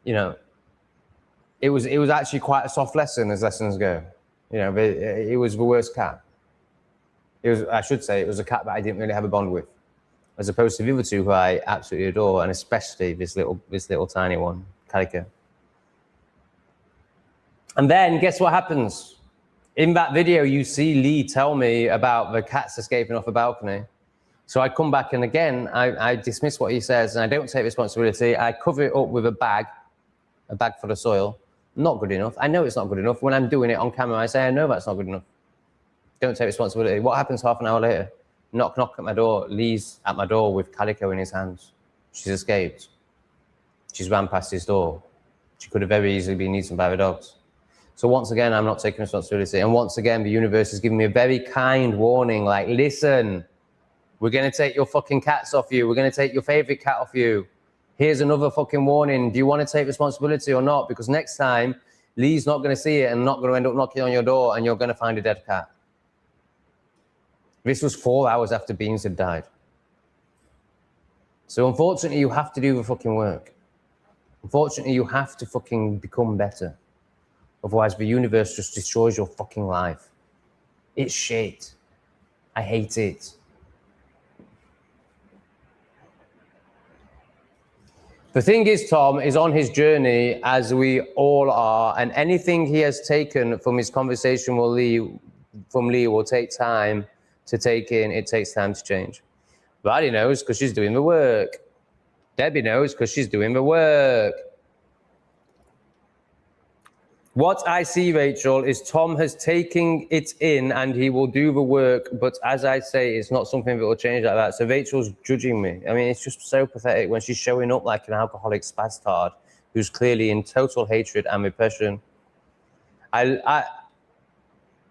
You know, it was actually quite a soft lesson as lessons go. You know, it was the worst cat. I should say, it was a cat that I didn't really have a bond with, as opposed to the other two who I absolutely adore, and especially this little tiny one, Calico. And then guess what happens? In that video, you see Lee tell me about the cats escaping off a balcony. So I come back and again, I dismiss what he says and I don't take responsibility. I cover it up with a bag full of soil. Not good enough. I know it's not good enough. When I'm doing it on camera, I say, I know that's not good enough. Don't take responsibility. What happens half an hour later? Knock, knock at my door. Lee's at my door with calico in his hands. She's escaped. She's ran past his door. She could have very easily been eaten by the dogs. So once again, I'm not taking responsibility. And once again, the universe is giving me a very kind warning, like, listen, we're going to take your fucking cats off you. We're going to take your favorite cat off you. Here's another fucking warning. Do you want to take responsibility or not? Because next time, Lee's not going to see it and not going to end up knocking on your door and you're going to find a dead cat. This was 4 hours after Beans had died. So unfortunately, you have to do the fucking work. Unfortunately, you have to fucking become better. Otherwise, the universe just destroys your fucking life. It's shit. I hate it. The thing is, Tom is on his journey, as we all are, and anything he has taken from his conversation with Lee will take time to take in. It takes time to change. Riley knows because she's doing the work. Debbie knows because she's doing the work. What I see, Rachel, is Tom has taken it in and he will do the work. But as I say, it's not something that will change like that. So Rachel's judging me. I mean, it's just so pathetic when she's showing up like an alcoholic spastard who's clearly in total hatred and repression. I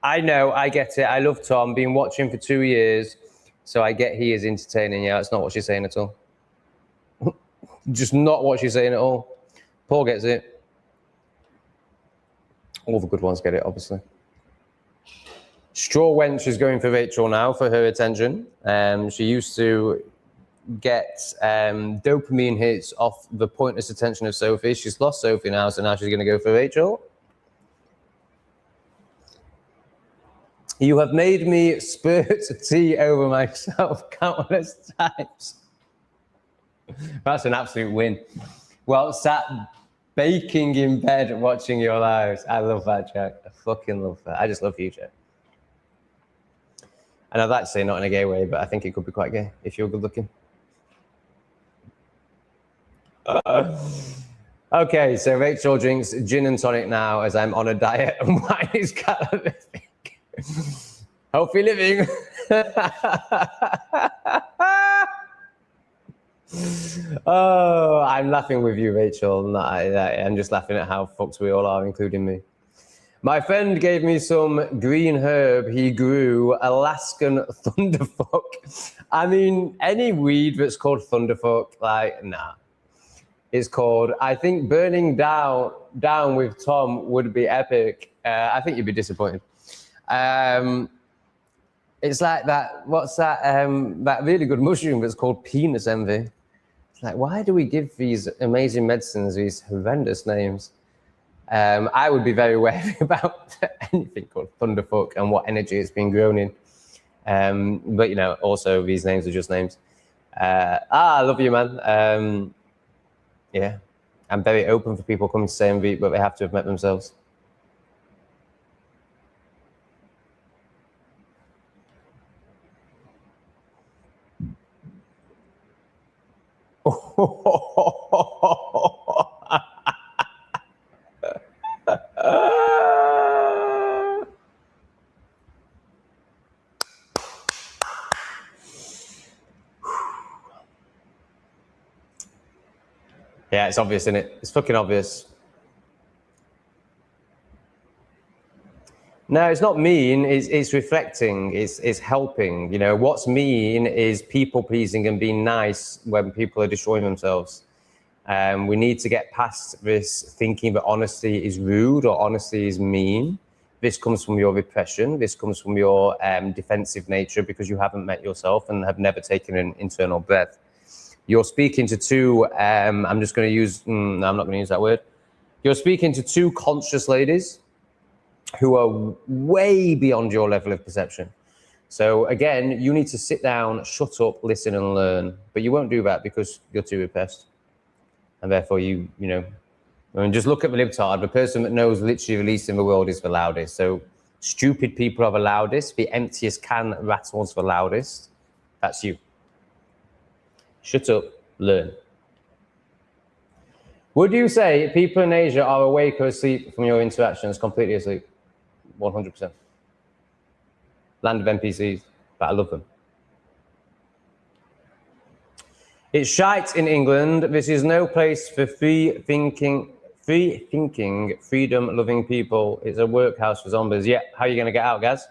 know, I get it. I love Tom. Been watching for 2 years. So I get he is entertaining. Yeah, it's not what she's saying at all. Just not what she's saying at all. Paul gets it. All the good ones get it, obviously. Straw Wench is going for Rachel now for her attention. She used to get dopamine hits off the pointless attention of Sophie. She's lost Sophie now, so now she's going to go for Rachel. You have made me spurt tea over myself countless times. That's an absolute win. Well, sat baking in bed watching your lives. I love that, Jack. I fucking love that. I just love you, Jack. And I'd like to say not in a gay way, but I think it could be quite gay if you're good looking. Okay, so Rachel drinks gin and tonic now as I'm on a diet and wine is calorific. Healthy living. Oh, I'm laughing with you, Rachel. I'm just laughing at how fucked we all are, including me. My friend gave me some green herb he grew, Alaskan thunderfuck. I mean, any weed that's called thunderfuck, like, nah. It's called, I think burning down with Tom would be epic. I think you'd be disappointed. It's like that, what's that, that really good mushroom that's called penis envy. It's like, why do we give these amazing medicines these horrendous names? I would be very wary about anything called thunderfuck and what energy it's been grown in. But, you know, also these names are just names. I love you, man. Yeah, I'm very open for people coming to say and beat, but they have to have met themselves. Yeah, it's obvious, isn't it? It's fucking obvious. No, it's not mean. It's reflecting. It's helping. You know, what's mean is people pleasing and being nice when people are destroying themselves. We need to get past this thinking that honesty is rude or honesty is mean. This comes from your repression. This comes from your defensive nature because you haven't met yourself and have never taken an internal breath. You're speaking to two, I'm just going to use, no, I'm not going to use that word. You're speaking to two conscious ladies who are way beyond your level of perception. So again, you need to sit down, shut up, listen and learn. But you won't do that because you're too repressed. And therefore you know, I mean, just look at the libtard. The person that knows literally the least in the world is the loudest. So Stupid people are the loudest. The emptiest can rattles the loudest. That's you. Shut up, learn. Would you say people in Asia are awake or asleep from your interactions? Completely asleep. 100%. Land of NPCs, but I love them. It's shite in England. This is no place for free-thinking, freedom-loving people. It's a workhouse for zombies. Yeah, how are you going to get out, Gaz?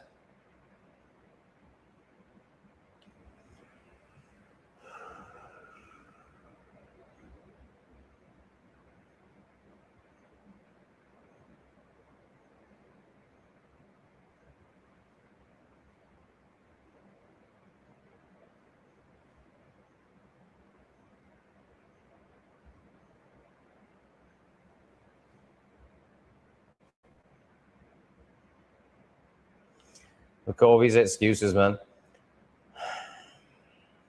Look at all these excuses, man.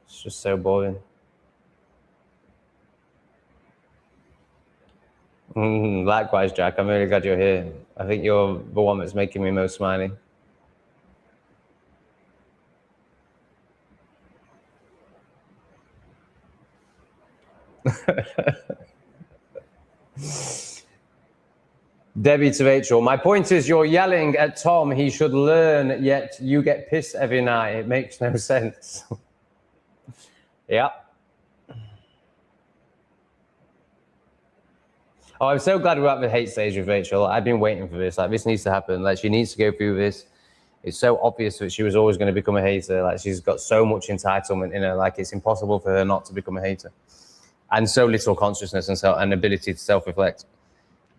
It's just so boring. Likewise, Jack. I'm really glad you're here. I think you're the one that's making me most smiling. Debbie to Rachel. My point is you're yelling at Tom. He should learn, yet you get pissed every night. It makes no sense. Yeah. Oh, I'm so glad we're at the hate stage with Rachel. I've been waiting for this. Like, this needs to happen. Like, she needs to go through this. It's so obvious that she was always going to become a hater. Like, she's got so much entitlement in her. Like, it's impossible for her not to become a hater. And so little consciousness and ability to self-reflect.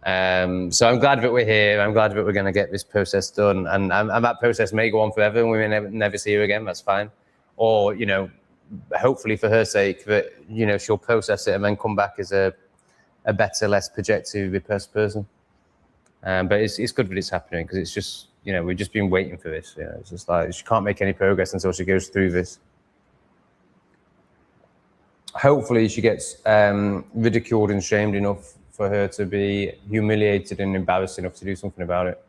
So I'm glad that we're here. I'm glad that we're going to get this process done. And that process may go on forever and we may never see her again. That's fine. Or, you know, hopefully for her sake that, you know, she'll process it and then come back as a better, less projective, repressed person. But it's good that it's happening because it's just, you know, we've just been waiting for this. You know, it's just like she can't make any progress until she goes through this. Hopefully she gets ridiculed and shamed enough for her to be humiliated and embarrassed enough to do something about it.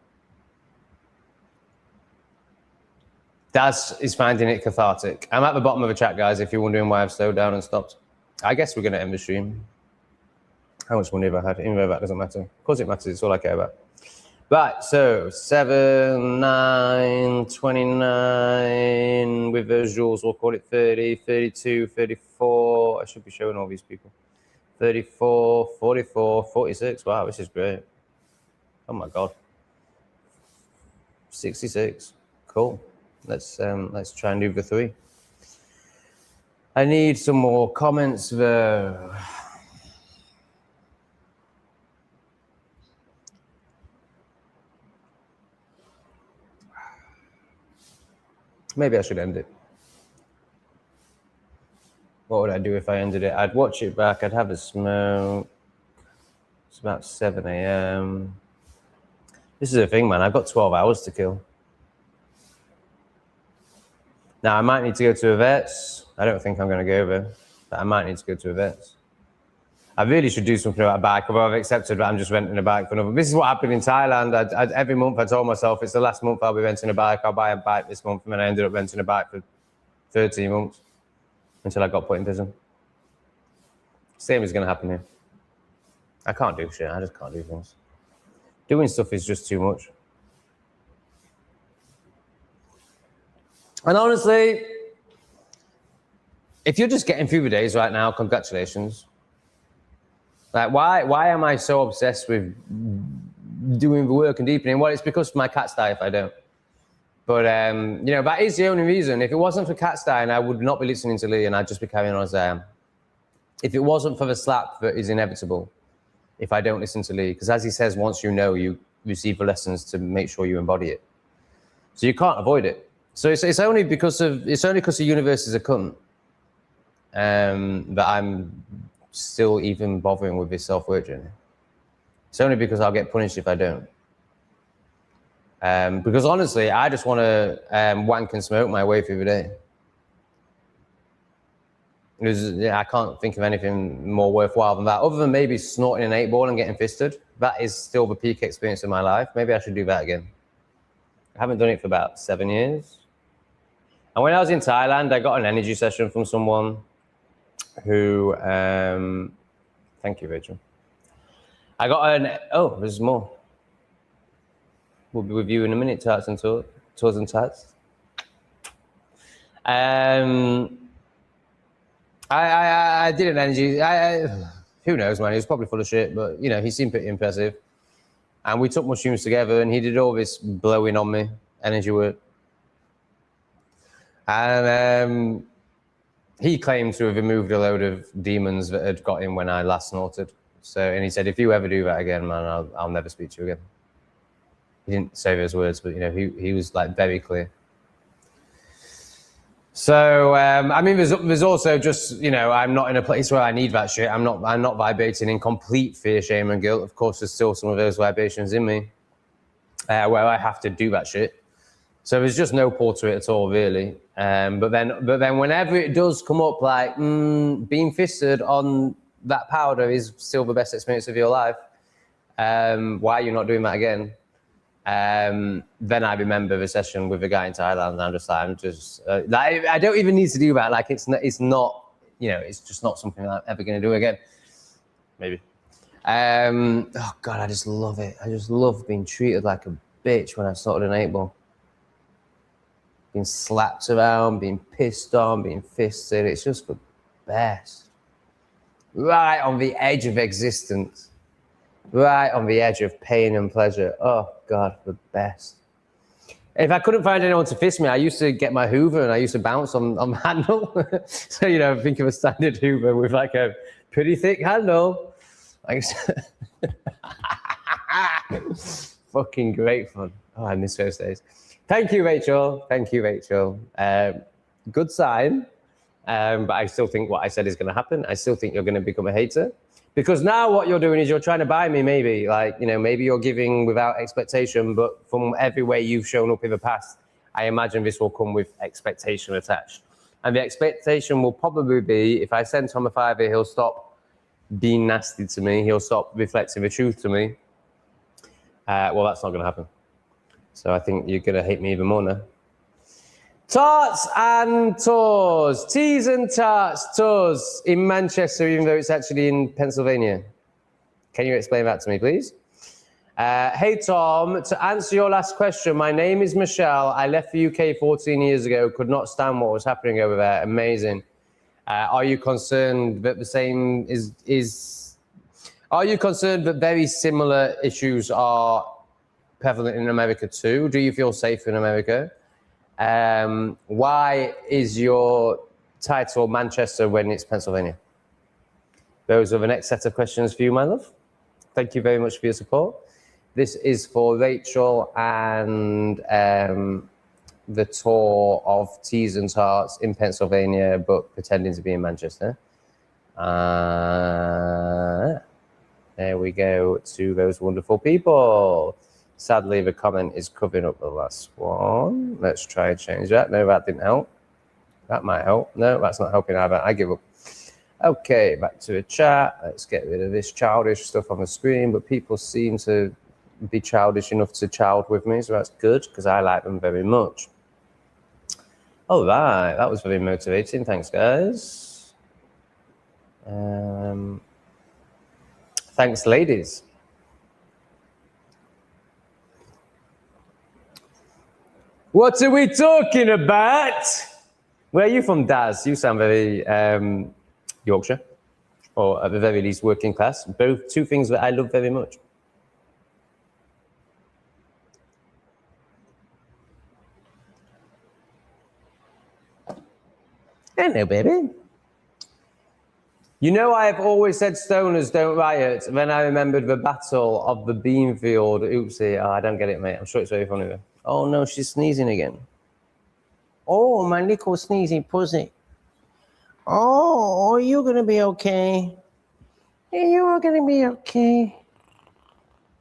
Daz is finding it cathartic. I'm at the bottom of the chat, guys, if you're wondering why I've slowed down and stopped. I guess we're going to end the stream. How much money have I had? Even though that doesn't matter. Of course it matters, it's all I care about. Right, so 7, 9, 29, with visuals, we'll call it 30, 32, 34. I should be showing all these people. 34, 44, 46. Wow, this is great. Oh my God. 66. Cool. Let's try and do the 3. I need some more comments though. Maybe I should end it. What would I do if I ended it? I'd watch it back. I'd have a smoke. It's about 7 a.m. This is the thing, man. I've got 12 hours to kill. Now, I might need to go to a vet's. I don't think I'm going to go there, but I might need to go to a vet's. I really should do something about a bike, although I've accepted that I'm just renting a bike for another. This is what happened in Thailand. Every month I told myself it's the last month I'll be renting a bike. I'll buy a bike this month, and then I ended up renting a bike for 13 months until I got put in prison. Same is going to happen here. I can't do shit. I just can't do things. Doing stuff is just too much. And honestly, if you're just getting through the days right now, congratulations. Like, why am I so obsessed with doing the work and deepening? Well, it's because my cats die if I don't. But, you know, that is the only reason. If it wasn't for cats dying, I would not be listening to Lee and I'd just be carrying on as I am. If it wasn't for the slap that is inevitable, if I don't listen to Lee, because as he says, once you know, you receive the lessons to make sure you embody it. So you can't avoid it. So it's only because the universe is a cunt that I'm still even bothering with this self-work journey. It's only because I'll get punished if I don't. Because honestly, I just want to wank and smoke my way through the day. Yeah, I can't think of anything more worthwhile than that, other than maybe snorting an 8-ball and getting fisted. That is still the peak experience of my life. Maybe I should do that again. I haven't done it for about 7 years. And when I was in Thailand, I got an energy session from someone who, thank you, Rachel. I got oh, there's more. We'll be with you in a minute, Tarts and Tours and Tarts. I did an energy, who knows, man, he was probably full of shit, but, you know, he seemed pretty impressive. And we took mushrooms together and he did all this blowing on me, energy work. And he claimed to have removed a load of demons that had got him when I last snorted. So, and he said, if you ever do that again, man, I'll never speak to you again. He didn't say those words, but, you know, he was like very clear. So, I mean, there's also just, you know, I'm not in a place where I need that shit. I'm not vibrating in complete fear, shame, and guilt. Of course, there's still some of those vibrations in me where I have to do that shit. So there's just no pull to it at all, really. But then whenever it does come up, like being fisted on that powder is still the best experience of your life. Why are you not doing that again? Then I remember the session with the guy in Thailand, and I'm just like, I don't even need to do that. Like, it's not, you know, it's just not something I'm ever going to do again. Maybe. Oh God, I just love it. I just love being treated like a bitch when I started an 8-ball. Being slapped around, being pissed on, being fisted. It's just the best. Right on the edge of existence. Right on the edge of pain and pleasure. Oh, God, the best. If I couldn't find anyone to fist me, I used to get my Hoover and I used to bounce on the handle. So, you know, think of a standard Hoover with like a pretty thick handle. Like, fucking great fun. Oh, I miss those days. Thank you, Rachel. Thank you, Rachel. Good sign. But I still think what I said is going to happen. I still think you're going to become a hater. Because now what you're doing is you're trying to buy me, maybe. Like, you know, maybe you're giving without expectation, but from every way you've shown up in the past, I imagine this will come with expectation attached. And the expectation will probably be, if I send Tom a fiver, he'll stop being nasty to me. He'll stop reflecting the truth to me. Well, that's not going to happen. So I think you're going to hate me even more now. Tarts and Tours. Teas and Tarts Tours in Manchester, even though it's actually in Pennsylvania. Can you explain that to me, please? Hey, Tom, to answer your last question, my name is Michelle. I left the UK 14 years ago, could not stand what was happening over there. Amazing. Are you concerned that the same are you concerned that very similar issues are prevalent in America too? Do you feel safe in America? Why is your title Manchester when it's Pennsylvania? Those are the next set of questions for you, my love. Thank you very much for your support. This is for Rachel and the tour of Teas and Tarts in Pennsylvania, but pretending to be in Manchester. There we go to those wonderful people. Sadly, the comment is covering up the last one. Let's try and change that. No, that didn't help. That might help. No, that's not helping either. I give up. Okay, back to the chat. Let's get rid of this childish stuff on the screen, but people seem to be childish enough to child with me, so that's good, because I like them very much. All right, that was very motivating. Thanks, guys. Thanks, ladies. What are we talking about? Where are you from, Daz? You sound very Yorkshire, or at the very least working class. Both two things that I love very much. Hello, baby. You know, I have always said stoners don't riot. Then I remembered the battle of the Beanfield. Oopsie. Oh, I don't get it, mate. I'm sure it's very funny though. Oh no, she's sneezing again. Oh, my little sneezy pussy. Oh, you're gonna be okay. Yeah, you are gonna be okay.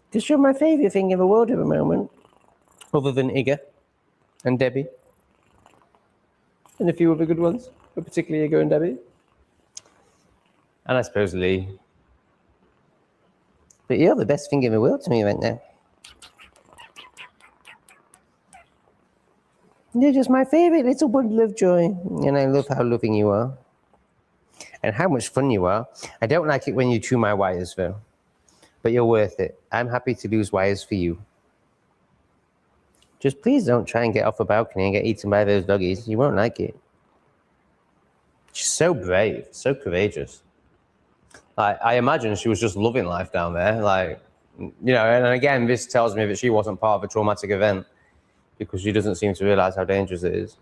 Because you're my favorite thing in the world at the moment. Other than Igga and Debbie. And a few other good ones, but particularly Igga and Debbie. And I suppose Lee. But you're the best thing in the world to me right now. You're just my favorite little bundle of joy. And I love how loving you are. And how much fun you are. I don't like it when you chew my wires, though. But you're worth it. I'm happy to lose wires for you. Just please don't try and get off a balcony and get eaten by those doggies. You won't like it. She's so brave, so courageous. Like, I imagine she was just loving life down there. Like, you know, and again, this tells me that she wasn't part of a traumatic event because she doesn't seem to realize how dangerous it is.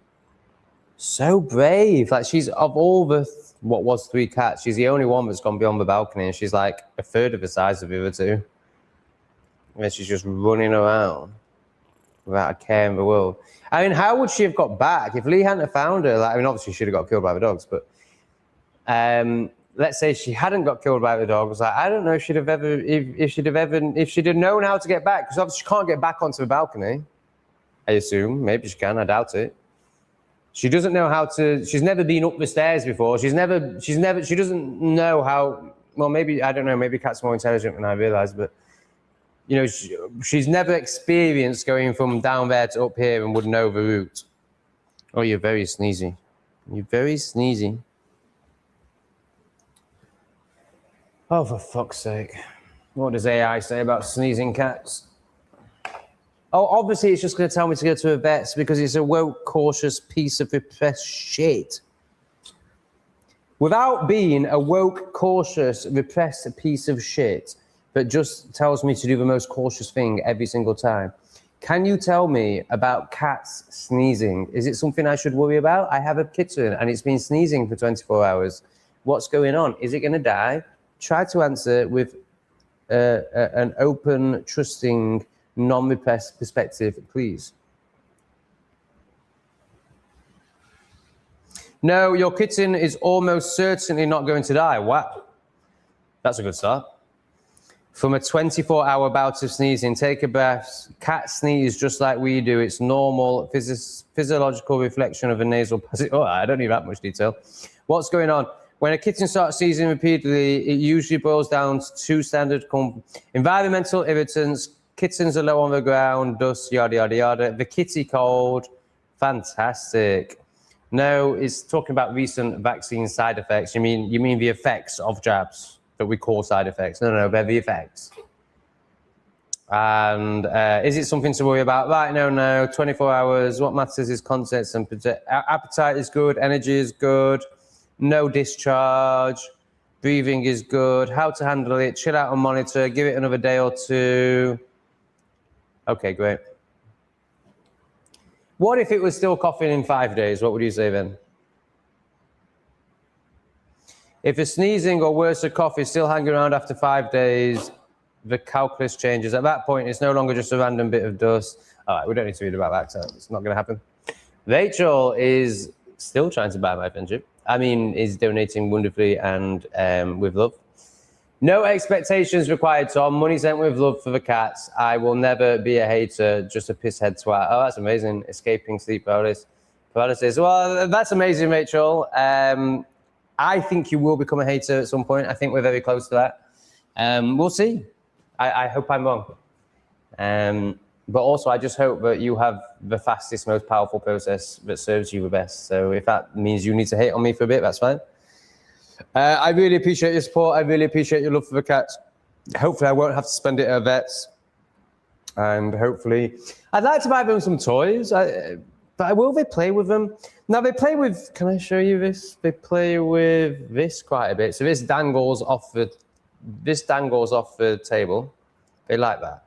So brave. Like, she's, of all the, what was 3 cats, she's the only one that's gone beyond the balcony, and she's like a third of the size of the other 2. And then she's just running around without a care in the world. I mean, how would she have got back if Lee hadn't found her? Like, I mean, obviously she'd have got killed by the dogs, but let's say she hadn't got killed by the dogs. Like, I don't know if she'd have ever, if she'd have known how to get back, because obviously she can't get back onto the balcony. I assume. Maybe she can. I doubt it. She doesn't know how to. She's never been up the stairs before. She doesn't know how. Well, maybe I don't know. Maybe cats are more intelligent than I realized, but you know, she's never experienced going from down there to up here and would know the route. Oh, you're very sneezy. You're very sneezy. Oh, for fuck's sake. What does AI say about sneezing cats? Oh, obviously it's just going to tell me to go to a vet's because it's a woke, cautious piece of repressed shit. Without being a woke, cautious, repressed piece of shit that just tells me to do the most cautious thing every single time, can you tell me about cats sneezing? Is it something I should worry about? I have a kitten and it's been sneezing for 24 hours. What's going on? Is it going to die? Try to answer with an open, trusting, non-repressed perspective, please. No, your kitten is almost certainly not going to die. Wow. That's a good start. From a 24-hour bout of sneezing, take a breath. Cats sneeze just like we do. It's normal physiological reflection of a nasal passage. Oh, I don't need that much detail. What's going on? When a kitten starts sneezing repeatedly, it usually boils down to 2 standard environmental irritants. Kittens are low on the ground, dust, yada, yada, yada. The kitty cold, fantastic. No, it's talking about recent vaccine side effects. You mean the effects of jabs that we call side effects? No, they're the effects. And is it something to worry about? Right, no, 24 hours. What matters is context and appetite is good, energy is good, no discharge, breathing is good, how to handle it, chill out and monitor, give it another day or 2. Okay, great. What if it was still coughing in 5 days? What would you say then? If a sneezing or worse, a cough is still hanging around after 5 days, the calculus changes. At that point, it's no longer just a random bit of dust. All right, we don't need to read about that. So it's not going to happen. Rachel is still trying to buy my friendship. I mean, is donating wonderfully and with love. No expectations required, Tom. Money sent with love for the cats. I will never be a hater, just a pisshead twat. Oh, that's amazing. Escaping sleep paralysis. Well, that's amazing, Rachel. I think you will become a hater at some point. I think we're very close to that. We'll see. I hope I'm wrong. But also, I just hope that you have the fastest, most powerful process that serves you the best. So if that means you need to hate on me for a bit, that's fine. I really appreciate your support. I really appreciate your love for the cats. Hopefully I won't have to spend it at vets. And hopefully, I'd like to buy them some toys. But will they play with them? Now they play with, can I show you this? They play with this quite a bit. So this dangles off the table. They like that.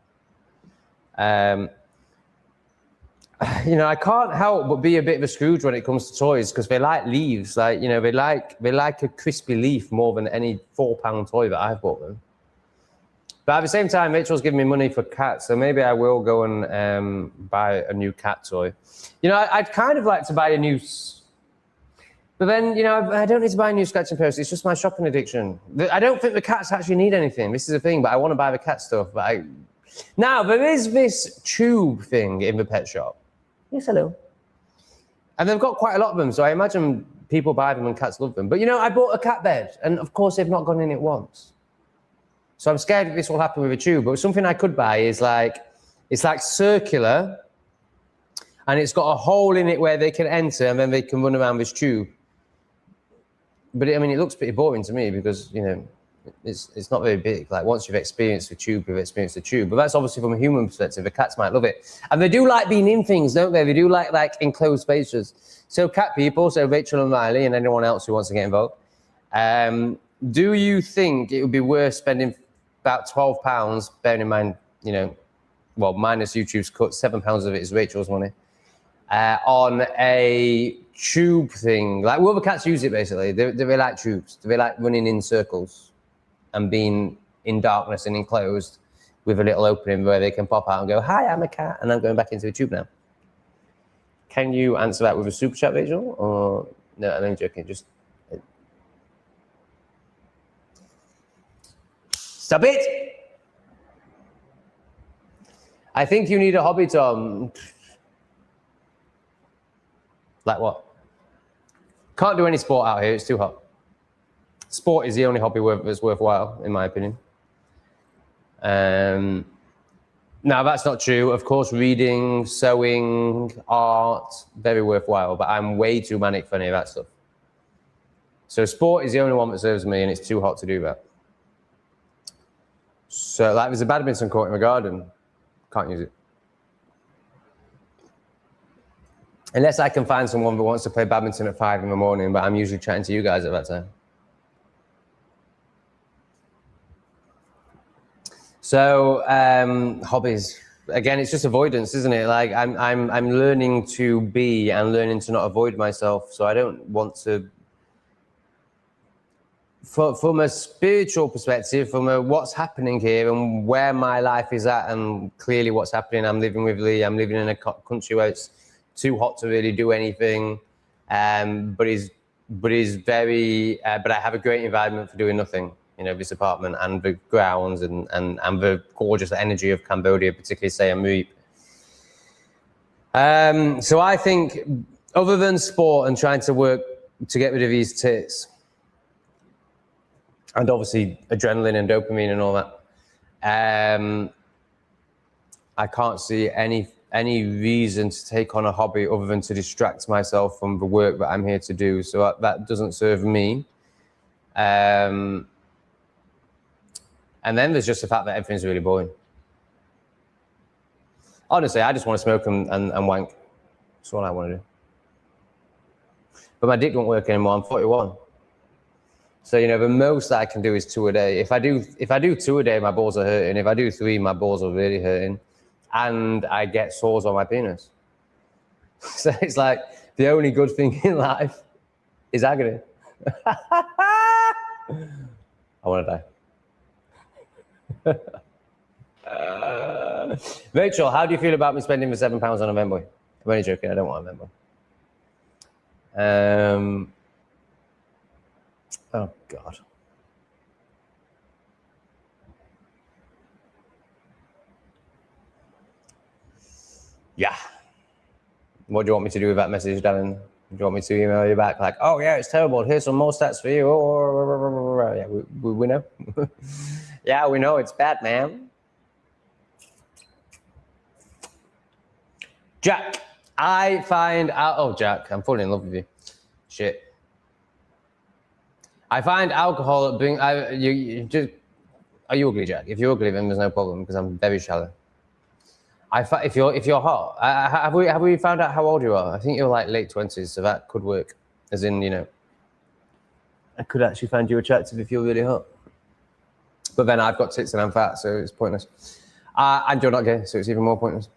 You know, I can't help but be a bit of a Scrooge when it comes to toys because they like leaves. Like, you know, they like a crispy leaf more than any £4 toy that I've bought them. But at the same time, Rachel's giving me money for cats, so maybe I will go and buy a new cat toy. You know, I'd kind of like to buy a new... But then, you know, I don't need to buy a new sketching post. It's just my shopping addiction. I don't think the cats actually need anything. This is the thing, but I want to buy the cat stuff. But now, there is this tube thing in the pet shop. Yes, hello. And they've got quite a lot of them, so I imagine people buy them and cats love them. But, you know, I bought a cat bed, and, of course, they've not gone in it once. So I'm scared that this will happen with a tube. But something I could buy is like, it's like circular. And it's got a hole in it where they can enter and then they can run around this tube. But I mean, it looks pretty boring to me because, you know, it's not very big. Like once you've experienced the tube, you've experienced the tube. But that's obviously from a human perspective. The cats might love it. And they do like being in things, don't they? They do like enclosed spaces. So cat people, so Rachel and Riley and anyone else who wants to get involved, do you think it would be worth spending about £12, bearing in mind, you know, well, minus YouTube's cut, £7 of it is Rachel's money, on a tube thing? Like, will the cats use it basically? Do they like tubes? Do they like running in circles and being in darkness and enclosed with a little opening where they can pop out and go, hi, I'm a cat, and I'm going back into the tube now? Can you answer that with a super chat, Rachel? Or no, I'm joking. Just stop it. I think you need a hobby, Tom. Like what? Can't do any sport out here. It's too hot. Sport is the only hobby that's worthwhile, in my opinion. Now, that's not true. Of course, reading, sewing, art, very worthwhile, but I'm way too manic for any of that stuff. So sport is the only one that serves me, and it's too hot to do that. So, like, there's a badminton court in the garden. Can't use it. Unless I can find someone that wants to play badminton at 5 in the morning, but I'm usually chatting to you guys at that time. So hobbies, again, it's just avoidance, isn't it? Like I'm learning to be and learning to not avoid myself. So I don't want to, from a spiritual perspective, from what's happening here and where my life is at, and clearly what's happening. I'm living with Lee. I'm living in a country where it's too hot to really do anything, but I have a great environment for doing nothing. You know, this apartment and the grounds and the gorgeous energy of Cambodia, particularly Siem Reap. So I think, other than sport and trying to work to get rid of these tits, and obviously adrenaline and dopamine and all that, I can't see any reason to take on a hobby other than to distract myself from the work that I'm here to do. So that doesn't serve me. And then there's just the fact that everything's really boring. Honestly, I just want to smoke and wank. That's all I want to do. But my dick won't work anymore. I'm 41. So, you know, the most that I can do is 2 a day. If I do 2 a day, my balls are hurting. If I do 3, my balls are really hurting. And I get sores on my penis. So it's like the only good thing in life is agony. I want to die. Rachel, how do you feel about me spending the £7 on a Venboy? I'm only joking. I don't want a Venboy. Oh God. Yeah. What do you want me to do with that message, Darren? Do you want me to email you back like, oh yeah, it's terrible. Here's some more stats for you. Oh, yeah, we know. Yeah, we know it's bad, man. Jack, I find out. Oh, Jack, I'm falling in love with you. Shit. I find alcohol being. Are you ugly, Jack? If you're ugly, then there's no problem because I'm very shallow. If you're hot, have we found out how old you are? I think you're like late 20s, so that could work. As in, you know, I could actually find you attractive if you're really hot. But then I've got tits and I'm fat, so it's pointless. And you're not gay, so it's even more pointless.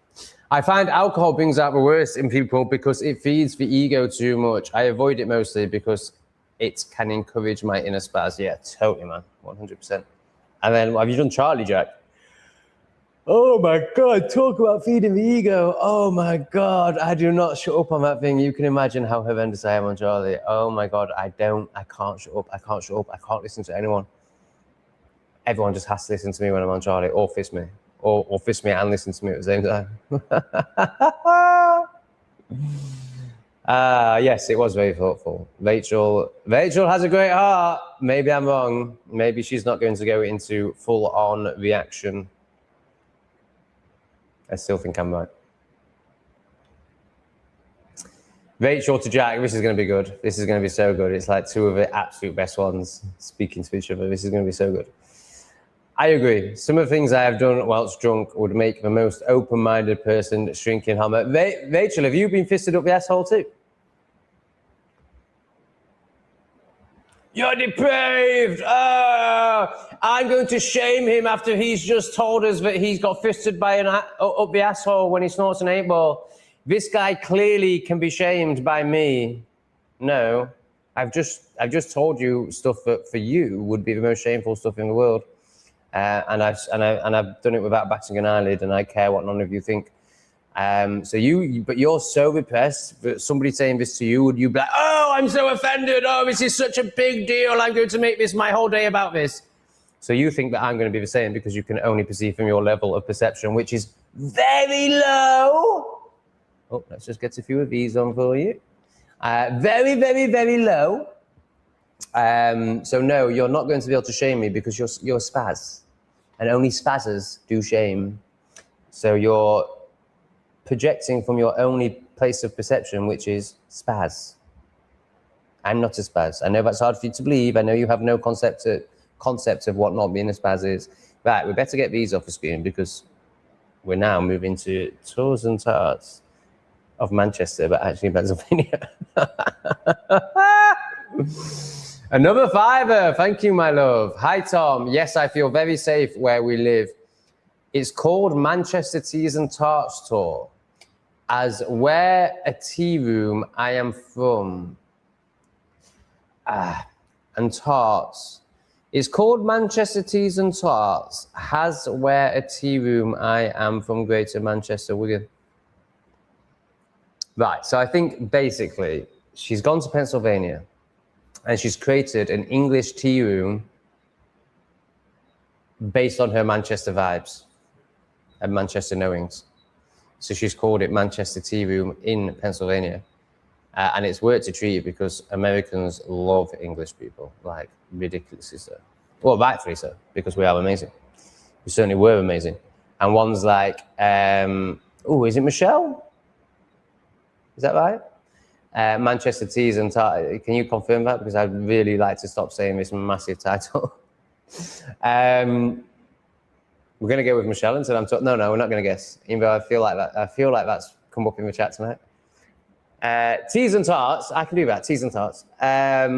I find alcohol brings out the worst in people because it feeds the ego too much. I avoid it mostly because it can encourage my inner spaz. Yeah, totally, man, 100%. And then, have you done Charlie, Jack? Oh my God, talk about feeding the ego. Oh my God, I do not shut up on that thing. You can imagine how horrendous I am on Charlie. Oh my God, I can't shut up. I can't listen to anyone. Everyone just has to listen to me when I'm on Charlie, or fist me, or fist me and listen to me at the same time. Yes, it was very thoughtful. Rachel has a great heart. Maybe I'm wrong. Maybe she's not going to go into full-on reaction. I still think I'm right. Rachel to Jack, this is going to be good. This is going to be so good. It's like two of the absolute best ones speaking to each other. This is going to be so good. I agree. Some of the things I have done whilst drunk would make the most open-minded person shrink in Hammer. Rachel, have you been fisted up the asshole too? You're depraved. I'm going to shame him after he's just told us that he's got fisted by up the asshole when he snorts an 8-ball. This guy clearly can be shamed by me. No, I've just told you stuff that for you would be the most shameful stuff in the world, and I've done it without batting an eyelid, and I care what none of you think. But you're so repressed that somebody saying this to you, would you be like, oh, I'm so offended. Oh, this is such a big deal. I'm going to make this my whole day about this. So you think that I'm going to be the same because you can only perceive from your level of perception, which is very low. Oh, let's just get a few of these on for you. Very, very, very low. So no, you're not going to be able to shame me because you're a spaz. And only spazzers do shame. So you're projecting from your only place of perception, which is spaz. I'm not a spaz. I know that's hard for you to believe. I know you have no concept of what not being a spaz is. Right, we better get these off the screen because we're now moving to tours and tarts of Manchester, but actually Pennsylvania. Another fiver. Thank you, my love. Hi, Tom. Yes, I feel very safe where we live. It's called Manchester Teas and Tarts Tour. As where a tea room I am from. And tarts. It's called Manchester Teas and Tarts. Has where a tea room I am from Greater Manchester, Wigan. Right, so I think basically she's gone to Pennsylvania and she's created an English tea room based on her Manchester vibes and Manchester knowings. So she's called it Manchester Tea Room in Pennsylvania. And it's worked a treat because Americans love English people, like ridiculously so. Well, rightfully so, because we are amazing. We certainly were amazing. And one's like, oh, is it Michelle? Is that right? Manchester Teas and Tarts. Can you confirm that? Because I'd really like to stop saying this massive title. We're going to go with Michelle instead. No, we're not going to guess. Even though I feel like that's come up in the chat tonight. Teas and Tarts. I can do that. Teas and Tarts. I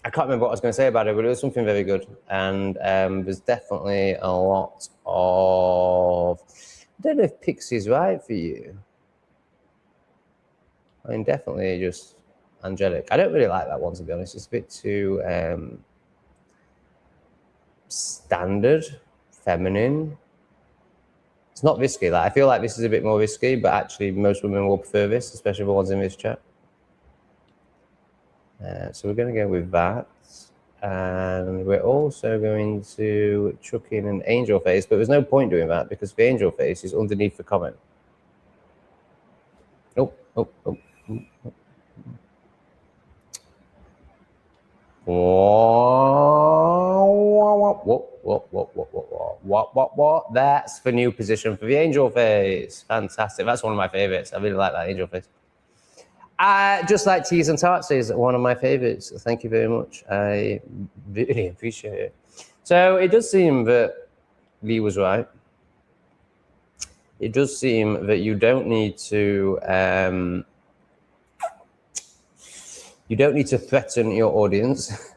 can't remember what I was going to say about it, but it was something very good. And there's definitely a lot of... I don't know if Pixie's right for you. I mean, definitely just angelic. I don't really like that one, to be honest. It's a bit too standard, feminine. It's not risky. Like, I feel like this is a bit more risky, but actually most women will prefer this, especially the ones in this chat. So we're going to go with that. And we're also going to chuck in an angel face, but there's no point doing that because the angel face is underneath the comment. Oh. What? That's the new position for the angel face. Fantastic. That's one of my favorites. I really like that angel face. Just like Teas and Tarts is one of my favorites. Thank you very much. I really appreciate it. So it does seem that Lee was right. It does seem that you don't need to threaten your audience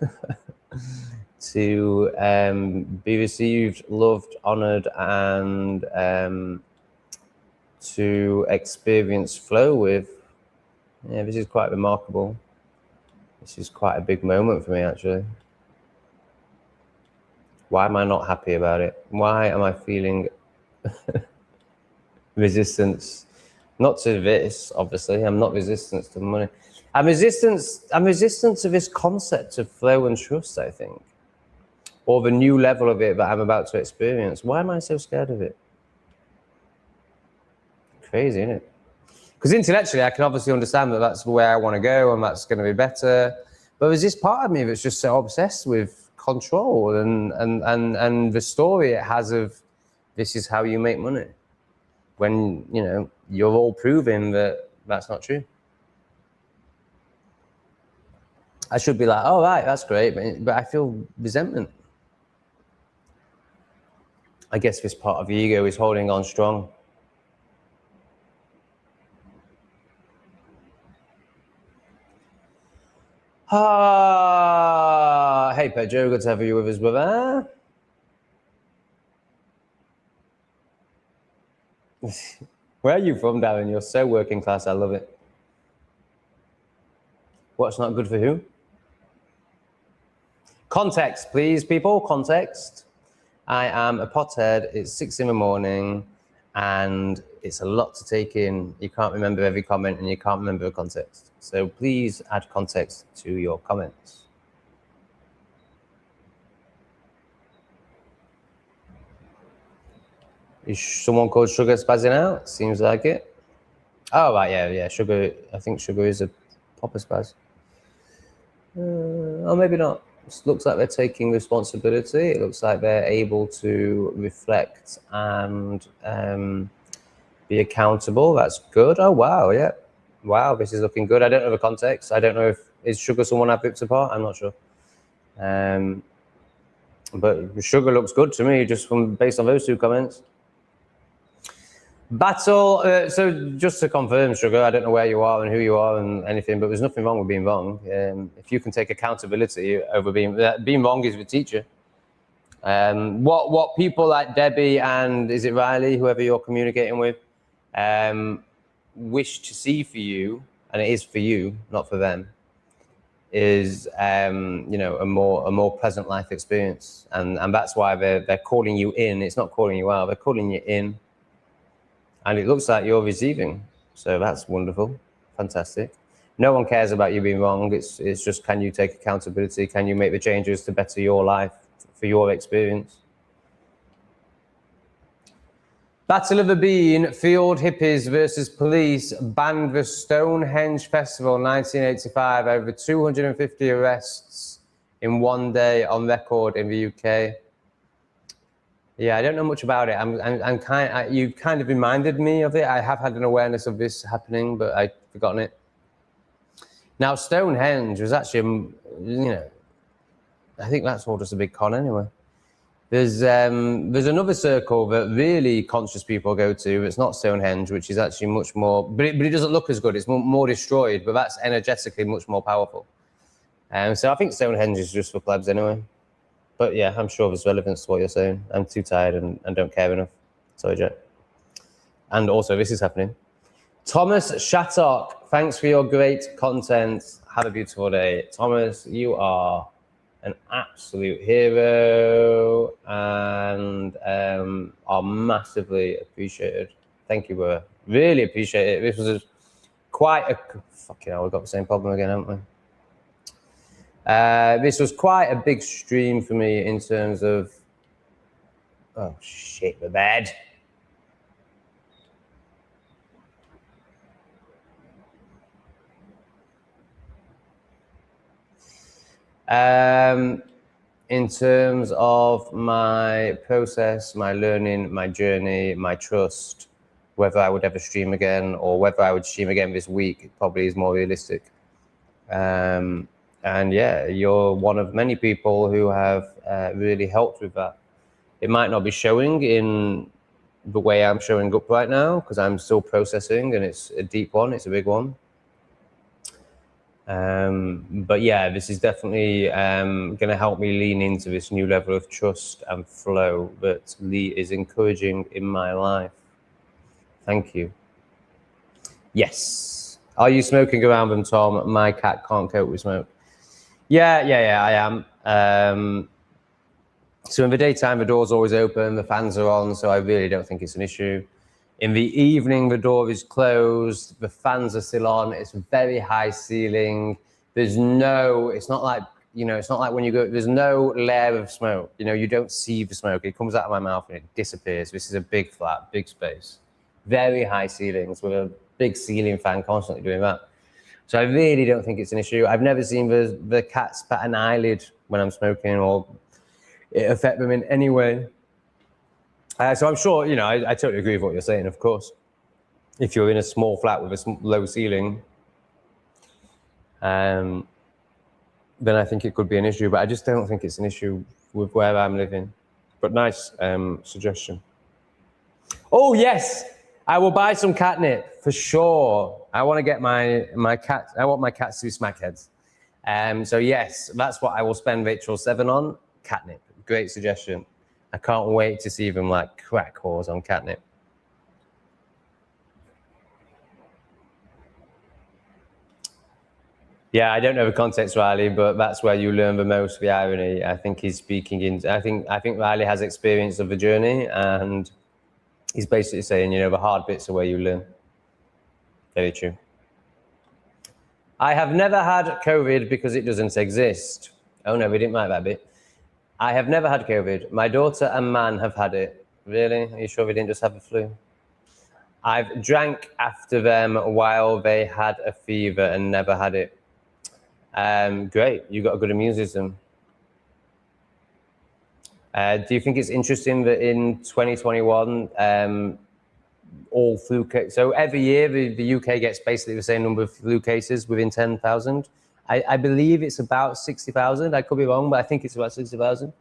to be received, loved, honored, and to experience flow with. Yeah, this is quite remarkable. This is quite a big moment for me, actually. Why am I not happy about it? Why am I feeling resistance? Not to this, obviously. I'm not resistant to money. I'm resistant to this concept of flow and trust, I think. Or the new level of it that I'm about to experience. Why am I so scared of it? Crazy, isn't it? Because intellectually, I can obviously understand that that's where I want to go and that's going to be better. But there's this part of me that's just so obsessed with control and the story it has of this is how you make money. When, you know, you're all proving that That's not true. I should be like, oh, right, that's great, but I feel resentment. I guess this part of the ego is holding on strong. Hey, Pedro, good to have you with us, brother. Where are you from, Darren? You're so working class. I love it. What's not good for who? Context, please, people. Context. I am a pothead. It's 6 in the morning, and it's a lot to take in. You can't remember every comment, and you can't remember the context. So please add context to your comments. Is someone called Sugar spazzing out? Seems like it. Oh, right, yeah. Sugar, I think Sugar is a proper spaz. Or maybe not. It looks like they're taking responsibility. It looks like they're able to reflect and be accountable. That's good. Oh, wow, yeah. Wow, this is looking good. I don't know the context. I don't know if, is Sugar someone I've ripped apart? I'm not sure. But Sugar looks good to me, just from based on those two comments. Battle, so just to confirm, Sugar, I don't know where you are and who you are and anything, but there's nothing wrong with being wrong. If you can take accountability over being wrong is the teacher. What people like Debbie and is it Riley, whoever you're communicating with, wish to see for you, and it is for you, not for them, is you know, a more pleasant life experience, and that's why they're calling you in. It's not calling you out; they're calling you in. And it looks like you're receiving. So that's wonderful. Fantastic. No one cares about you being wrong. It's just, can you take accountability? Can you make the changes to better your life for your experience? Battle of the Bean, Field Hippies versus Police banned the Stonehenge Festival 1985. Over 250 arrests in one day on record in the UK. Yeah, I don't know much about it. You kind of reminded me of it. I have had an awareness of this happening, but I'd forgotten it. Now, Stonehenge was actually, you know, I think that's all just a big con anyway. There's another circle that really conscious people go to. It's not Stonehenge, which is actually much more, but it doesn't look as good. It's more destroyed, but that's energetically much more powerful. So I think Stonehenge is just for plebs anyway. But yeah, I'm sure there's relevance to what you're saying. I'm too tired and don't care enough. Sorry, Jack. And also, this is happening. Thomas Shattock, thanks for your great content. Have a beautiful day. Thomas, you are an absolute hero and are massively appreciated. Thank you, bro. Really appreciate it. This was quite a... Fucking hell, we've got the same problem again, haven't we? This was quite a big stream for me in terms of, oh shit, the bed. In terms of my process, my learning, my journey, my trust, whether I would ever stream again or whether I would stream again this week, it probably is more realistic. And yeah, you're one of many people who have really helped with that. It might not be showing in the way I'm showing up right now because I'm still processing, and it's a deep one, it's a big one. But yeah, this is definitely going to help me lean into this new level of trust and flow that Lee is encouraging in my life. Thank you. Yes. Are you smoking around them, Tom? My cat can't cope with smoke. Yeah, I am. So in the daytime, the door's always open, the fans are on, so I really don't think it's an issue. In the evening, the door is closed, the fans are still on, it's a very high ceiling. There's no, it's not like, you know, it's not like when you go, there's no layer of smoke. You know, you don't see the smoke. It comes out of my mouth and it disappears. This is a big flat, big space. Very high ceilings with a big ceiling fan constantly doing that. So I really don't think it's an issue. I've never seen the cats bat an eyelid when I'm smoking or it affect them in any way. So I'm sure, you know, I totally agree with what you're saying, of course. if you're in a small flat with a low ceiling, then I think it could be an issue, but I just don't think it's an issue with where I'm living. But nice suggestion. Oh yes, I will buy some catnip for sure. I want to get my cat. I want my cats to be smackheads. So yes, that's what I will spend Rachel 7 on. Catnip. Great suggestion. I can't wait to see them like crack whores on catnip. Yeah, I don't know the context, Riley, but that's where you learn the most of the irony. I think he's speaking in. I think Riley has experience of the journey, and he's basically saying, you know, the hard bits are where you learn. Very true. I have never had COVID because it doesn't exist. Oh no, we didn't like that bit. I have never had COVID. My daughter and man have had it. Really? Are you sure we didn't just have the flu? I've drank after them while they had a fever and never had it. Great, you got a good immune system. Do you think it's interesting that in 2021, all flu cases, so every year the UK gets basically the same number of flu cases within 10,000? I believe it's about 60,000. I could be wrong, but I think it's about 60,000.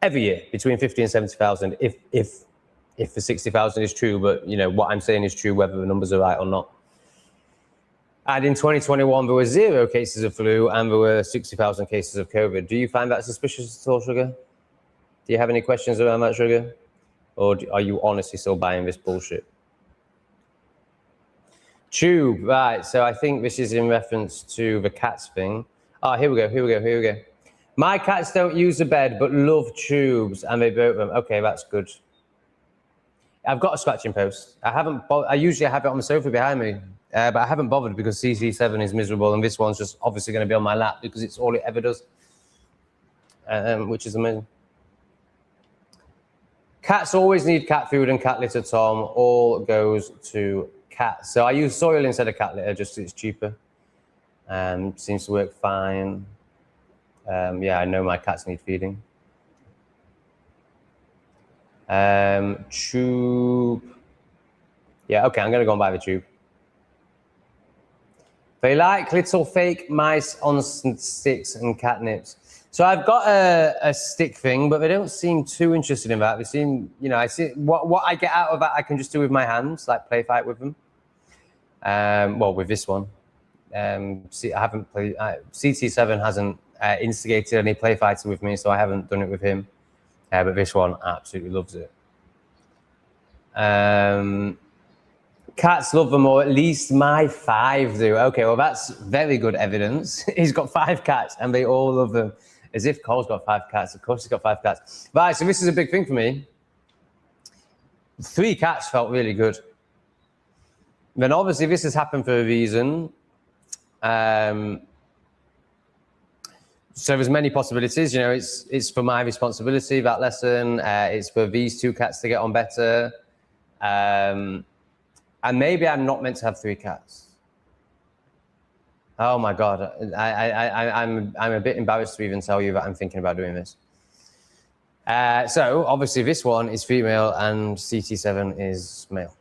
Every year, between 50 and 70,000, if the 60,000 is true, but you know what I'm saying is true, whether the numbers are right or not. And in 2021, there were 0 cases of flu and there were 60,000 cases of COVID. Do you find that suspicious at all, Sugar? Do you have any questions around that, Sugar? Or are you honestly still buying this bullshit? Tube, right. So I think this is in reference to the cats thing. Oh, here we go. My cats don't use the bed, but love tubes, and they broke them. Okay, that's good. I've got a scratching post. I usually have it on the sofa behind me, but I haven't bothered because CC7 is miserable, and this one's just obviously going to be on my lap because it's all it ever does, which is amazing. Cats always need cat food and cat litter, Tom. All goes to cats. So I use soil instead of cat litter, just so it's cheaper. Seems to work fine. Yeah, I know my cats need feeding. Tube. Yeah, okay, I'm going to go and buy the tube. They like little fake mice on sticks and catnips. So I've got a stick thing, but they don't seem too interested in that. They seem, you know, I see what I get out of that I can just do with my hands, like play fight with them. Well, with this one. See, I haven't played, CT7 hasn't instigated any play fighting with me, so I haven't done it with him. But this one absolutely loves it. Cats love them, or at least my 5 do. Okay, well, that's very good evidence. He's got 5 cats and they all love them. As if Cole's got 5 cats. Of course he's got 5 cats. Right, so this is a big thing for me. 3 cats felt really good. Then obviously this has happened for a reason. So there's many possibilities. You know, it's for my responsibility, that lesson. It's for these 2 cats to get on better. And maybe I'm not meant to have 3 cats. Oh my God, I'm a bit embarrassed to even tell you that I'm thinking about doing this. So obviously this one is female and CT7 is male.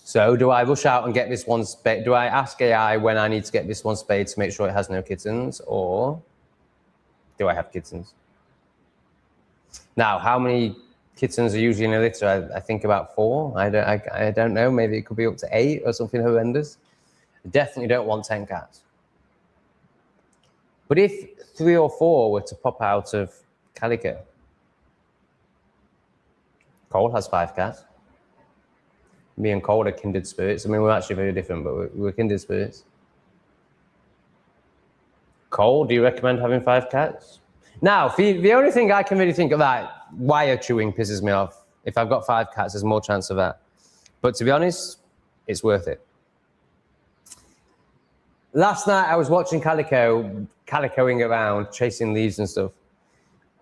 So do I rush out and get this one spayed? Do I ask AI when I need to get this one spayed to make sure it has no kittens, or do I have kittens? Now, how many kittens are usually in a litter? I think about 4. I don't know. Maybe it could be up to 8 or something horrendous. I definitely don't want 10 cats. But if 3 or 4 were to pop out of Calico, Cole has 5 cats. Me and Cole are kindred spirits. I mean, we're actually very different, but we're kindred spirits. Cole, do you recommend having 5 cats? Now, the only thing I can really think of that wire chewing pisses me off. If I've got 5 cats, there's more chance of that. But to be honest, it's worth it. Last night I was watching calicoing around, chasing leaves and stuff.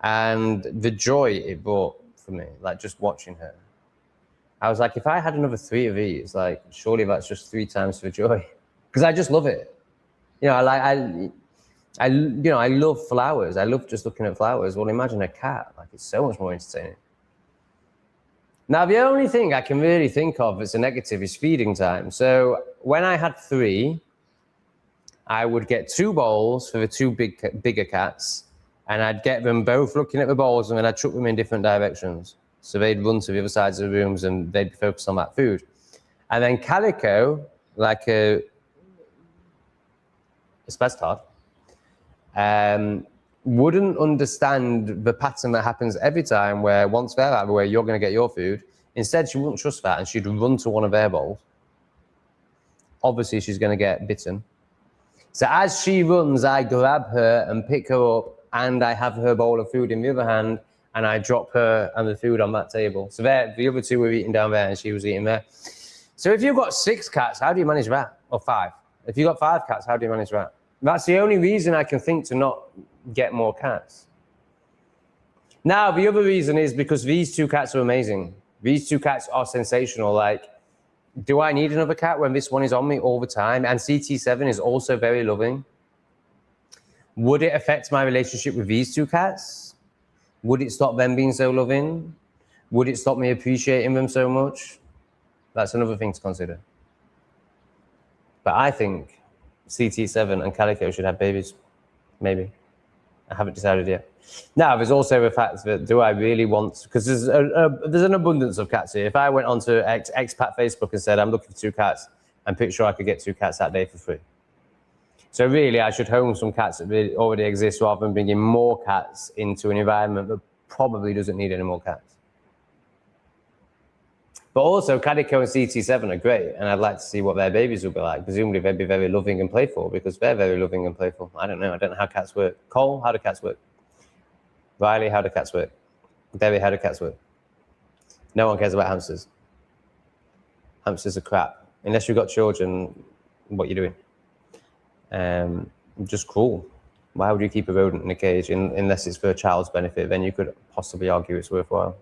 And the joy it brought for me, like just watching her. I was like, if I had another 3 of these, like surely that's just 3 times the joy. Because I just love it. You know, I love flowers. I love just looking at flowers. Well, imagine a cat. Like, it's so much more entertaining. Now, the only thing I can really think of that's a negative is feeding time. So when I had 3, I would get 2 bowls for the 2 bigger cats, and I'd get them both looking at the bowls, and then I'd chuck them in different directions. So they'd run to the other sides of the rooms and they'd focus on that food. And then Calico, like a spastard, wouldn't understand the pattern that happens every time where once they're out of the way, you're going to get your food. Instead, she wouldn't trust that and she'd run to one of their bowls. Obviously, she's going to get bitten. So as she runs, I grab her and pick her up, and I have her bowl of food in the other hand, and I drop her and the food on that table. So there, the other 2 were eating down there and she was eating there. So if you've got 6 cats, how do you manage that? Or 5? If you've got 5 cats, how do you manage that? That's the only reason I can think to not get more cats. Now, the other reason is because these 2 cats are amazing. These 2 cats are sensational. Like, do I need another cat when this one is on me all the time? And CT7 is also very loving. Would it affect my relationship with these 2 cats? Would it stop them being so loving? Would it stop me appreciating them so much? That's another thing to consider. But I think CT7 and Calico should have babies. Maybe. I haven't decided yet. Now, there's also the fact that do I really want, because there's an abundance of cats here. If I went onto expat Facebook and said, I'm looking for 2 cats, I'm pretty sure I could get 2 cats that day for free. So really, I should home some cats that already exist rather than bringing more cats into an environment that probably doesn't need any more cats. But also, Calico and CT7 are great, and I'd like to see what their babies will be like. Presumably, they'd be very loving and playful because they're very loving and playful. I don't know. I don't know how cats work. Cole, how do cats work? Riley, how do cats work? Debbie, how do cats work? No one cares about hamsters. Hamsters are crap. Unless you've got children, what are you doing? Just cruel. Why would you keep a rodent in a cage unless it's for a child's benefit? Then you could possibly argue it's worthwhile.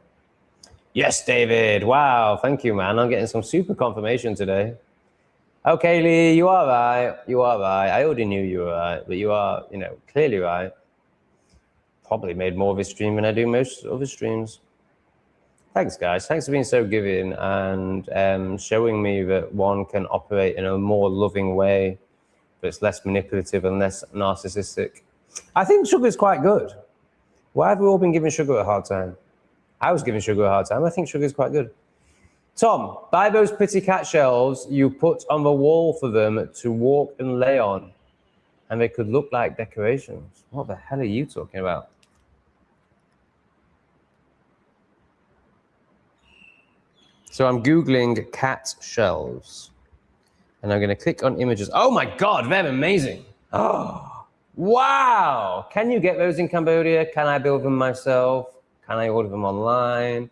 Yes, David. Wow. Thank you, man. I'm getting some super confirmation today. Okay, Lee, you are right. You are right. I already knew you were right, but you are, clearly right. Probably made more of this stream than I do most other streams. Thanks, guys. Thanks for being so giving and showing me that one can operate in a more loving way that's less manipulative and less narcissistic. I think sugar's quite good. Why have we all been giving sugar a hard time? I was giving sugar a hard time. I think sugar's quite good. Tom, buy those pretty cat shelves you put on the wall for them to walk and lay on, and they could look like decorations. What the hell are you talking about? So I'm Googling cat shelves, and I'm going to click on images. Oh my God, they're amazing. Oh, wow. Can you get those in Cambodia? Can I build them myself? Can I order them online?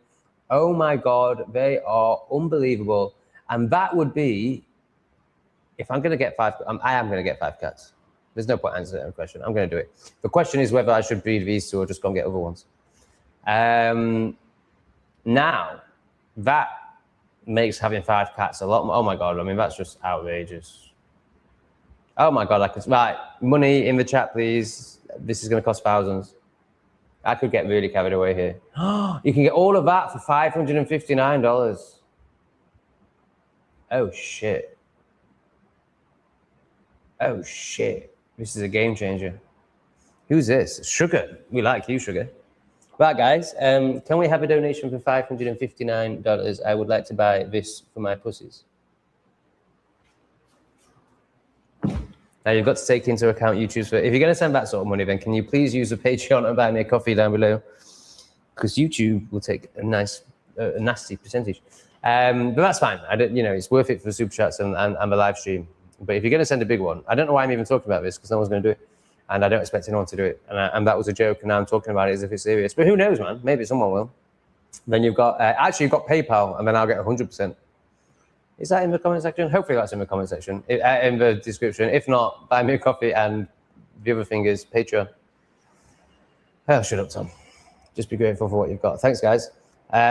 Oh my God, they are unbelievable. And that would be, if I'm going to get 5, I am going to get 5 cats. There's no point answering that question. I'm going to do it. The question is whether I should breed these 2 or just go and get other ones. Now, that makes having 5 cats a lot more. Oh my God, I mean, that's just outrageous. Oh my God, right, money in the chat, please. This is going to cost thousands. I could get really carried away here. You can get all of that for $559. Oh, shit. Oh, shit. This is a game changer. Who's this? Sugar. We like you, Sugar. Right, guys. Can we have a donation for $559? I would like to buy this for my pussies. Now, you've got to take into account YouTube's. If you're going to send that sort of money, then can you please use the Patreon and buy me a coffee down below? Because YouTube will take a nasty percentage. But that's fine. It's worth it for the super chats and the live stream. But if you're going to send a big one, I don't know why I'm even talking about this because no one's going to do it. And I don't expect anyone to do it. And that was a joke, and now I'm talking about it as if it's serious. But who knows, man? Maybe someone will. Then you've got, you've got PayPal, and then I'll get 100%. Is that in the comment section? Hopefully that's in the comment section, in the description. If not, buy me a coffee, and the other thing is Patreon. Oh, shut up, Tom. Just be grateful for what you've got. Thanks, guys.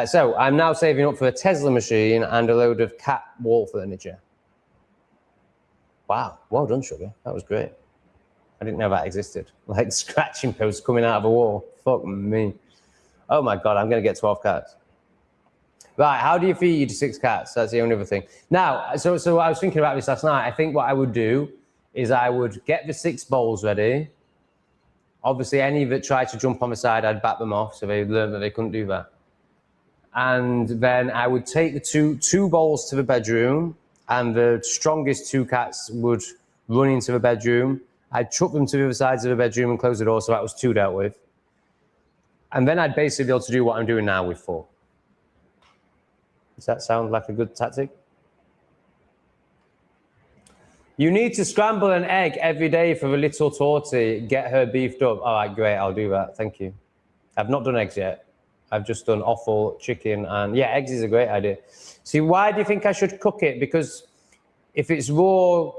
So I'm now saving up for a Tesla machine and a load of cat wall furniture. Wow, well done, Sugar. That was great. I didn't know that existed. Like scratching posts coming out of a wall. Fuck me. Oh my God, I'm going to get 12 cats. Right, how do you feed 6 cats? That's the only other thing. Now, so I was thinking about this last night. I think what I would do is I would get the 6 bowls ready. Obviously, any that tried to jump on the side, I'd bat them off, so they learned that they couldn't do that. And then I would take the two bowls to the bedroom, and the strongest 2 cats would run into the bedroom. I'd chuck them to the other sides of the bedroom and close the door, so that was 2 dealt with. And then I'd basically be able to do what I'm doing now with 4. Does that sound like a good tactic? You need to scramble an egg every day for a little tortie. Get her beefed up. All right, great. I'll do that. Thank you. I've not done eggs yet. I've just done offal, chicken, and yeah, eggs is a great idea. See, why do you think I should cook it? Because if it's raw,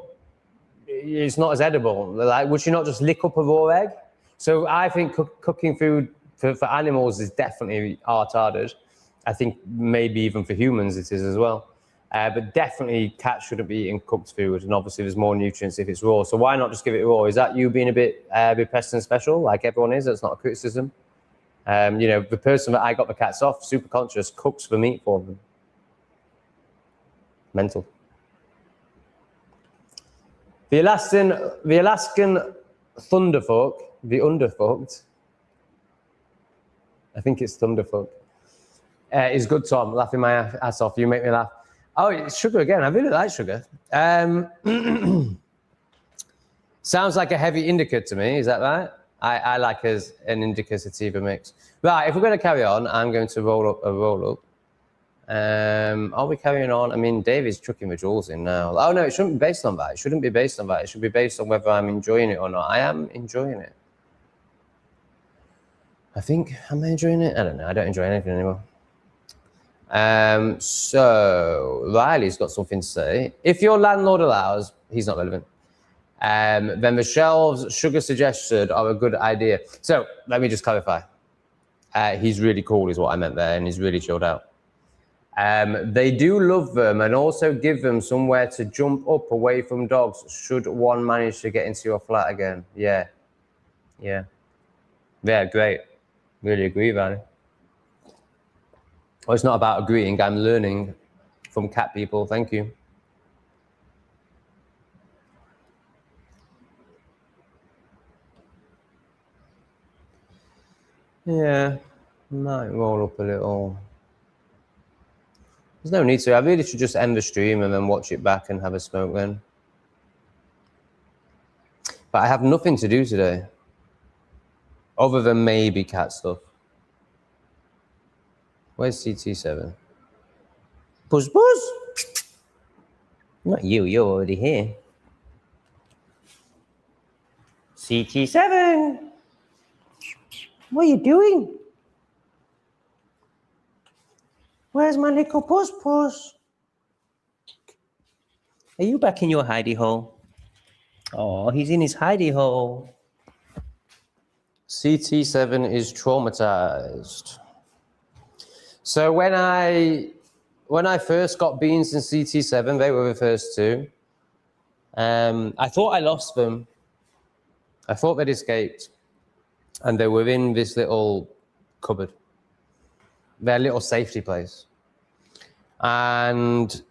it's not as edible. Like, would you not just lick up a raw egg? So I think cooking food for animals is definitely retarded. I think maybe even for humans it is as well. But definitely cats shouldn't be eating cooked food, and obviously there's more nutrients if it's raw. So why not just give it raw? Is that you being a bit repressed and special, like everyone is? That's not a criticism. You know, the person that I got the cats off, super conscious, cooks the meat for them. Mental. The Alaskan thunderfuck, the underfucked, I think it's thunderfuck, is good, Tom. Laughing my ass off. You make me laugh. Oh, it's sugar again. I really like sugar. Sounds like a heavy indica to me. Is that right? I like an indica sativa mix. Right, if we're going to carry on, I'm going to roll up a roll up. Are we carrying on? I mean, David's chucking the jewels in now. Oh, no, it shouldn't be based on that. It shouldn't be based on that. It should be based on whether I'm enjoying it or not. I am enjoying it. I think, am I enjoying it? I don't know. I don't enjoy anything anymore. So Riley's got something to say. If your landlord allows, he's not relevant, then the shelves sugar suggested are a good idea. So let me just clarify. He's really cool is what I meant there, and he's really chilled out. They do love them and also give them somewhere to jump up away from dogs should one manage to get into your flat again. Yeah, great. Really agree, Riley. Well, it's not about agreeing. I'm learning from cat people. Thank you. Yeah, might roll up a little. There's no need to. I really should just end the stream and then watch it back and have a smoke then. But I have nothing to do today. Other than maybe cat stuff. Where's CT7? Buzz, buzz! Not you, you're already here. CT7! What are you doing? Where's my little puss puss? Are you back in your hidey hole? Oh, he's in his hidey hole. CT7 is traumatized. So when I first got beans in CT7, they were the first 2. I thought I lost them. I thought they'd escaped. And they were in this little cupboard. Their little safety place. And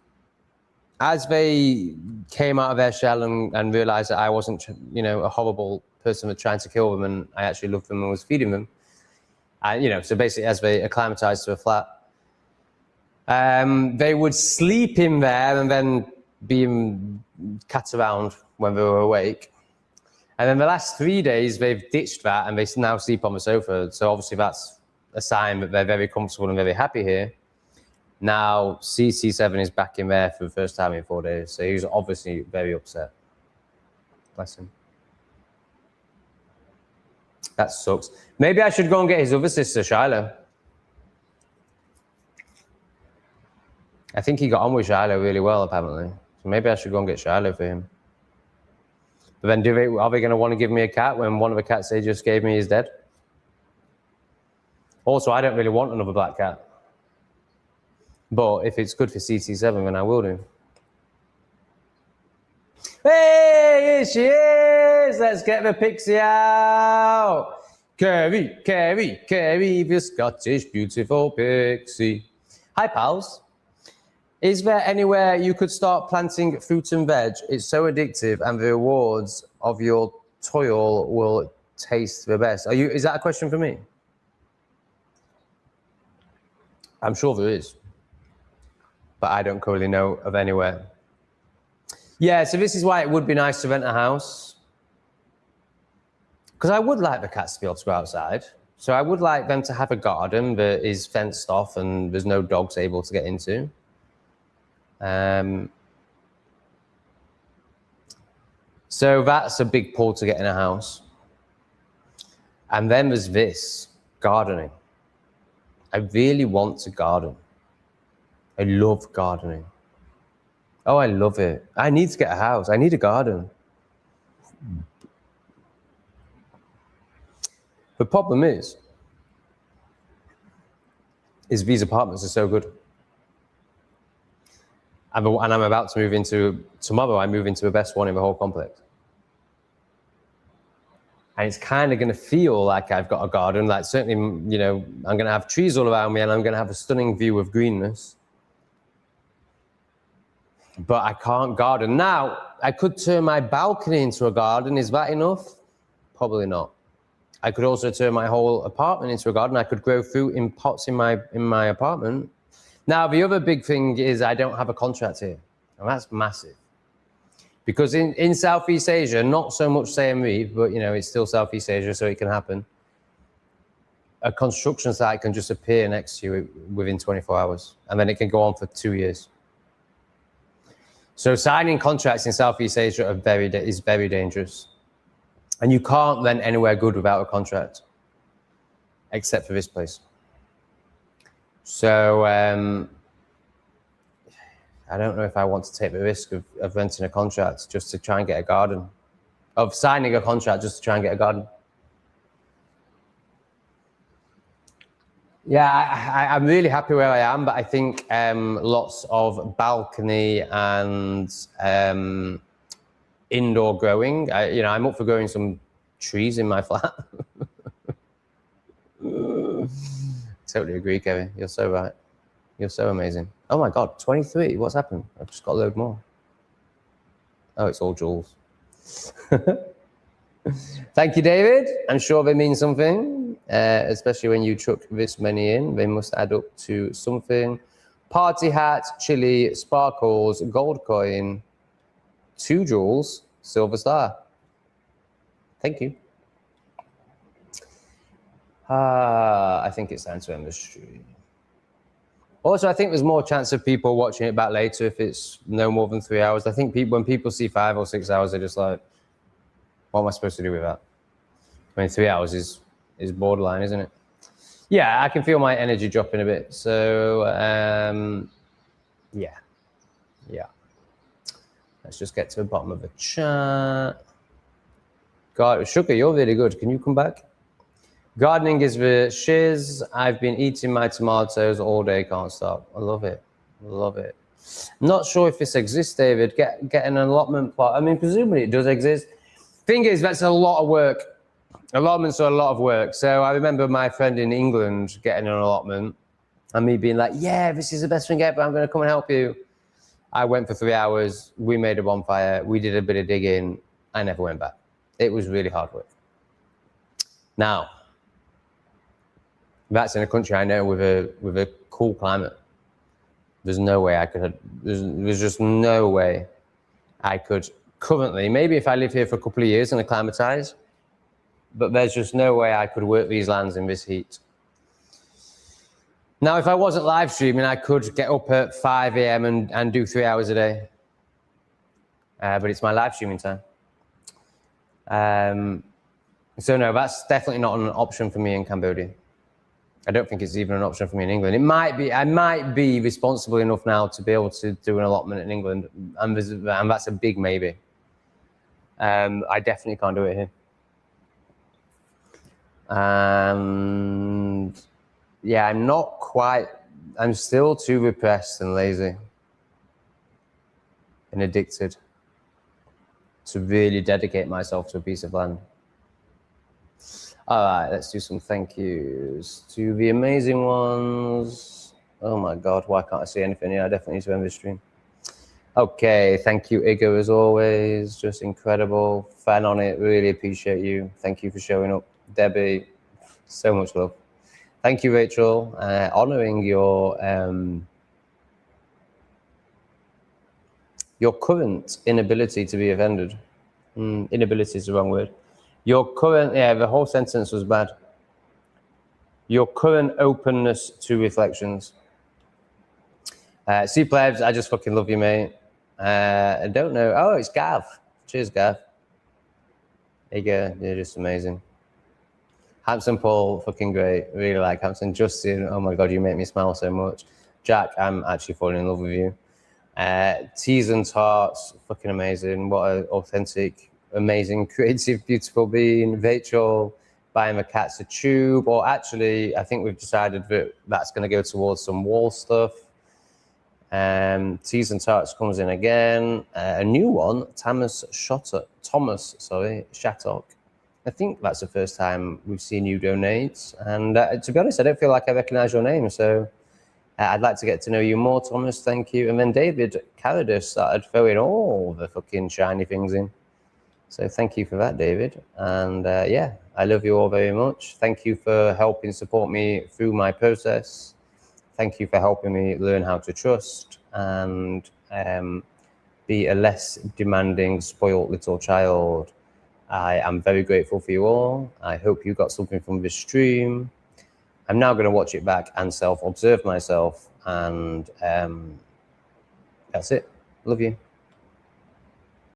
as they came out of their shell and realized that I wasn't, you know, a horrible person with trying to kill them, and I actually loved them and was feeding them, you know, so basically as they acclimatized to a flat, they would sleep in there and then be cat around when they were awake. And then the last 3 days, they've ditched that and they now sleep on the sofa. So obviously that's a sign that they're very comfortable and very happy here. Now CC7 is back in there for the first time in 4 days. So he's obviously very upset. Bless him. That sucks. Maybe I should go and get his other sister, Shiloh. I think he got on with Shiloh really well, apparently. So maybe I should go and get Shiloh for him. But then are they going to want to give me a cat when one of the cats they just gave me is dead? Also, I don't really want another black cat. But if it's good for CT7, then I will do. Hey, here she is! Let's get the pixie out! Carrie, the Scottish beautiful pixie. Hi, pals. Is there anywhere you could start planting fruit and veg? It's so addictive and the rewards of your toil will taste the best. Is that a question for me? I'm sure there is, but I don't currently know of anywhere. Yeah, so this is why it would be nice to rent a house. Because I would like the cats to be able to go outside. So I would like them to have a garden that is fenced off and there's no dogs able to get into. So that's a big pull to get in a house. And then there's this, gardening. I really want to garden. I love gardening. Oh, I love it. I need to get a house. I need a garden. The problem is these apartments are so good. And I'm about to move into, tomorrow I move into the best one in the whole complex. And it's kind of going to feel like I've got a garden. Like certainly, you know, I'm going to have trees all around me and I'm going to have a stunning view of greenness. But I can't garden. Now, I could turn my balcony into a garden. Is that enough? Probably not. I could also turn my whole apartment into a garden. I could grow fruit in pots in my apartment. Now, the other big thing is I don't have a contract here. And that's massive. Because in Southeast Asia, not so much Siem Reap, but you know, it's still Southeast Asia, so it can happen. A construction site can just appear next to you within 24 hours, and then it can go on for 2 years. So signing contracts in Southeast Asia is very dangerous. And you can't rent anywhere good without a contract, except for this place. So I don't know if I want to take the risk of renting a contract just to try and get a garden, of signing a contract just to try and get a garden. Yeah, I'm really happy where I am, but I think lots of balcony and indoor growing. You know, I'm up for growing some trees in my flat. Totally agree, Kevin. You're so right. You're so amazing. Oh my God, 23. What's happened? I've just got a load more. Oh, it's all jewels. Thank you, David. I'm sure they mean something, especially when you chuck this many in. They must add up to something. Party hat, chili, sparkles, gold coin, 2 jewels, silver star. Thank you. I think it's time to end the stream. Also, I think there's more chance of people watching it back later if it's no more than 3 hours. I think when people see 5 or 6 hours, they're just like, what am I supposed to do with that? I mean, 3 hours is borderline, isn't it? Yeah, I can feel my energy dropping a bit. So, yeah. Let's just get to the bottom of the chat. God, Sugar, you're really good. Can you come back? Gardening is the shiz. I've been eating my tomatoes all day, can't stop. I love it. Love it. Not sure if this exists, David. Get an allotment plot. I mean, presumably it does exist. Thing is, that's a lot of work. Allotments are a lot of work. So I remember my friend in England getting an allotment and me being like, yeah, this is the best thing ever. I'm going to come and help you. I went for 3 hours. We made a bonfire. We did a bit of digging. I never went back. It was really hard work. Now, that's in a country I know with a cool climate. There's no way I could, there's just no way I could currently, maybe if I live here for a couple of years and acclimatize, but there's just no way I could work these lands in this heat. Now, if I wasn't live streaming, I could get up at 5 a.m. and do 3 hours a day. But it's my live streaming time. So no, that's definitely not an option for me in Cambodia. I don't think it's even an option for me in England. It might be, I might be responsible enough now to be able to do an allotment in England, and that's a big maybe. I definitely can't do it here. And yeah, I'm still too repressed and lazy and addicted to really dedicate myself to a piece of land. All right, let's do some thank yous to the amazing ones. Oh my God, why can't I see anything here? I definitely need to end this stream. Okay, thank you, Igor, as always. Just incredible. Fan on it. Really appreciate you. Thank you for showing up. Debbie, so much love. Thank you, Rachel. Honoring your current inability to be offended. Inability is the wrong word. Your current, yeah, the whole sentence was bad. Your current openness to reflections. See, plebs, I just fucking love you, mate. I don't know. Oh, it's Gav. Cheers, Gav. There you go. You're just amazing. Hampson Paul, fucking great. Really like Hampson. Justin, oh my God, you make me smile so much. Jack, I'm actually falling in love with you. Teas and Tarts, fucking amazing. What an authentic, amazing, creative, beautiful being. Rachel, buying the cats a tube. Or actually, I think we've decided that that's going to go towards some wall stuff. Teas and Tarts comes in again. A new one, Thomas Shattock. I think that's the first time we've seen you donate. And to be honest, I don't feel like I recognize your name. So I'd like to get to know you more, Thomas. Thank you. And then David Carradus started throwing all the fucking shiny things in. So thank you for that, David. And yeah, I love you all very much. Thank you for helping support me through my process. Thank you for helping me learn how to trust and be a less demanding, spoiled little child. I am very grateful for you all. I hope you got something from this stream. I'm now going to watch it back and self-observe myself. And that's it. Love you.